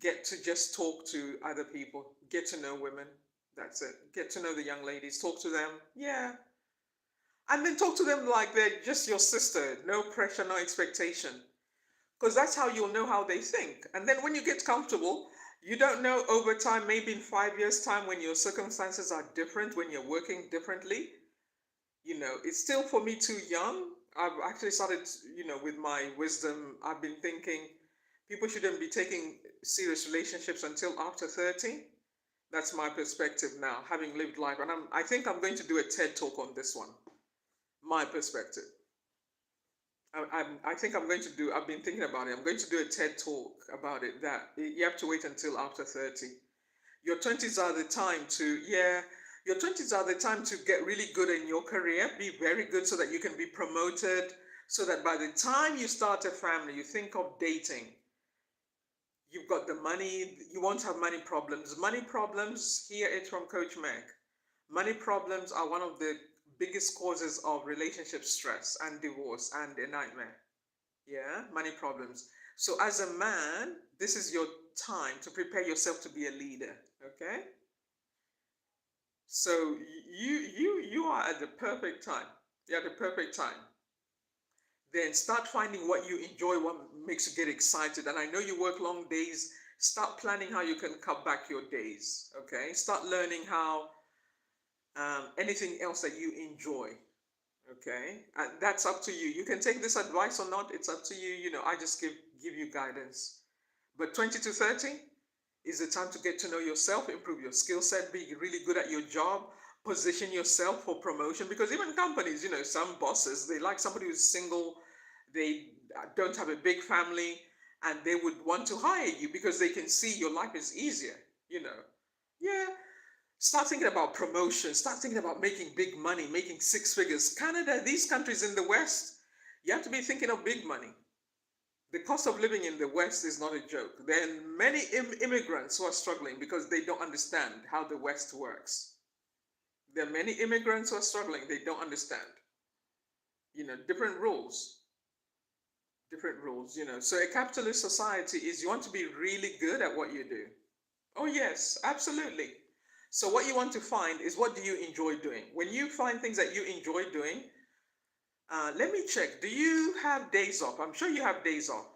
get to just talk to other people, get to know women. That's it. Get to know the young ladies, talk to them. Yeah. And then talk to them like they're just your sister. No pressure, no expectation. Because that's how you'll know how they think. And then when you get comfortable, you don't know over time, maybe in 5 years' time, when your circumstances are different, when you're working differently, it's still for me too young. I've actually started, with my wisdom, I've been thinking people shouldn't be taking serious relationships until after 30. That's my perspective now, having lived life. And I think I'm going to do a TED talk on this one, my perspective. I think I've been thinking about it. I'm going to do a TED talk about it, that you have to wait until after 30. Your 20s are the time to, yeah, your 20s are the time to get really good in your career, be very good so that you can be promoted, so that by the time you start a family, you think of dating. You've got the money, you won't have money problems. Money problems, hear it from Coach Meg. Money problems are one of the biggest causes of relationship stress and divorce and a nightmare. Yeah, money problems. So as a man, this is your time to prepare yourself to be a leader. Okay? So you are at the perfect time. You're at the perfect time. Then start finding what you enjoy, what makes you get excited. And I know you work long days. Start planning how you can cut back your days. Okay? Start learning how anything else that you enjoy. Okay? And that's up to you. You can take this advice or not. It's up to you. I just give you guidance. But 20 to 30 is the time to get to know yourself, improve your skill set, be really good at your job, position yourself for promotion. Because even companies, some bosses, they like somebody who's single, they don't have a big family, and they would want to hire you because they can see your life is easier, Yeah. Start thinking about promotion. Start thinking about making big money, making six figures. Canada, these countries in the West, you have to be thinking of big money. The cost of living in the West is not a joke. There are many immigrants who are struggling because they don't understand how the West works. There are many immigrants who are struggling. They don't understand. Different rules. Different rules, So a capitalist society is you want to be really good at what you do. Oh, yes, absolutely. So what you want to find is, what do you enjoy doing? When you find things that you enjoy doing, let me check. Do you have days off? I'm sure you have days off.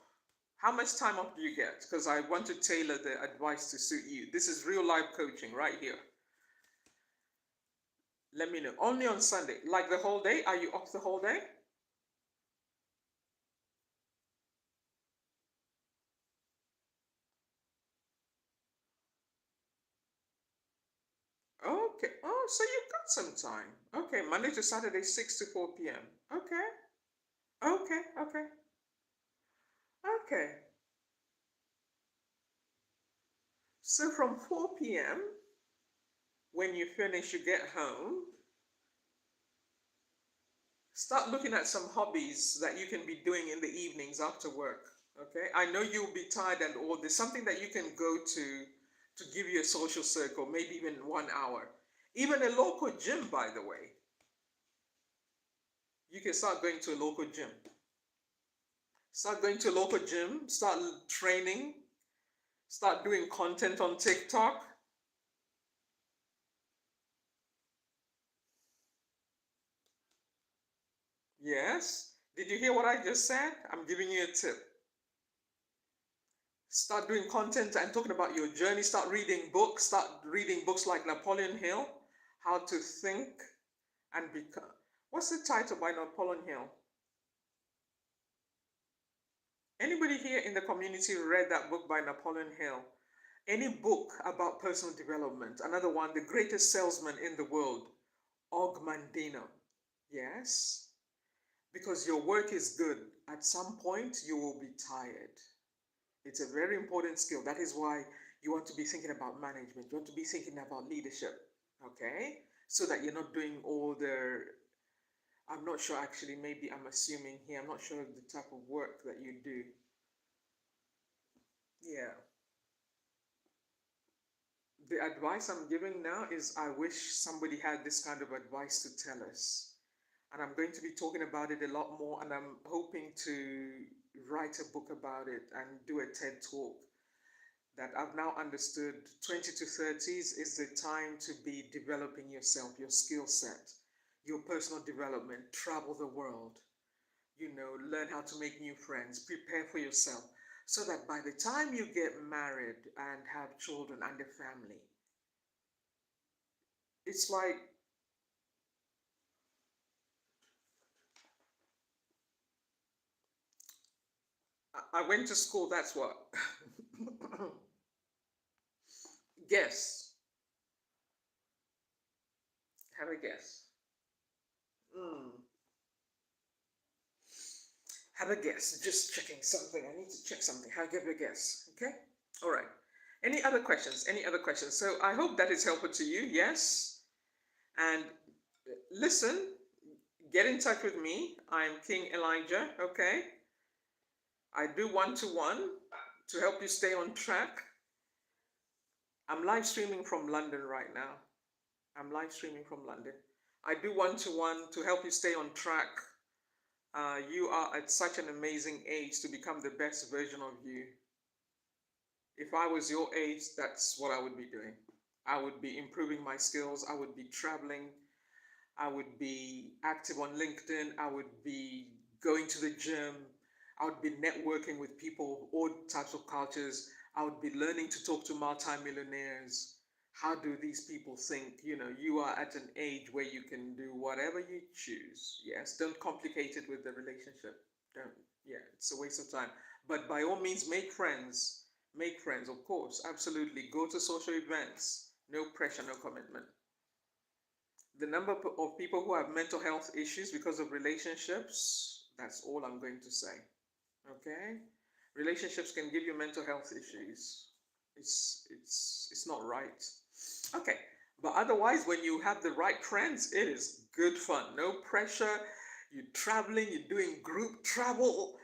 How much time off do you get? Because I want to tailor the advice to suit you. This is real life coaching right here. Let me know. Only on Sunday. Like the whole day? Are you off the whole day? Okay. Oh, so you've got some time. Okay. Monday to Saturday, 6 to 4 p.m. Okay. Okay. Okay. Okay. So from 4 p.m., when you finish, you get home, start looking at some hobbies that you can be doing in the evenings after work. Okay, I know you'll be tired and all. There's something that you can go to give you a social circle, maybe even 1 hour. Even a local gym, by the way. You can start going to a local gym. Start going to a local gym, start training, start doing content on TikTok. Yes. Did you hear what I just said? I'm giving you a tip. Start doing content and talking about your journey. Start reading books. Start reading books like Napoleon Hill, How to Think and Become. What's the title by Napoleon Hill? Anybody here in the community read that book by Napoleon Hill? Any book about personal development? Another one, The Greatest Salesman in the World, Og Mandino. Yes, because your work is good. At some point, you will be tired. It's a very important skill. That is why you want to be thinking about management. You want to be thinking about leadership, okay? So that you're not doing all the, I'm not sure actually, maybe I'm assuming here, I'm not sure the type of work that you do. Yeah. The advice I'm giving now is I wish somebody had this kind of advice to tell us. And I'm going to be talking about it a lot more, and I'm hoping to write a book about it and do a TED talk that I've now understood 20 to 30s is the time to be developing yourself, your skill set, your personal development, travel the world, learn how to make new friends, prepare for yourself, so that by the time you get married and have children and a family, it's like I went to school, that's what. Guess. Have a guess. Mm. Have a guess. Just checking something. I need to check something. Have a guess. Okay? All right. Any other questions? Any other questions? So I hope that is helpful to you. Yes. And listen, get in touch with me. I'm King Elijah. Okay? I do one-to-one to help you stay on track. I'm live streaming from London right now. I'm live streaming from London. I do one-to-one to help you stay on track. You are at such an amazing age to become the best version of you. If I was your age, that's what I would be doing. I would be improving my skills. I would be traveling. I would be active on LinkedIn. I would be going to the gym. I would be networking with people, all types of cultures. I would be learning to talk to multimillionaires. How do these people think? You are at an age where you can do whatever you choose. Yes, don't complicate it with the relationship. Don't, yeah, it's a waste of time. But by all means, make friends. Make friends, of course, absolutely. Go to social events. No pressure, no commitment. The number of people who have mental health issues because of relationships, that's all I'm going to say. Okay? Relationships can give you mental health issues. It's not right. Okay. But otherwise, when you have the right friends, it is good fun. No pressure. You're traveling, you're doing group travel,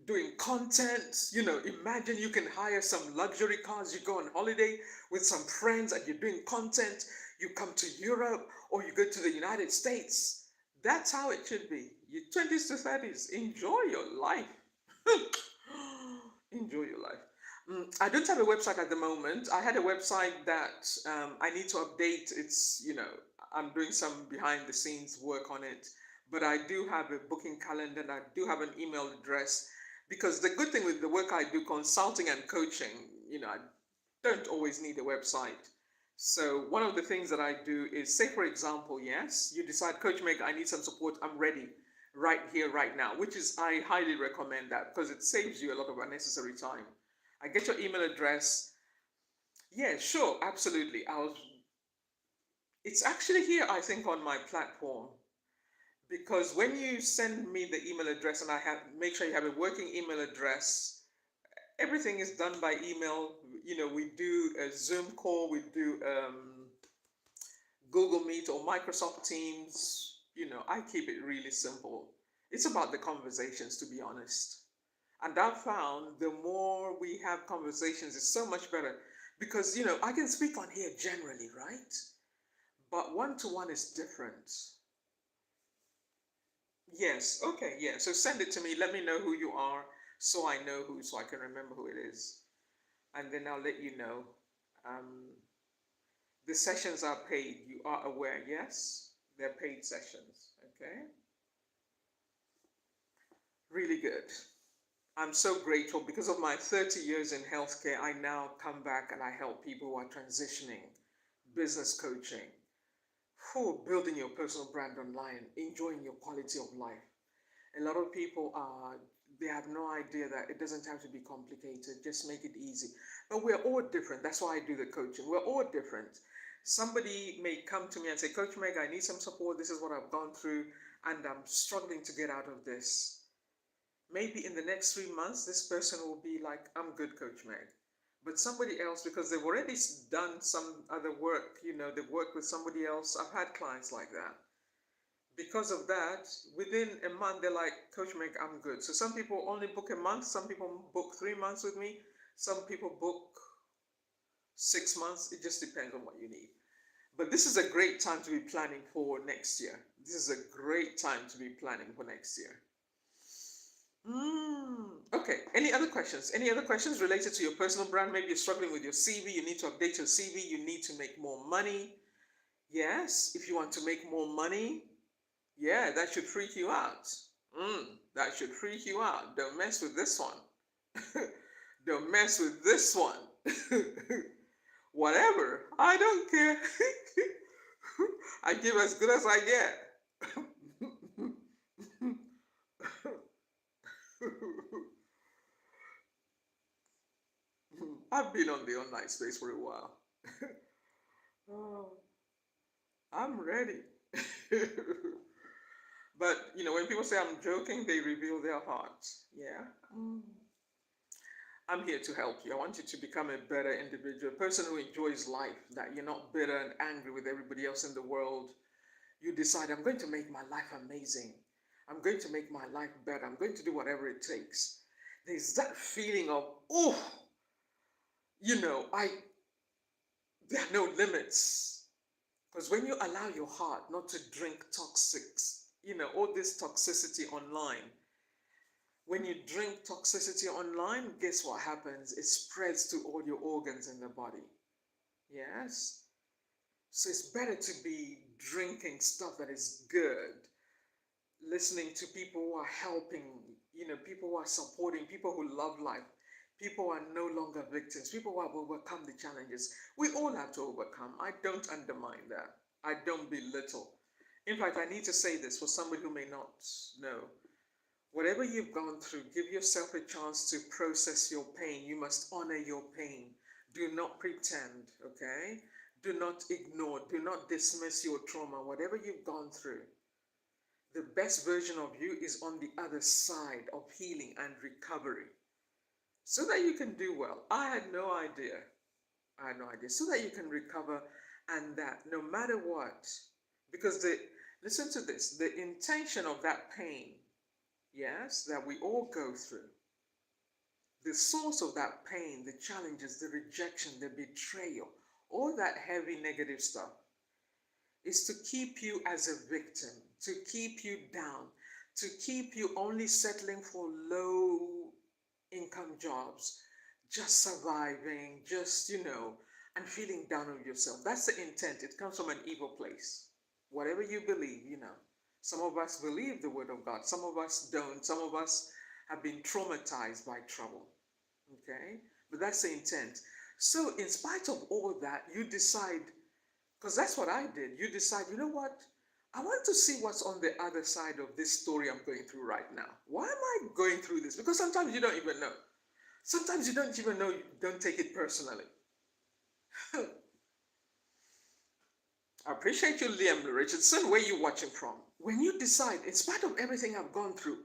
doing content. Imagine you can hire some luxury cars, you go on holiday with some friends and you're doing content, you come to Europe or you go to the United States. That's how it should be. Your 20s to 30s, enjoy your life. Enjoy your life. I don't have a website at the moment. I had a website that I need to update. I'm doing some behind the scenes work on it, but I do have a booking calendar and I do have an email address because the good thing with the work I do, consulting and coaching, I don't always need a website. So one of the things that I do is, say for example, yes, you decide, Coach Meg, I need some support. I'm ready right here, right now, which is, I highly recommend that because it saves you a lot of unnecessary time. I get your email address. Yeah, sure, absolutely. It's actually here, I think, on my platform because when you send me the email address and make sure you have a working email address, everything is done by email. We do a Zoom call, we do Google Meet or Microsoft Teams. I keep it really simple. It's about the conversations, to be honest. And I've found the more we have conversations, it's so much better because, I can speak on here generally, right? But one to one is different. Yes, okay, yeah. So send it to me. Let me know who you are so I know so I can remember who it is. And then I'll let you know. Um, the sessions are paid. You are aware, yes? They're paid sessions, okay? Really good. I'm so grateful because of my 30 years in healthcare. I now come back and I help people who are transitioning, business coaching. Cool, building your personal brand online, enjoying your quality of life. A lot of people are, they have no idea that it doesn't have to be complicated, just make it easy. But we're all different. That's why I do the coaching. We're all different. Somebody may come to me and say, Coach Meg, I need some support. This is what I've gone through, and I'm struggling to get out of this. Maybe in the next 3 months, this person will be like, I'm good, Coach Meg. But somebody else, because they've already done some other work, they've worked with somebody else. I've had clients like that. Because of that, within a month, they're like, Coach Meg, I'm good. So some people only book a month. Some people book 3 months with me. Some people book 6 months. It just depends on what you need. But this is a great time to be planning for next year. This is a great time to be planning for next year. Okay, any other questions? Any other questions related to your personal brand? Maybe you're struggling with your CV, you need to update your CV, you need to make more money. Yes, if you want to make more money, yeah, that should freak you out. That should freak you out. Don't mess with this one. Don't mess with this one. Whatever, I don't care. I give as good as I get. I've been on the online space for a while. Oh, I'm ready. But when people say I'm joking, they reveal their hearts. Yeah. I'm here to help you. I want you to become a better individual, a person who enjoys life, that you're not bitter and angry with everybody else in the world. You decide, I'm going to make my life amazing. I'm going to make my life better. I'm going to do whatever it takes. There's that feeling of, oh, there are no limits. Because when you allow your heart not to drink toxics, all this toxicity online, when you drink toxicity online, guess what happens? It spreads to all your organs in the body. Yes? So it's better to be drinking stuff that is good, listening to people who are helping, people who are supporting, people who love life, people who are no longer victims, people who have overcome the challenges. We all have to overcome. I don't undermine that. I don't belittle. In fact, I need to say this for somebody who may not know. Whatever you've gone through, give yourself a chance to process your pain. You must honor your pain. Do not pretend, okay? Do not ignore. Do not dismiss your trauma. Whatever you've gone through, the best version of you is on the other side of healing and recovery, so that you can do well. I had no idea. So that you can recover, and that no matter what, because listen to this, the intention of that pain, yes, that we all go through, the source of that pain, the challenges, the rejection, the betrayal, all that heavy negative stuff, is to keep you as a victim, to keep you down, to keep you only settling for low income jobs, just surviving, just, and feeling down on yourself. That's the intent. It comes from an evil place. Whatever you believe, Some of us believe the word of God. Some of us don't. Some of us have been traumatized by trouble. Okay? But that's the intent. So in spite of all that, you decide, because that's what I did. You decide, you know what? I want to see what's on the other side of this story I'm going through right now. Why am I going through this? Because sometimes you don't even know. Sometimes you don't even know, you don't take it personally. I appreciate you, Liam Richardson. Where you watching from? When you decide, in spite of everything I've gone through,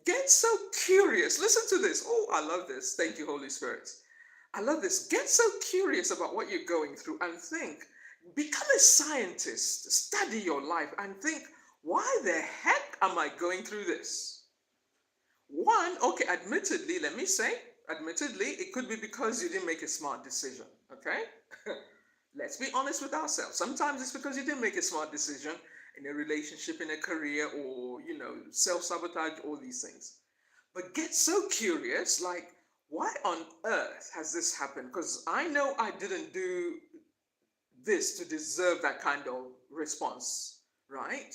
get so curious. Listen to this. Oh, I love this. Thank you, Holy Spirit. I love this. Get so curious about what you're going through and think. Become a scientist. Study your life and think, why the heck am I going through this? One, okay, admittedly, it could be because you didn't make a smart decision, okay? Let's be honest with ourselves. Sometimes it's because you didn't make a smart decision in a relationship, in a career, or, self-sabotage, all these things. But get so curious, like, why on earth has this happened? Because I know I didn't do this to deserve that kind of response, right?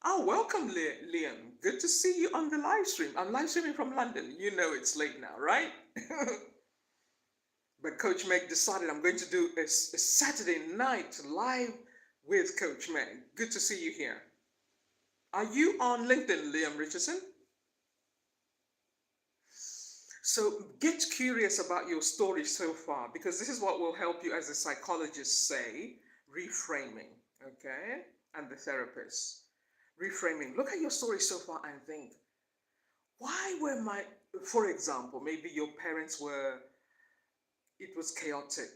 Oh, welcome, Liam. Good to see you on the live stream. I'm live streaming from London. You know it's late now, right? But Coach Meg decided I'm going to do a Saturday night live with Coach Meg. Good to see you here. Are you on LinkedIn, Liam Richardson? So get curious about your story so far, because this is what will help you, as the psychologists say, reframing, okay? And the therapists. Reframing. Look at your story so far and think, why were for example, maybe your parents were, it was chaotic.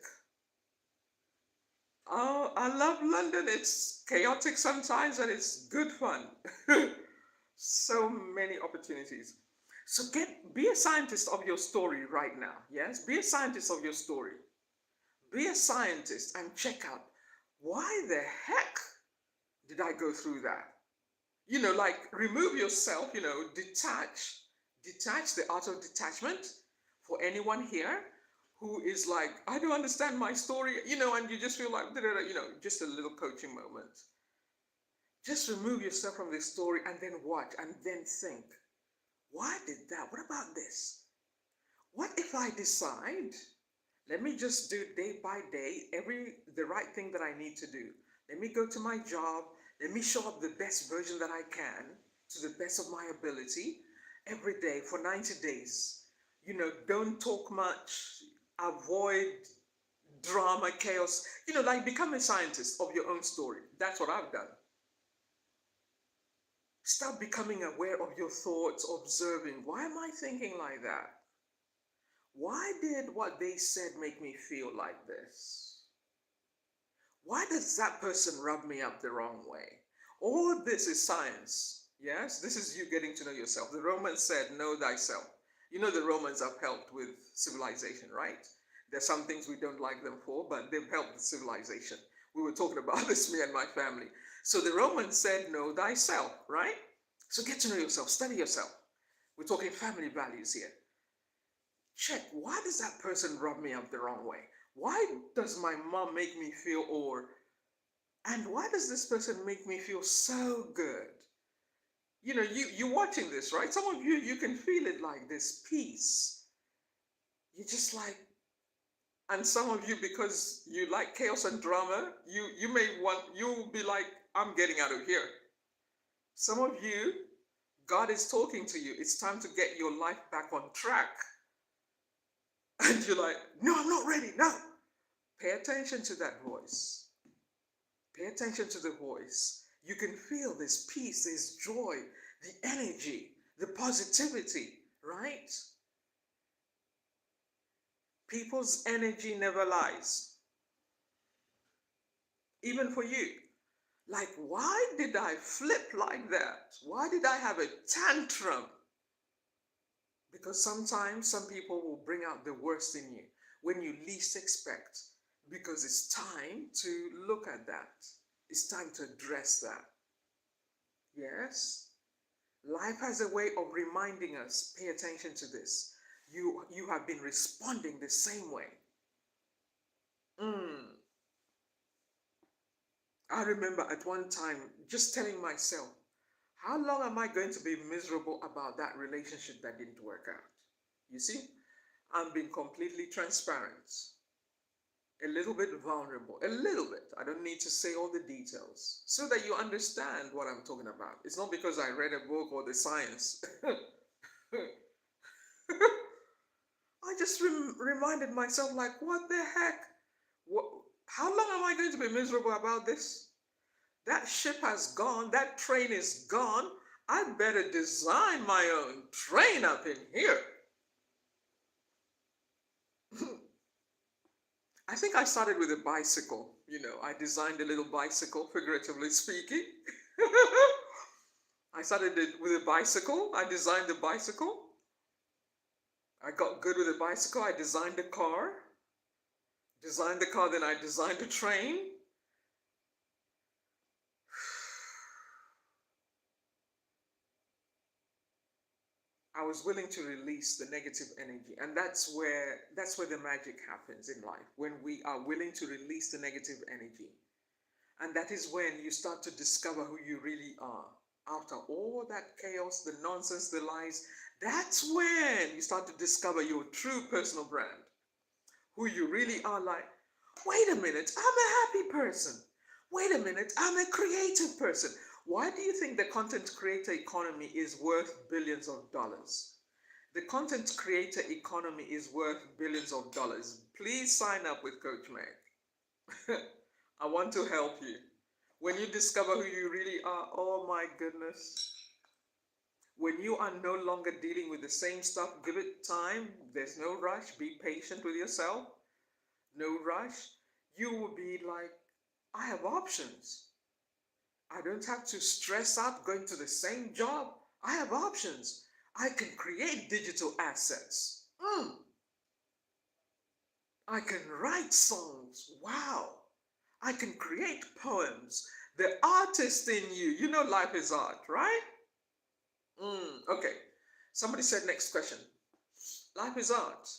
Oh, I love London. It's chaotic sometimes and it's good fun. So many opportunities. So be a scientist of your story right now. Yes, be a scientist of your story. Be a scientist and check out, why the heck did I go through that? Like, remove yourself, detach the art of detachment for anyone here who is like, I don't understand my story, and you just feel like, just a little coaching moment. Just remove yourself from the story and then watch and then think, why did that? What about this? What if I decide, let me just do day by day the right thing that I need to do. Let me go to my job. Let me show up the best version that I can to the best of my ability every day for 90 days. Don't talk much, avoid drama, chaos, like become a scientist of your own story. That's what I've done. Start becoming aware of your thoughts, observing, why am I thinking like that? Why did what they said make me feel like this? Why does that person rub me up the wrong way? All this is science. Yes, this is you getting to know yourself. The Romans said, know thyself. The Romans have helped with civilization, right? There's some things we don't like them for, but they've helped with civilization. We were talking about this, me and my family. So the Romans said, know thyself, right? So get to know yourself, study yourself. We're talking family values here. Check, why does that person rub me up the wrong way? Why does my mom make me feel, and why does this person make me feel so good? You're watching this, right? Some of you can feel it, like this peace. You're just like, and some of you, because you like chaos and drama, you'll be like, I'm getting out of here. Some of you, God is talking to you. It's time to get your life back on track. And you're like, no, I'm not ready. No. Pay attention to that voice. Pay attention to the voice. You can feel this peace, this joy, the energy, the positivity, right? People's energy never lies. Even for you. Like, why did I flip like that? Why did I have a tantrum? Because sometimes some people will bring out the worst in you when you least expect, because it's time to look at that. It's time to address that. Yes? Life has a way of reminding us, pay attention to this. You have been responding the same way. I remember at one time just telling myself, how long am I going to be miserable about that relationship that didn't work out? You see, I'm being completely transparent, a little bit vulnerable, a little bit. I don't need to say all the details so that you understand what I'm talking about. It's not because I read a book or the science. I just reminded myself, like, what the heck? How long am I going to be miserable about this? That ship has gone. That train is gone. I better design my own train up in here. I think I started with a bicycle. I designed a little bicycle, figuratively speaking. I started with a bicycle. I designed the bicycle. I got good with a bicycle. I designed a car. Then I designed a train. I was willing to release the negative energy, and that's where the magic happens in life, when we are willing to release the negative energy. And that is when you start to discover who you really are. After all that chaos, the nonsense, the lies, that's when you start to discover your true personal brand, who you really are. Like, wait a minute, I'm a happy person. Wait a minute, I'm a creative person. Why do you think the content creator economy is worth billions of dollars? The content creator economy is worth billions of dollars. Please sign up with Coach Meg. I want to help you. When you discover who you really are, oh my goodness. When you are no longer dealing with the same stuff, give it time. There's no rush. Be patient with yourself. No rush. You will be like, I have options. I don't have to stress out going to the same job. I have options. I can create digital assets. I can write songs. Wow. I can create poems. The artist in you. You know life is art, right? Okay. Somebody said next question. Life is art.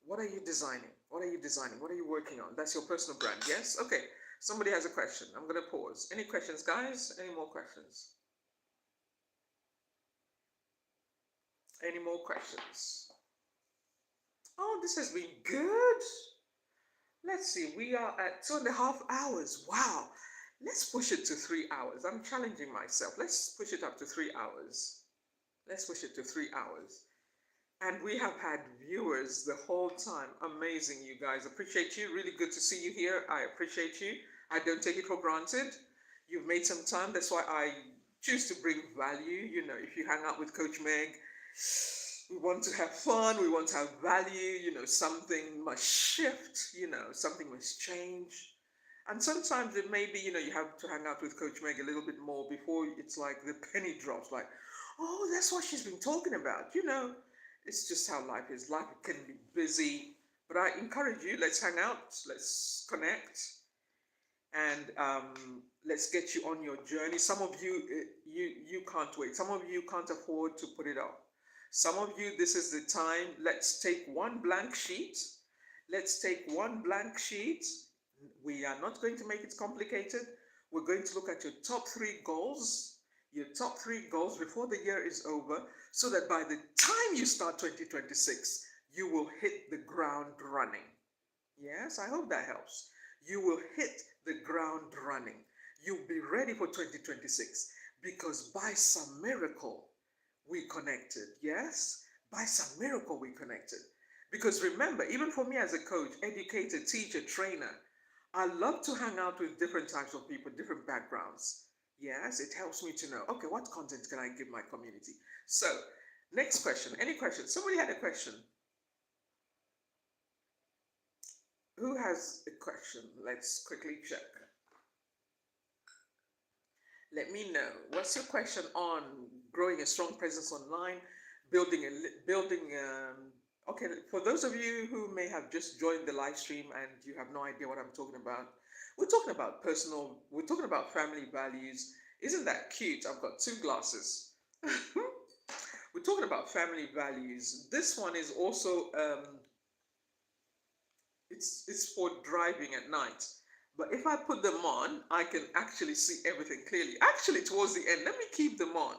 What are you designing? What are you designing? What are you working on? That's your personal brand, yes? Okay. Somebody has a question. I'm going to pause. Any questions, guys? Any more questions? Any more questions? Oh, this has been good. Let's see. We are at 2.5 hours. Wow. Let's push it to 3 hours. I'm challenging myself. Let's push it up to 3 hours. Let's push it to 3 hours. And we have had viewers the whole time. Amazing, you guys. Appreciate you. Really good to see you here. I appreciate you. I don't take it for granted. You've made some time. That's why I choose to bring value. You know, if you hang out with Coach Meg, we want to have fun. We want to have value. You know, something must shift. You know, something must change. And sometimes it may be, you know, you have to hang out with Coach Meg a little bit more before it's like the penny drops. Like, oh, that's what she's been talking about. You know, it's just how life is. Life can be busy, but I encourage you. Let's hang out. Let's connect, and let's get you on your journey. Some of you, you can't wait. Some of you can't afford to put it off. Some of you, this is the time. Let's take one blank sheet. Let's take one blank sheet. We are not going to make it complicated. We're going to look at your top 3 goals. Your top 3 goals before the year is over, so that by the time you start 2026, you will hit the ground running. Yes, I hope that helps. You will hit the ground running. You'll be ready for 2026 because by some miracle we connected. Yes, by some miracle we connected. Because remember, even for me as a coach, educator, teacher, trainer, I love to hang out with different types of people, different backgrounds. Yes, it helps me to know, okay, what content can I give my community? So, next question. Any questions? Somebody had a question. Who has a question? Let's quickly check. Let me know. What's your question on growing a strong presence online, okay, for those of you who may have just joined the live stream and you have no idea what I'm talking about, we're talking about family values. Isn't that cute? I've got 2 glasses. We're talking about family values. This one is also, it's for driving at night. But if I put them on, I can actually see everything clearly. Actually, towards the end, let me keep them on.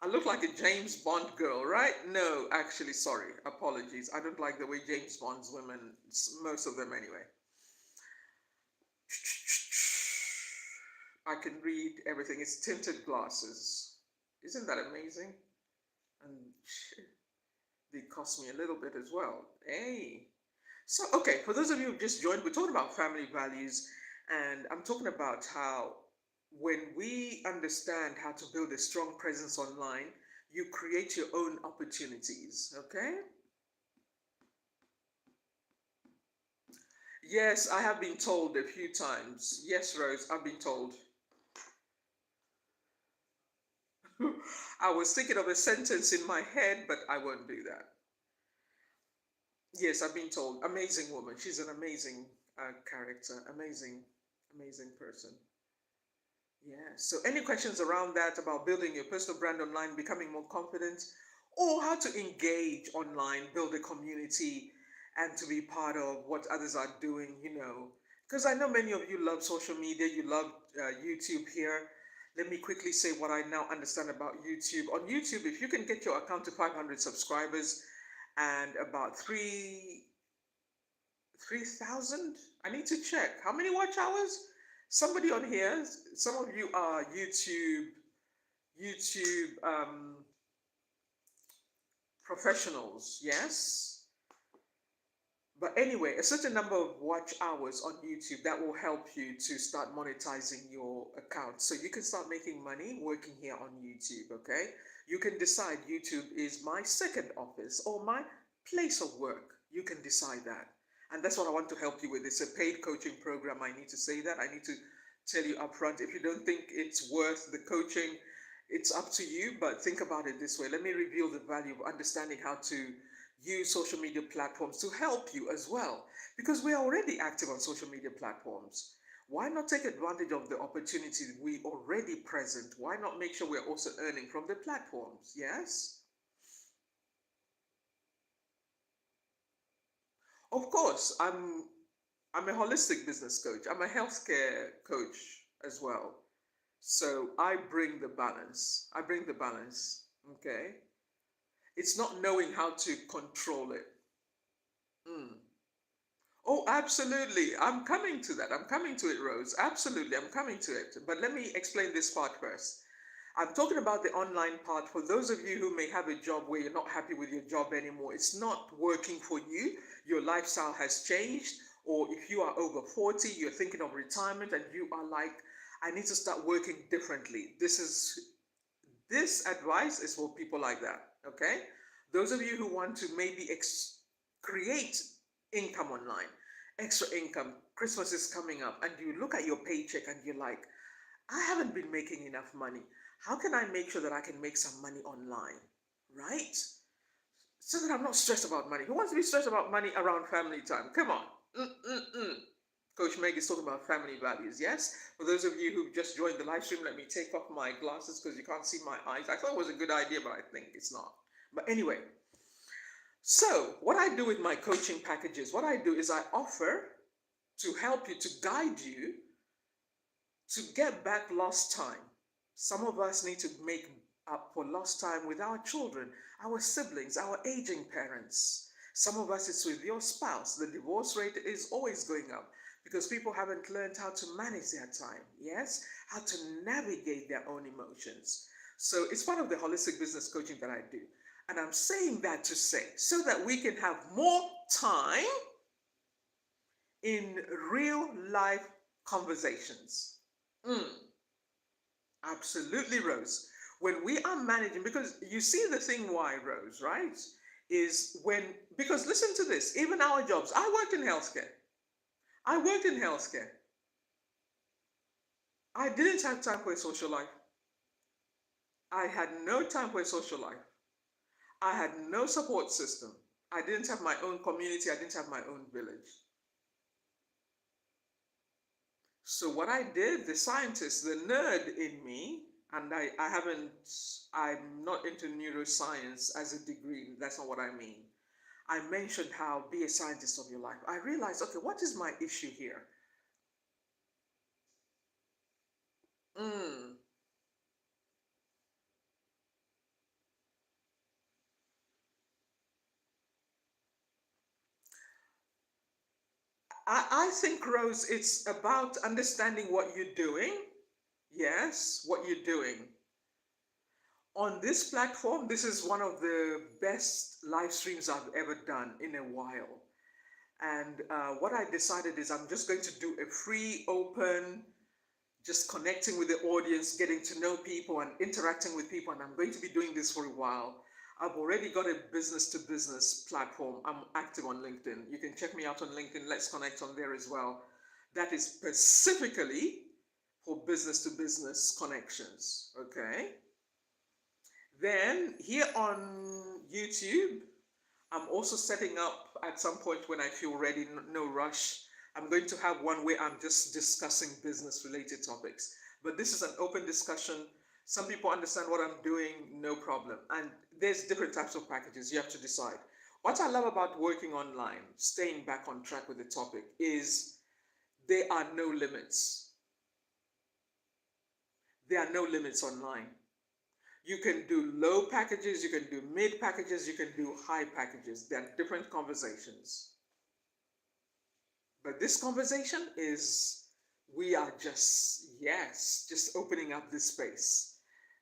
I look like a James Bond girl, right? No, actually, sorry. Apologies. I don't like the way James Bond's women, most of them anyway. I can read everything. It's tinted glasses. Isn't that amazing? And they cost me a little bit as well. Hey. So, okay, for those of you who just joined, we're talking about family values, and I'm talking about how when we understand how to build a strong presence online, you create your own opportunities, okay? Yes, I have been told a few times. Yes, Rose, I've been told. I was thinking of a sentence in my head, but I won't do that. Yes, I've been told. Amazing woman. She's an amazing character. Amazing, amazing person. Yeah. So, any questions around that about building your personal brand online, becoming more confident, or how to engage online, build a community, and to be part of what others are doing, you know? Because I know many of you love social media, you love YouTube here. Let me quickly say what I now understand about YouTube. On YouTube, if you can get your account to 500 subscribers and about 3,000, I need to check. How many watch hours? Somebody on here, some of you are YouTube professionals, yes? But anyway, a certain number of watch hours on YouTube that will help you to start monetizing your account. So you can start making money working here on YouTube, okay? You can decide YouTube is my second office or my place of work. You can decide that. And that's what I want to help you with. It's a paid coaching program. I need to say that. I need to tell you upfront. If you don't think it's worth the coaching, it's up to you, but think about it this way. Let me reveal the value of understanding how to use social media platforms to help you as well. Because we are already active on social media platforms. Why not take advantage of the opportunity we already present? Why not make sure we're also earning from the platforms? Yes? Of course, I'm a holistic business coach. I'm a healthcare coach as well. So I bring the balance. I bring the balance. Okay. It's not knowing how to control it. Mm. Oh, absolutely. I'm coming to that. I'm coming to it, Rose. Absolutely. I'm coming to it. But let me explain this part first. I'm talking about the online part. For those of you who may have a job where you're not happy with your job anymore, it's not working for you, your lifestyle has changed, or if you are over 40, you're thinking of retirement and you are like, I need to start working differently. This advice is for people like that, okay? Those of you who want to maybe create income online, extra income, Christmas is coming up, and you look at your paycheck and you're like, I haven't been making enough money. How can I make sure that I can make some money online, right? So that I'm not stressed about money. Who wants to be stressed about money around family time? Come on. Mm-mm-mm. Coach Meg is talking about family values, yes? For those of you who just joined the live stream, let me take off my glasses because you can't see my eyes. I thought it was a good idea, but I think it's not. But anyway, so what I do with my coaching packages, what I do is I offer to help you, to guide you to get back lost time. Some of us need to make up for lost time with our children, our siblings, our aging parents. Some of us it's with your spouse. The divorce rate is always going up because people haven't learned how to manage their time, yes? How to navigate their own emotions. So it's part of the holistic business coaching that I do. And I'm saying that to say, so that we can have more time in real life conversations. Mm, absolutely, Rose. When we are managing, because you see the thing why, Rose, right? Is when, because listen to this, even our jobs, I worked in healthcare. I worked in healthcare. I didn't have time for a social life. I had no time for a social life. I had no support system. I didn't have my own community. I didn't have my own village. So what I did, the scientist, the nerd in me, and I haven't, I'm not into neuroscience as a degree. That's not what I mean. I mentioned how be a scientist of your life. I realized, okay, what is my issue here? Mm. I think, Rose, it's about understanding what you're doing. Yes, what you're doing. On this platform, this is one of the best live streams I've ever done in a while. And what I decided is I'm just going to do a free, open, just connecting with the audience, getting to know people and interacting with people. And I'm going to be doing this for a while. I've already got a business to business platform. I'm active on LinkedIn. You can check me out on LinkedIn. Let's connect on there as well. That is specifically for business to business connections. Okay. Then here on YouTube, I'm also setting up at some point when I feel ready, no rush. I'm going to have one where I'm just discussing business related topics. But this is an open discussion. Some people understand what I'm doing, no problem. And there's different types of packages. You have to decide. What I love about working online, staying back on track with the topic, is there are no limits. There are no limits online. You can do low packages, you can do mid packages, you can do high packages. There are different conversations. But this conversation is, we are just, yes, just opening up this space.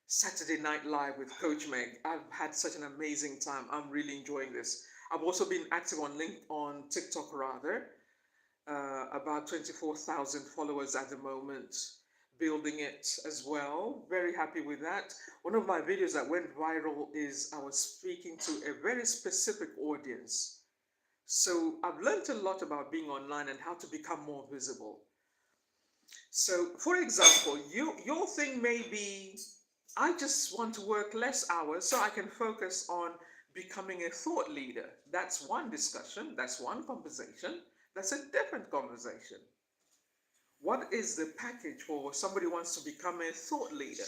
Saturday Night Live with Coach Meg. I've had such an amazing time. I'm really enjoying this. I've also been active on TikTok rather. About 24,000 followers at the moment, building it as well. Very happy with that. One of my videos that went viral is I was speaking to a very specific audience. So I've learned a lot about being online and how to become more visible. So, for example, your thing may be, I just want to work less hours so I can focus on becoming a thought leader. That's one discussion, that's one conversation, that's a different conversation. What is the package for somebody who wants to become a thought leader?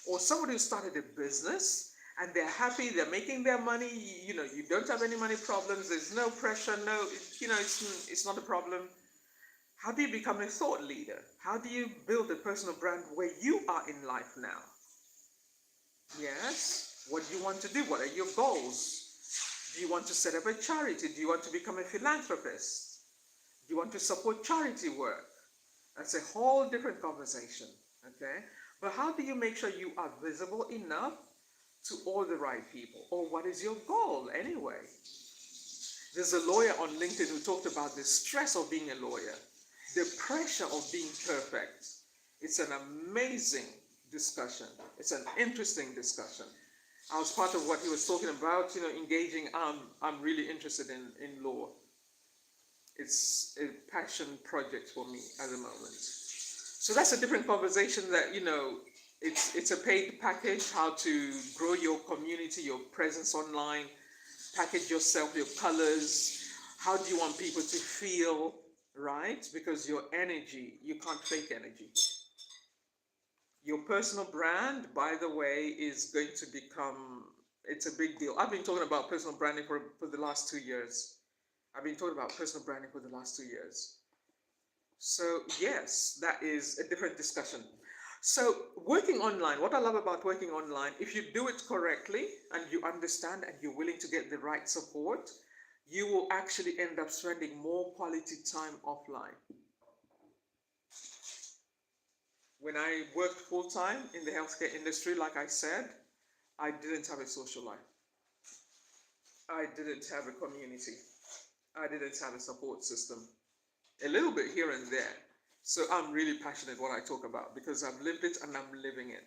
Or somebody who started a business and they're happy, they're making their money, you don't have any money problems, there's no pressure, no, it's not a problem. How do you become a thought leader? How do you build a personal brand where you are in life now? Yes. What do you want to do? What are your goals? Do you want to set up a charity? Do you want to become a philanthropist? Do you want to support charity work? That's a whole different conversation, okay? But how do you make sure you are visible enough to all the right people? Or what is your goal anyway? There's a lawyer on LinkedIn who talked about the stress of being a lawyer, the pressure of being perfect. It's an amazing discussion. It's an interesting discussion. I was part of what he was talking about, engaging. I'm really interested in law. It's a passion project for me at the moment. So that's a different conversation that, it's a paid package, how to grow your community, your presence online, package yourself, your colors. How do you want people to feel, right? Because your energy, you can't fake energy. Your personal brand, by the way, is going to become, it's a big deal. I've been talking about personal branding for the last 2 years. I've been talking about personal branding for the last 2 years. So yes, that is a different discussion. So working online, what I love about working online, if you do it correctly and you understand and you're willing to get the right support, you will actually end up spending more quality time offline. When I worked full time in the healthcare industry, like I said, I didn't have a social life. I didn't have a community. I didn't have a support system. A little bit here and there. So I'm really passionate what I talk about because I've lived it and I'm living it.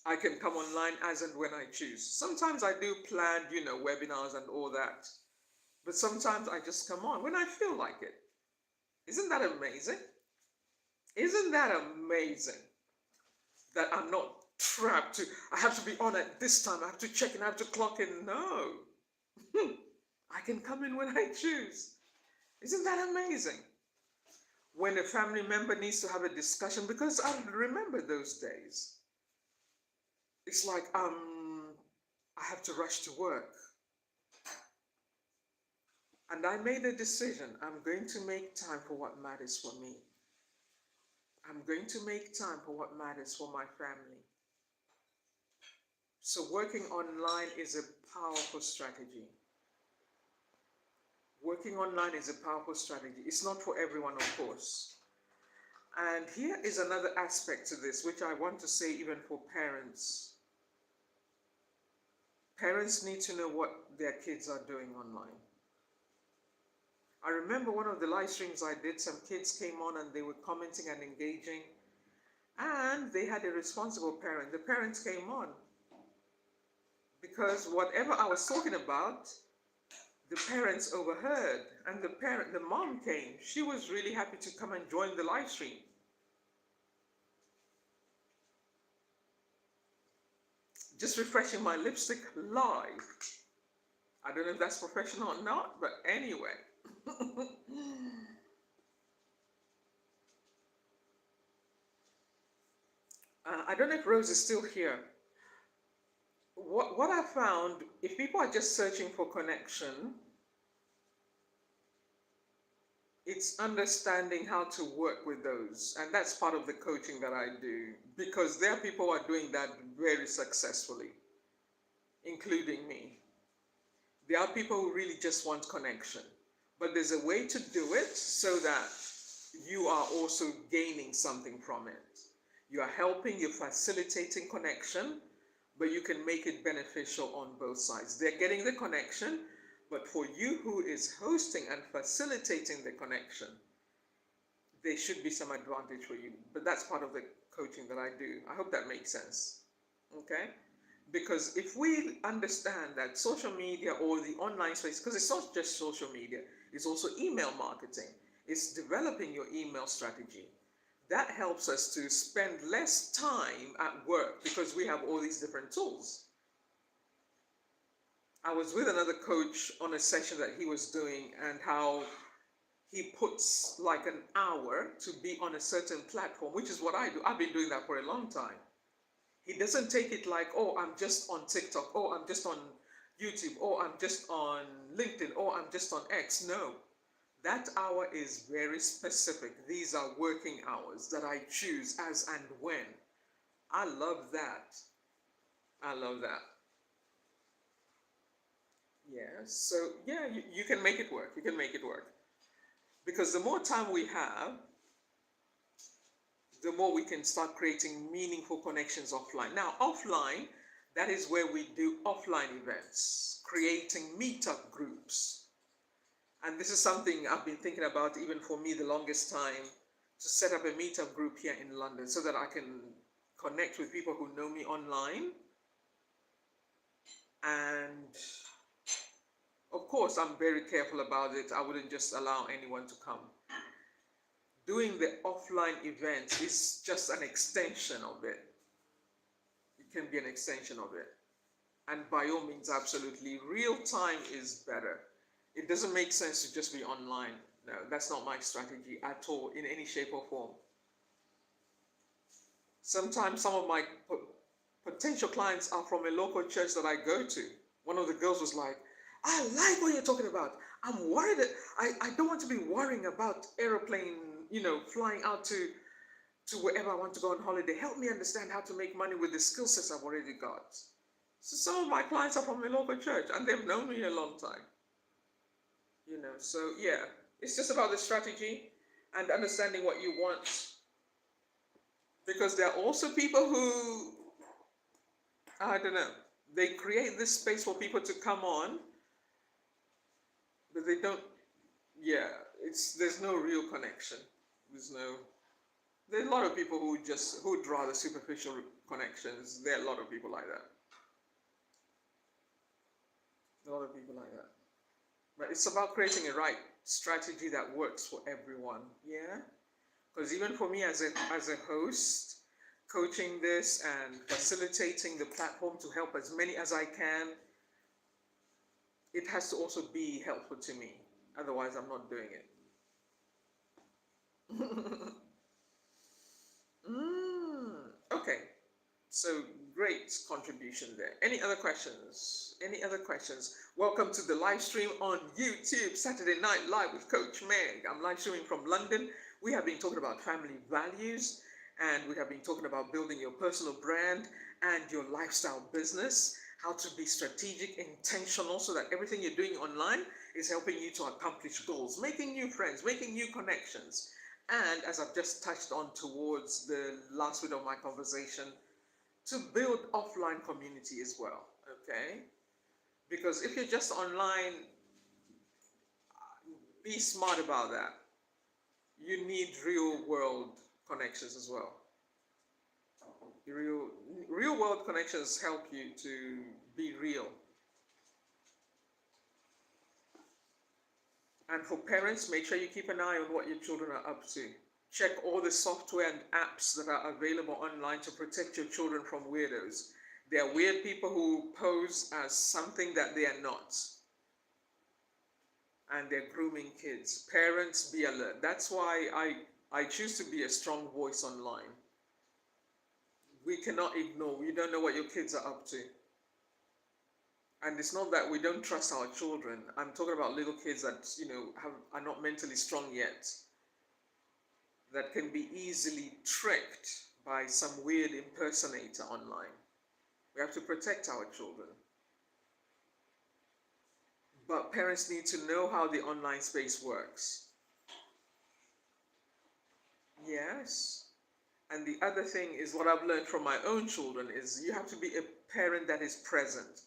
I can come online as and when I choose. Sometimes I do planned, webinars and all that. But sometimes I just come on when I feel like it. Isn't that amazing? Isn't that amazing? That I'm not trapped to, I have to be on at this time, I have to check in, I have to clock in. No. I can come in when I choose. Isn't that amazing? When a family member needs to have a discussion, because I remember those days. It's like, I have to rush to work. And I made a decision. I'm going to make time for what matters for me. I'm going to make time for what matters for my family. So working online is a powerful strategy. Working online is a powerful strategy. It's not for everyone, of course. And here is another aspect to this, which I want to say even for parents. Parents need to know what their kids are doing online. I remember one of the live streams I did, some kids came on and they were commenting and engaging, and they had a responsible parent. The parents came on because whatever I was talking about, the parents overheard, and the mom came. She was really happy to come and join the live stream. Just refreshing my lipstick live. I don't know if that's professional or not, but anyway. I don't know if Rose is still here. What I found, if people are just searching for connection, it's understanding how to work with those. And that's part of the coaching that I do, because there are people who are doing that very successfully, including me. There are people who really just want connection. but there's a way to do it so that you are also gaining something from it. You are helping, you're facilitating connection, but you can make it beneficial on both sides. They're getting the connection, but for you who is hosting and facilitating the connection, there should be some advantage for you. But that's part of the coaching that I do. I hope that makes sense. Okay? Because if we understand that social media or the online space, because it's not just social media, it's also email marketing, it's developing your email strategy. That helps us to spend less time at work because we have all these different tools. I was with another coach on a session that he was doing, and how he puts like an hour to be on a certain platform, which is what I do. I've been doing that for a long time. He doesn't take it like, oh, I'm just on TikTok, oh, I'm just on YouTube, oh, I'm just on LinkedIn, oh, I'm just on X. No, that hour is very specific. These are working hours that I choose as and when. I love that. I love that. Yeah, so yeah, you can make it work. You can make it work. Because the more time we have, the more we can start creating meaningful connections offline. Now, offline, that is where we do offline events, creating meetup groups. And this is something I've been thinking about even for me the longest time, to set up a meetup group here in London so that I can connect with people who know me online. And of course, I'm very careful about it. I wouldn't just allow anyone to come. Doing the offline event is just an extension of it. It can be an extension of it. And by all means, absolutely, real time is better. It doesn't make sense to just be online. No, that's not my strategy at all, in any shape or form. Sometimes some of my potential clients are from a local church that I go to. One of the girls was like, I like what you're talking about. I'm worried that I don't want to be worrying about aeroplane, flying out to wherever I want to go on holiday. Help me understand how to make money with the skill sets I've already got. So some of my clients are from a local church and they've known me a long time. So yeah, it's just about the strategy and understanding what you want. Because there are also people who, I don't know, they create this space for people to come on, but they don't, yeah, there's no real connection. There's a lot of people who draw the superficial connections. There are a lot of people like that. A lot of people like that. But it's about creating a right strategy that works for everyone. Yeah? Because even for me as a host, coaching this and facilitating the platform to help as many as I can, it has to also be helpful to me. Otherwise, I'm not doing it. Okay. So great contribution there. Any other questions? Any other questions? Welcome to the live stream on YouTube, Saturday Night Live with Coach Meg. I'm live streaming from London. We have been talking about family values, and we have been talking about building your personal brand and your lifestyle business, how to be strategic, intentional, so that everything you're doing online is helping you to accomplish goals, making new friends, making new connections. And as I've just touched on towards the last bit of my conversation, to build offline community as well, okay? Because if you're just online, be smart about that. You need real world connections as well. Real world connections help you to be real. And for parents, make sure you keep an eye on what your children are up to. Check all the software and apps that are available online to protect your children from weirdos. There are weird people who pose as something that they are not. And they're grooming kids. Parents, be alert. That's why I choose to be a strong voice online. We cannot ignore. We don't know what your kids are up to. And it's not that we don't trust our children. I'm talking about little kids that, are not mentally strong yet, that can be easily tricked by some weird impersonator online. We have to protect our children. but parents need to know how the online space works. Yes. And the other thing is what I've learned from my own children is you have to be a parent that is present,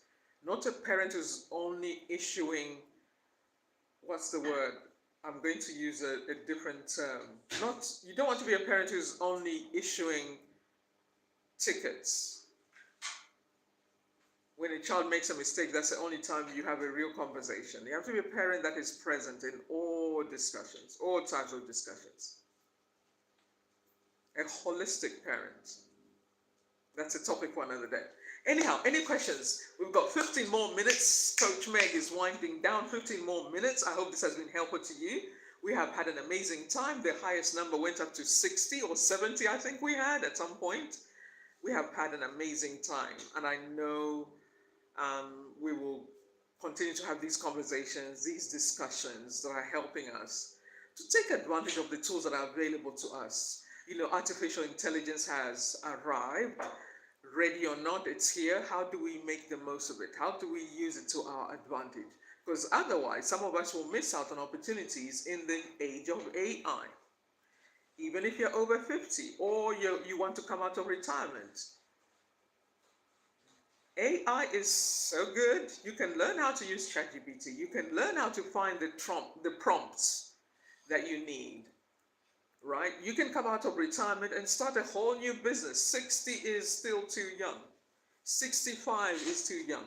not a parent who's only issuing, what's the word? I'm going to use a different term. Not, you don't want to be a parent who's only issuing tickets. When a child makes a mistake, that's the only time you have a real conversation. You have to be a parent that is present in all discussions, all types of discussions. A holistic parent. That's a topic for another day. Anyhow, any questions? We've got 15 more minutes. Coach Meg is winding down. 15 more minutes. I hope this has been helpful to you. We have had an amazing time. The highest number went up to 60 or 70, I think we had at some point. We have had an amazing time. And I know we will continue to have these conversations, these discussions that are helping us to take advantage of the tools that are available to us. You know, artificial intelligence has arrived. Ready or not, it's here. How do we make the most of it? How do we use it to our advantage? Because otherwise, some of us will miss out on opportunities in the age of AI. Even if you're over 50 or you want to come out of retirement, AI is so good. You can learn how to use ChatGPT. You can learn how to find the prompts that you need, right? You can come out of retirement and start a whole new business. 60 is still too young. 65 is too young.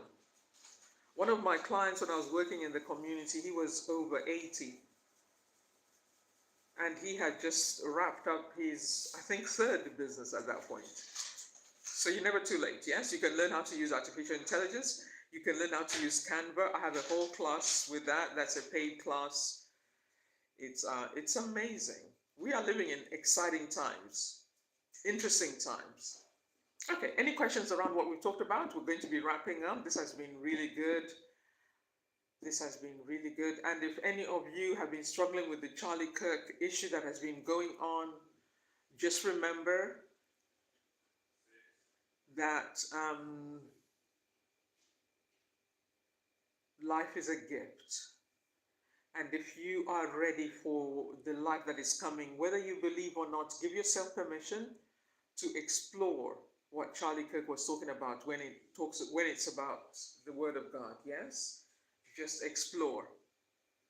One of my clients, when I was working in the community, he was over 80. And he had just wrapped up his, I think, third business at that point. So you're never too late, yes? You can learn how to use artificial intelligence. You can learn how to use Canva. I have a whole class with that. That's a paid class. It's amazing. We are living in exciting times, interesting times. Okay, any questions around what we've talked about? We're going to be wrapping up. This has been really good. This has been really good. And if any of you have been struggling with the Charlie Kirk issue that has been going on, just remember that life is a gift. And if you are ready for the life that is coming, whether you believe or not, give yourself permission to explore what Charlie Kirk was talking about when it's about the Word of God. Yes, just explore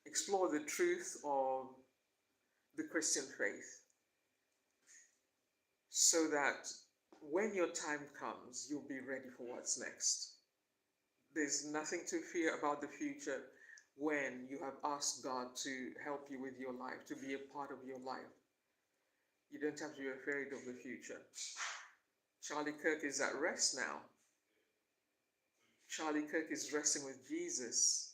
the truth of the Christian faith, so that when your time comes, you'll be ready for what's next. There's nothing to fear about the future when you have asked God to help you with your life, to be a part of your life. You don't have to be afraid of the future. Charlie Kirk is at rest now. Charlie Kirk is resting with Jesus.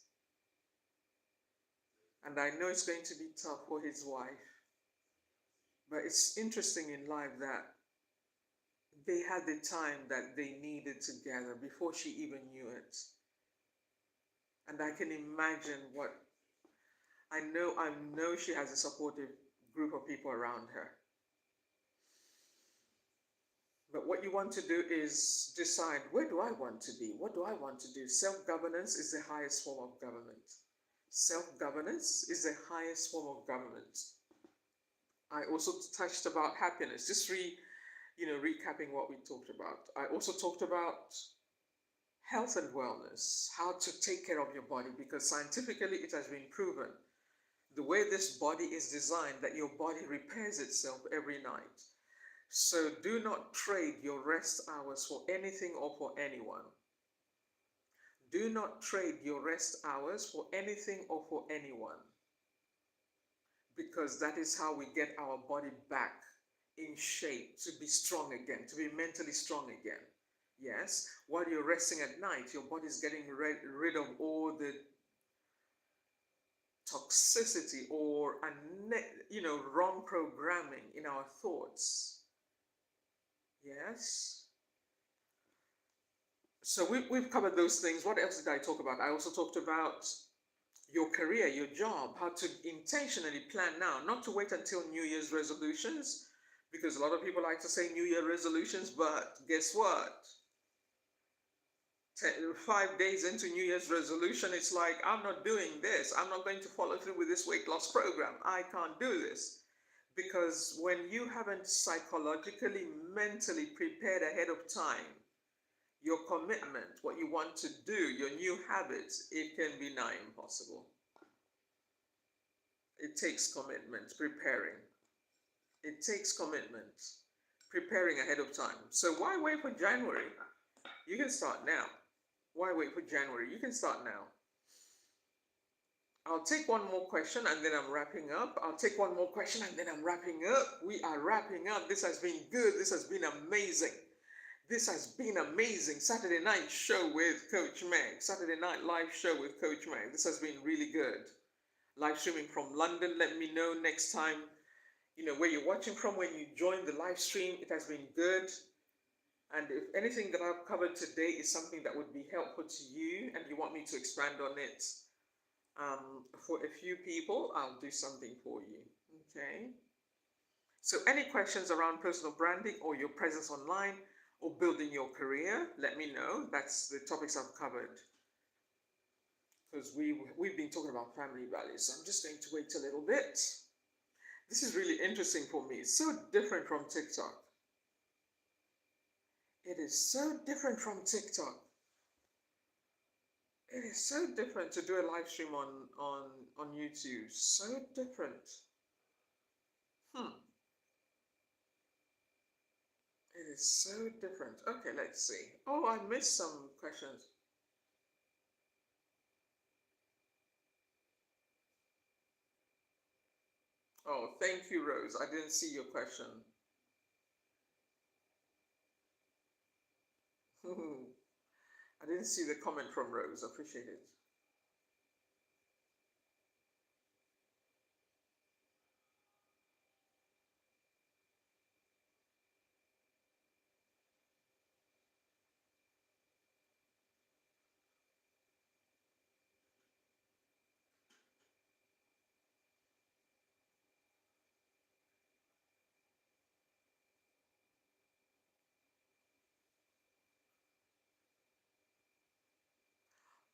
And I know it's going to be tough for his wife. But it's interesting in life that they had the time that they needed together before she even knew it. And I can imagine I know she has a supportive group of people around her. But what you want to do is decide, where do I want to be? What do I want to do? Self-governance is the highest form of government. Self-governance is the highest form of government. I also touched about happiness, just recapping what we talked about. I also talked about health and wellness, how to take care of your body, because scientifically it has been proven the way this body is designed that your body repairs itself every night. So do not trade your rest hours for anything or for anyone. Do not trade your rest hours for anything or for anyone, because that is how we get our body back in shape, to be strong again, to be mentally strong again. Yes, while you're resting at night, your body's getting rid of all the toxicity or wrong programming in our thoughts. Yes. So we've covered those things. What else did I talk about? I also talked about your career, your job, how to intentionally plan now, not to wait until New Year's resolutions, because a lot of people like to say New Year resolutions, but guess what? 5 days into New Year's resolution, it's like, I'm not doing this. I'm not going to follow through with this weight loss program. I can't do this. Because when you haven't psychologically, mentally prepared ahead of time, your commitment, what you want to do, your new habits, it can be nigh impossible. It takes commitment, preparing. It takes commitment, preparing ahead of time. So why wait for January? You can start now. Why wait for January? You can start now. I'll take one more question and then I'm wrapping up. I'll take one more question and then I'm wrapping up. We are wrapping up. This has been good. This has been amazing. This has been amazing. Saturday night show with Coach Meg. Saturday night live show with Coach Meg. This has been really good. Live streaming from London. Let me know next time, where you're watching from when you join the live stream. It has been good. And if anything that I've covered today is something that would be helpful to you and you want me to expand on it, for a few people, I'll do something for you. Okay. So any questions around personal branding or your presence online or building your career, let me know. That's the topics I've covered. Because we've been talking about family values. So I'm just going to wait a little bit. This is really interesting for me. It's so different from TikTok. It is so different from TikTok. It is so different to do a live stream on YouTube. So different. It is so different. Okay, let's see. Oh, I missed some questions. Oh, thank you, Rose. I didn't see your question. I didn't see the comment from Rose. Appreciate it.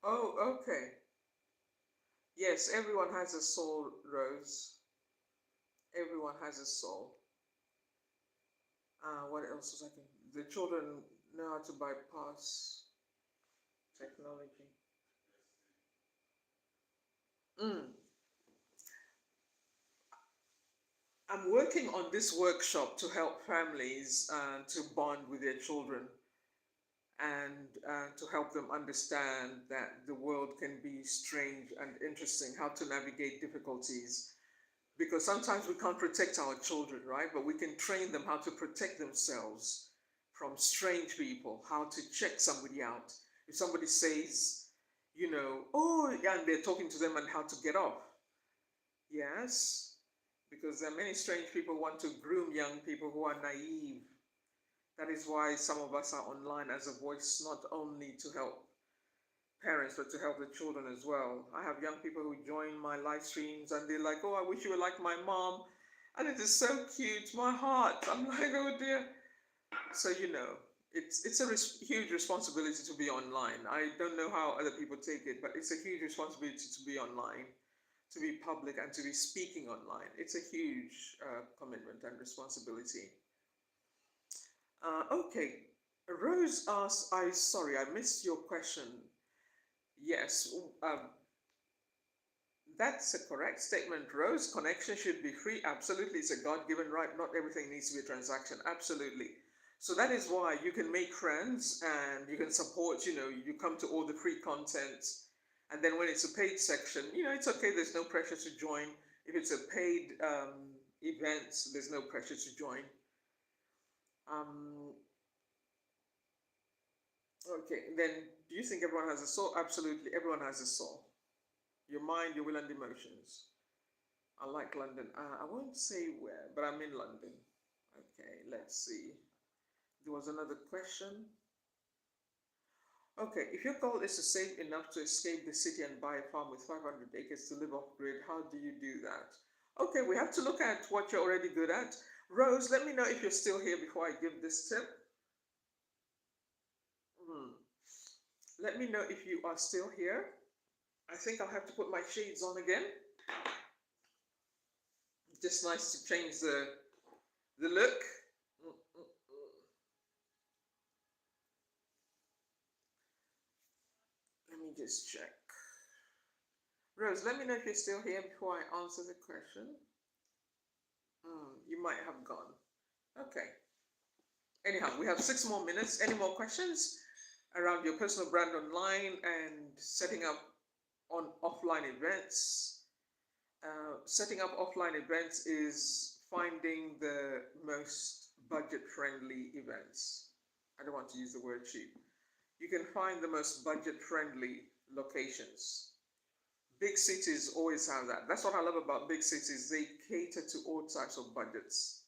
Oh, okay. Yes, everyone has a soul, Rose. Everyone has a soul. What else was I thinking? The children know how to bypass technology. Mm. I'm working on this workshop to help families to bond with their children and to help them understand that the world can be strange and interesting, how to navigate difficulties. Because sometimes we can't protect our children, right? But we can train them how to protect themselves from strange people, how to check somebody out. If somebody says, oh, yeah, and they're talking to them and how to get off. Yes, because there are many strange people who want to groom young people who are naive. That is why some of us are online as a voice, not only to help parents, but to help the children as well. I have young people who join my live streams and they're like, oh, I wish you were like my mom. And it is so cute, my heart. I'm like, oh dear. So, it's a huge responsibility to be online. I don't know how other people take it, but it's a huge responsibility to be online, to be public, and to be speaking online. It's a huge commitment and responsibility. Okay, Rose asks, sorry, I missed your question. Yes, that's a correct statement, Rose. Connection should be free. Absolutely, it's a God-given right. Not everything needs to be a transaction. Absolutely. So that is why you can make friends and you can support, you come to all the free content. And then when it's a paid section, it's okay. There's no pressure to join. If it's a paid event, there's no pressure to join. Okay, then do you think everyone has a soul? Absolutely, everyone has a soul. Your mind, your will, and emotions. I like London. I won't say where, but I'm in London. Okay, let's see. There was another question. Okay, if your goal is to save enough to escape the city and buy a farm with 500 acres to live off grid, how do you do that? Okay, we have to look at what you're already good at. Rose, let me know if you're still here before I give this tip. Let me know if you are still here. I think I'll have to put my shades on again. Just nice to change the look. Let me just check. Rose, let me know if you're still here before I answer the question. You might have gone. Okay. Anyhow, we have 6 more minutes. Any more questions around your personal brand online and setting up on offline events? Setting up offline events is finding the most budget-friendly events. I don't want to use the word cheap. You can find the most budget-friendly locations. Big cities always have that. That's what I love about big cities. They cater to all types of budgets.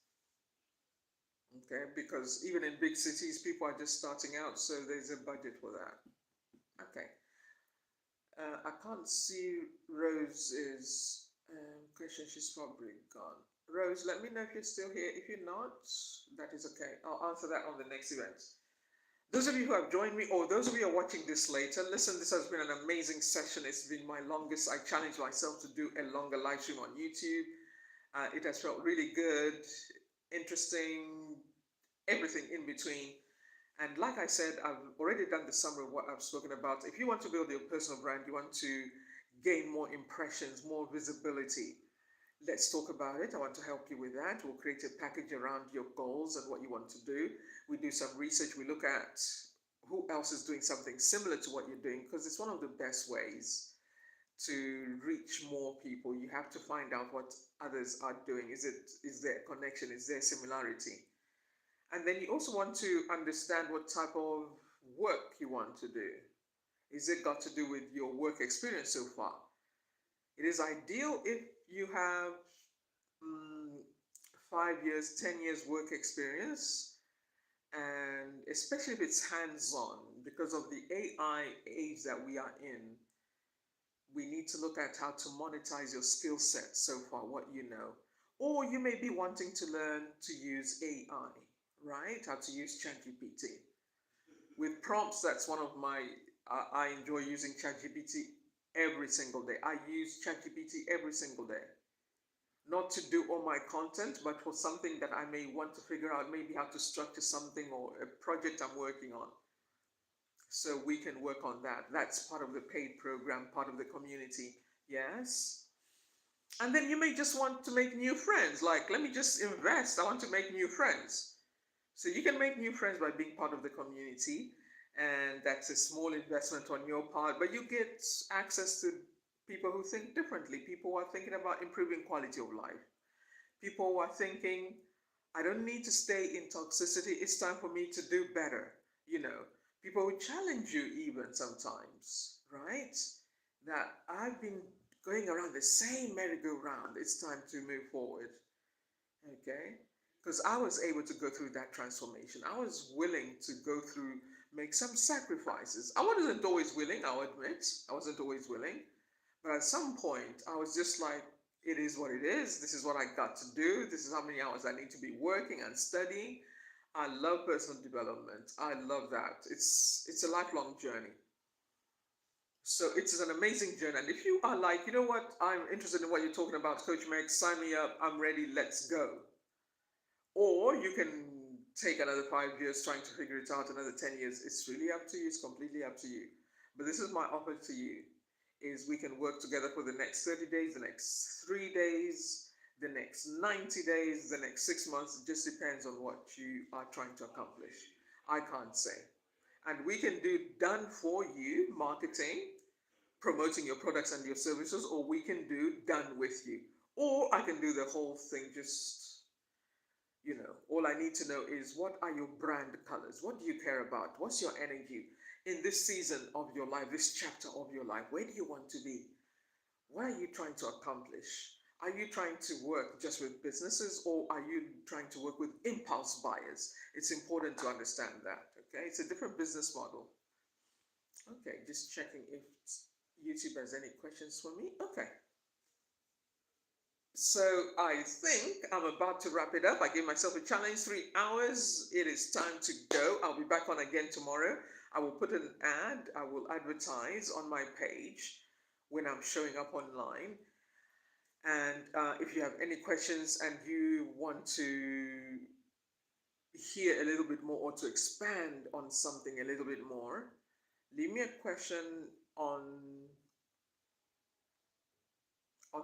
Okay, because even in big cities, people are just starting out, so there's a budget for that. Okay. I can't see Rose's question. She's probably gone. Rose, let me know if you're still here. If you're not, that is okay. I'll answer that on the next event. Those of you who have joined me, or those of you who are watching this later, listen, this has been an amazing session. It's been my longest. I challenged myself to do a longer live stream on YouTube. It has felt really good, interesting, everything in between. And like I said, I've already done the summary of what I've spoken about. If you want to build your personal brand, you want to gain more impressions, more visibility, let's talk about it. I want to help you with that. We'll create a package around your goals and what you want to do. We do some research. We look at who else is doing something similar to what you're doing, because it's one of the best ways to reach more people. You have to find out what others are doing. Is there a connection? Is there similarity? And then you also want to understand what type of work you want to do. Is it got to do with your work experience so far? It is ideal if you have 5 years, 10 years work experience, and especially if it's hands-on, because of the AI age that we are in, we need to look at how to monetize your skill set so far, what you know. Or you may be wanting to learn to use AI, right? How to use ChatGPT. With prompts, that's one of my, I enjoy using ChatGPT every single day. I use ChatGPT every single day. Not to do all my content, but for something that I may want to figure out, maybe how to structure something or a project I'm working on. So we can work on that. That's part of the paid program, part of the community. Yes. And then you may just want to make new friends. Like, let me just invest. I want to make new friends. So you can make new friends by being part of the community. And that's a small investment on your part, but you get access to people who think differently, people who are thinking about improving quality of life, people who are thinking, I don't need to stay in toxicity, it's time for me to do better. People who challenge you even sometimes, right? That I've been going around the same merry-go-round, it's time to move forward. Okay? Because I was able to go through that transformation. I was willing to go through, make some sacrifices. I wasn't always willing, I'll admit. I wasn't always willing. But at some point, I was just like, it is what it is. This is what I got to do. This is how many hours I need to be working and studying. I love personal development. I love that. It's a lifelong journey. So it's an amazing journey. And if you are like, you know what, I'm interested in what you're talking about, Coach Meg, sign me up. I'm ready. Let's go. Or you can take another 5 years trying to figure it out, another 10 years. It's really up to you. It's completely up to you. But this is my offer to you, is we can work together for the next 30 days, the next 3 days, the next 90 days, the next 6 months. It just depends on what you are trying to accomplish. I can't say. And we can do done for you marketing, promoting your products and your services, or we can do done with you. Or I can do the whole thing just, all I need to know is, what are your brand colors? What do you care about? What's your energy in this season of your life, this chapter of your life? Where do you want to be? What are you trying to accomplish? Are you trying to work just with businesses, or are you trying to work with impulse buyers? It's important to understand that, okay? It's a different business model. Okay, just checking if YouTube has any questions for me. Okay. So I think I'm about to wrap it up. I gave myself a challenge, 3 hours. It is time to go. I'll be back on again tomorrow. I will put an ad, I will advertise on my page when I'm showing up online. And if you have any questions and you want to hear a little bit more or to expand on something a little bit more, leave me a question on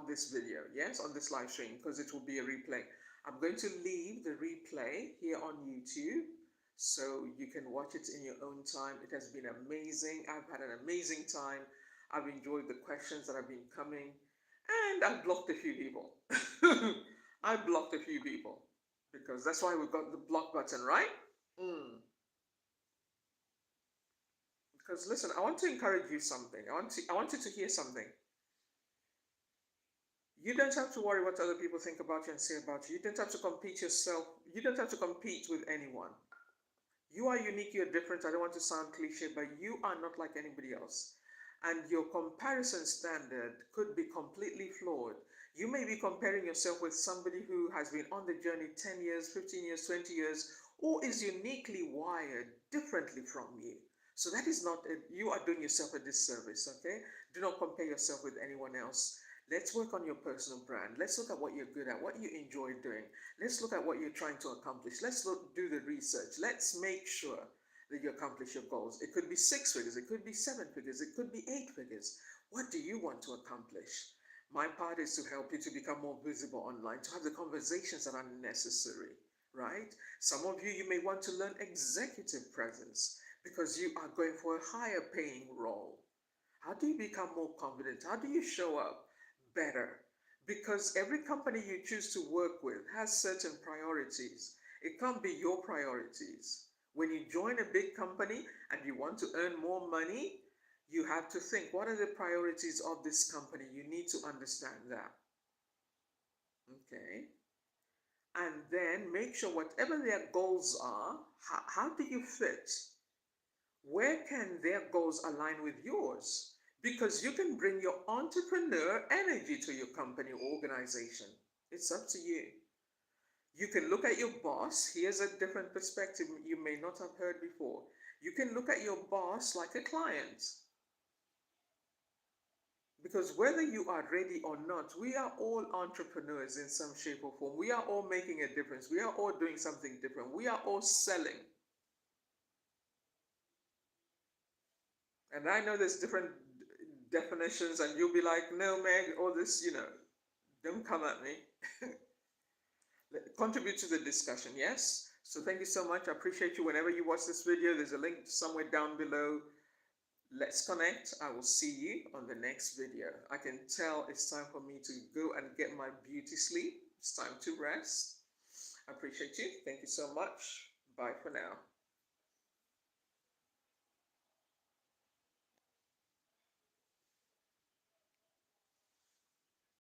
this video, yes, on this live stream, because it will be a replay. I'm going to leave the replay here on YouTube so you can watch it in your own time. It has been amazing. I've had an amazing time. I've enjoyed the questions that have been coming, and I've blocked a few people. I blocked a few people because that's why we've got the block button, right? Because listen, I want to encourage you something. I want you to hear something. You don't have to worry what other people think about you and say about you. You don't have to compete yourself. You don't have to compete with anyone. You are unique, you're different. I don't want to sound cliche, but you are not like anybody else. And your comparison standard could be completely flawed. You may be comparing yourself with somebody who has been on the journey 10 years, 15 years, 20 years, or is uniquely wired differently from you. So that is not, you are doing yourself a disservice, okay? Do not compare yourself with anyone else. Let's work on your personal brand. Let's look at what you're good at, what you enjoy doing. Let's look at what you're trying to accomplish. Let's do the research. Let's make sure that you accomplish your goals. It could be 6 figures, it could be 7 figures, it could be 8 figures. What do you want to accomplish? My part is to help you to become more visible online, to have the conversations that are necessary, right? Some of you, you may want to learn executive presence because you are going for a higher paying role. How do you become more confident? How do you show up better? Because every company you choose to work with has certain priorities. It can't be your priorities. When you join a big company and you want to earn more money, you have to think, what are the priorities of this company? You need to understand that. Okay. And then make sure whatever their goals are, how do you fit? Where can their goals align with yours? Because you can bring your entrepreneur energy to your company or organization. It's up to you. You can look at your boss. Here's a different perspective you may not have heard before. You can look at your boss like a client. Because whether you are ready or not, we are all entrepreneurs in some shape or form. We are all making a difference. We are all doing something different. We are all selling. And I know there's different definitions, and you'll be like, no, Meg, all this, don't come at me. Contribute to the discussion, yes? So thank you so much. I appreciate you. Whenever you watch this video, there's a link somewhere down below. Let's connect. I will see you on the next video. I can tell it's time for me to go and get my beauty sleep. It's time to rest. I appreciate you. Thank you so much. Bye for now.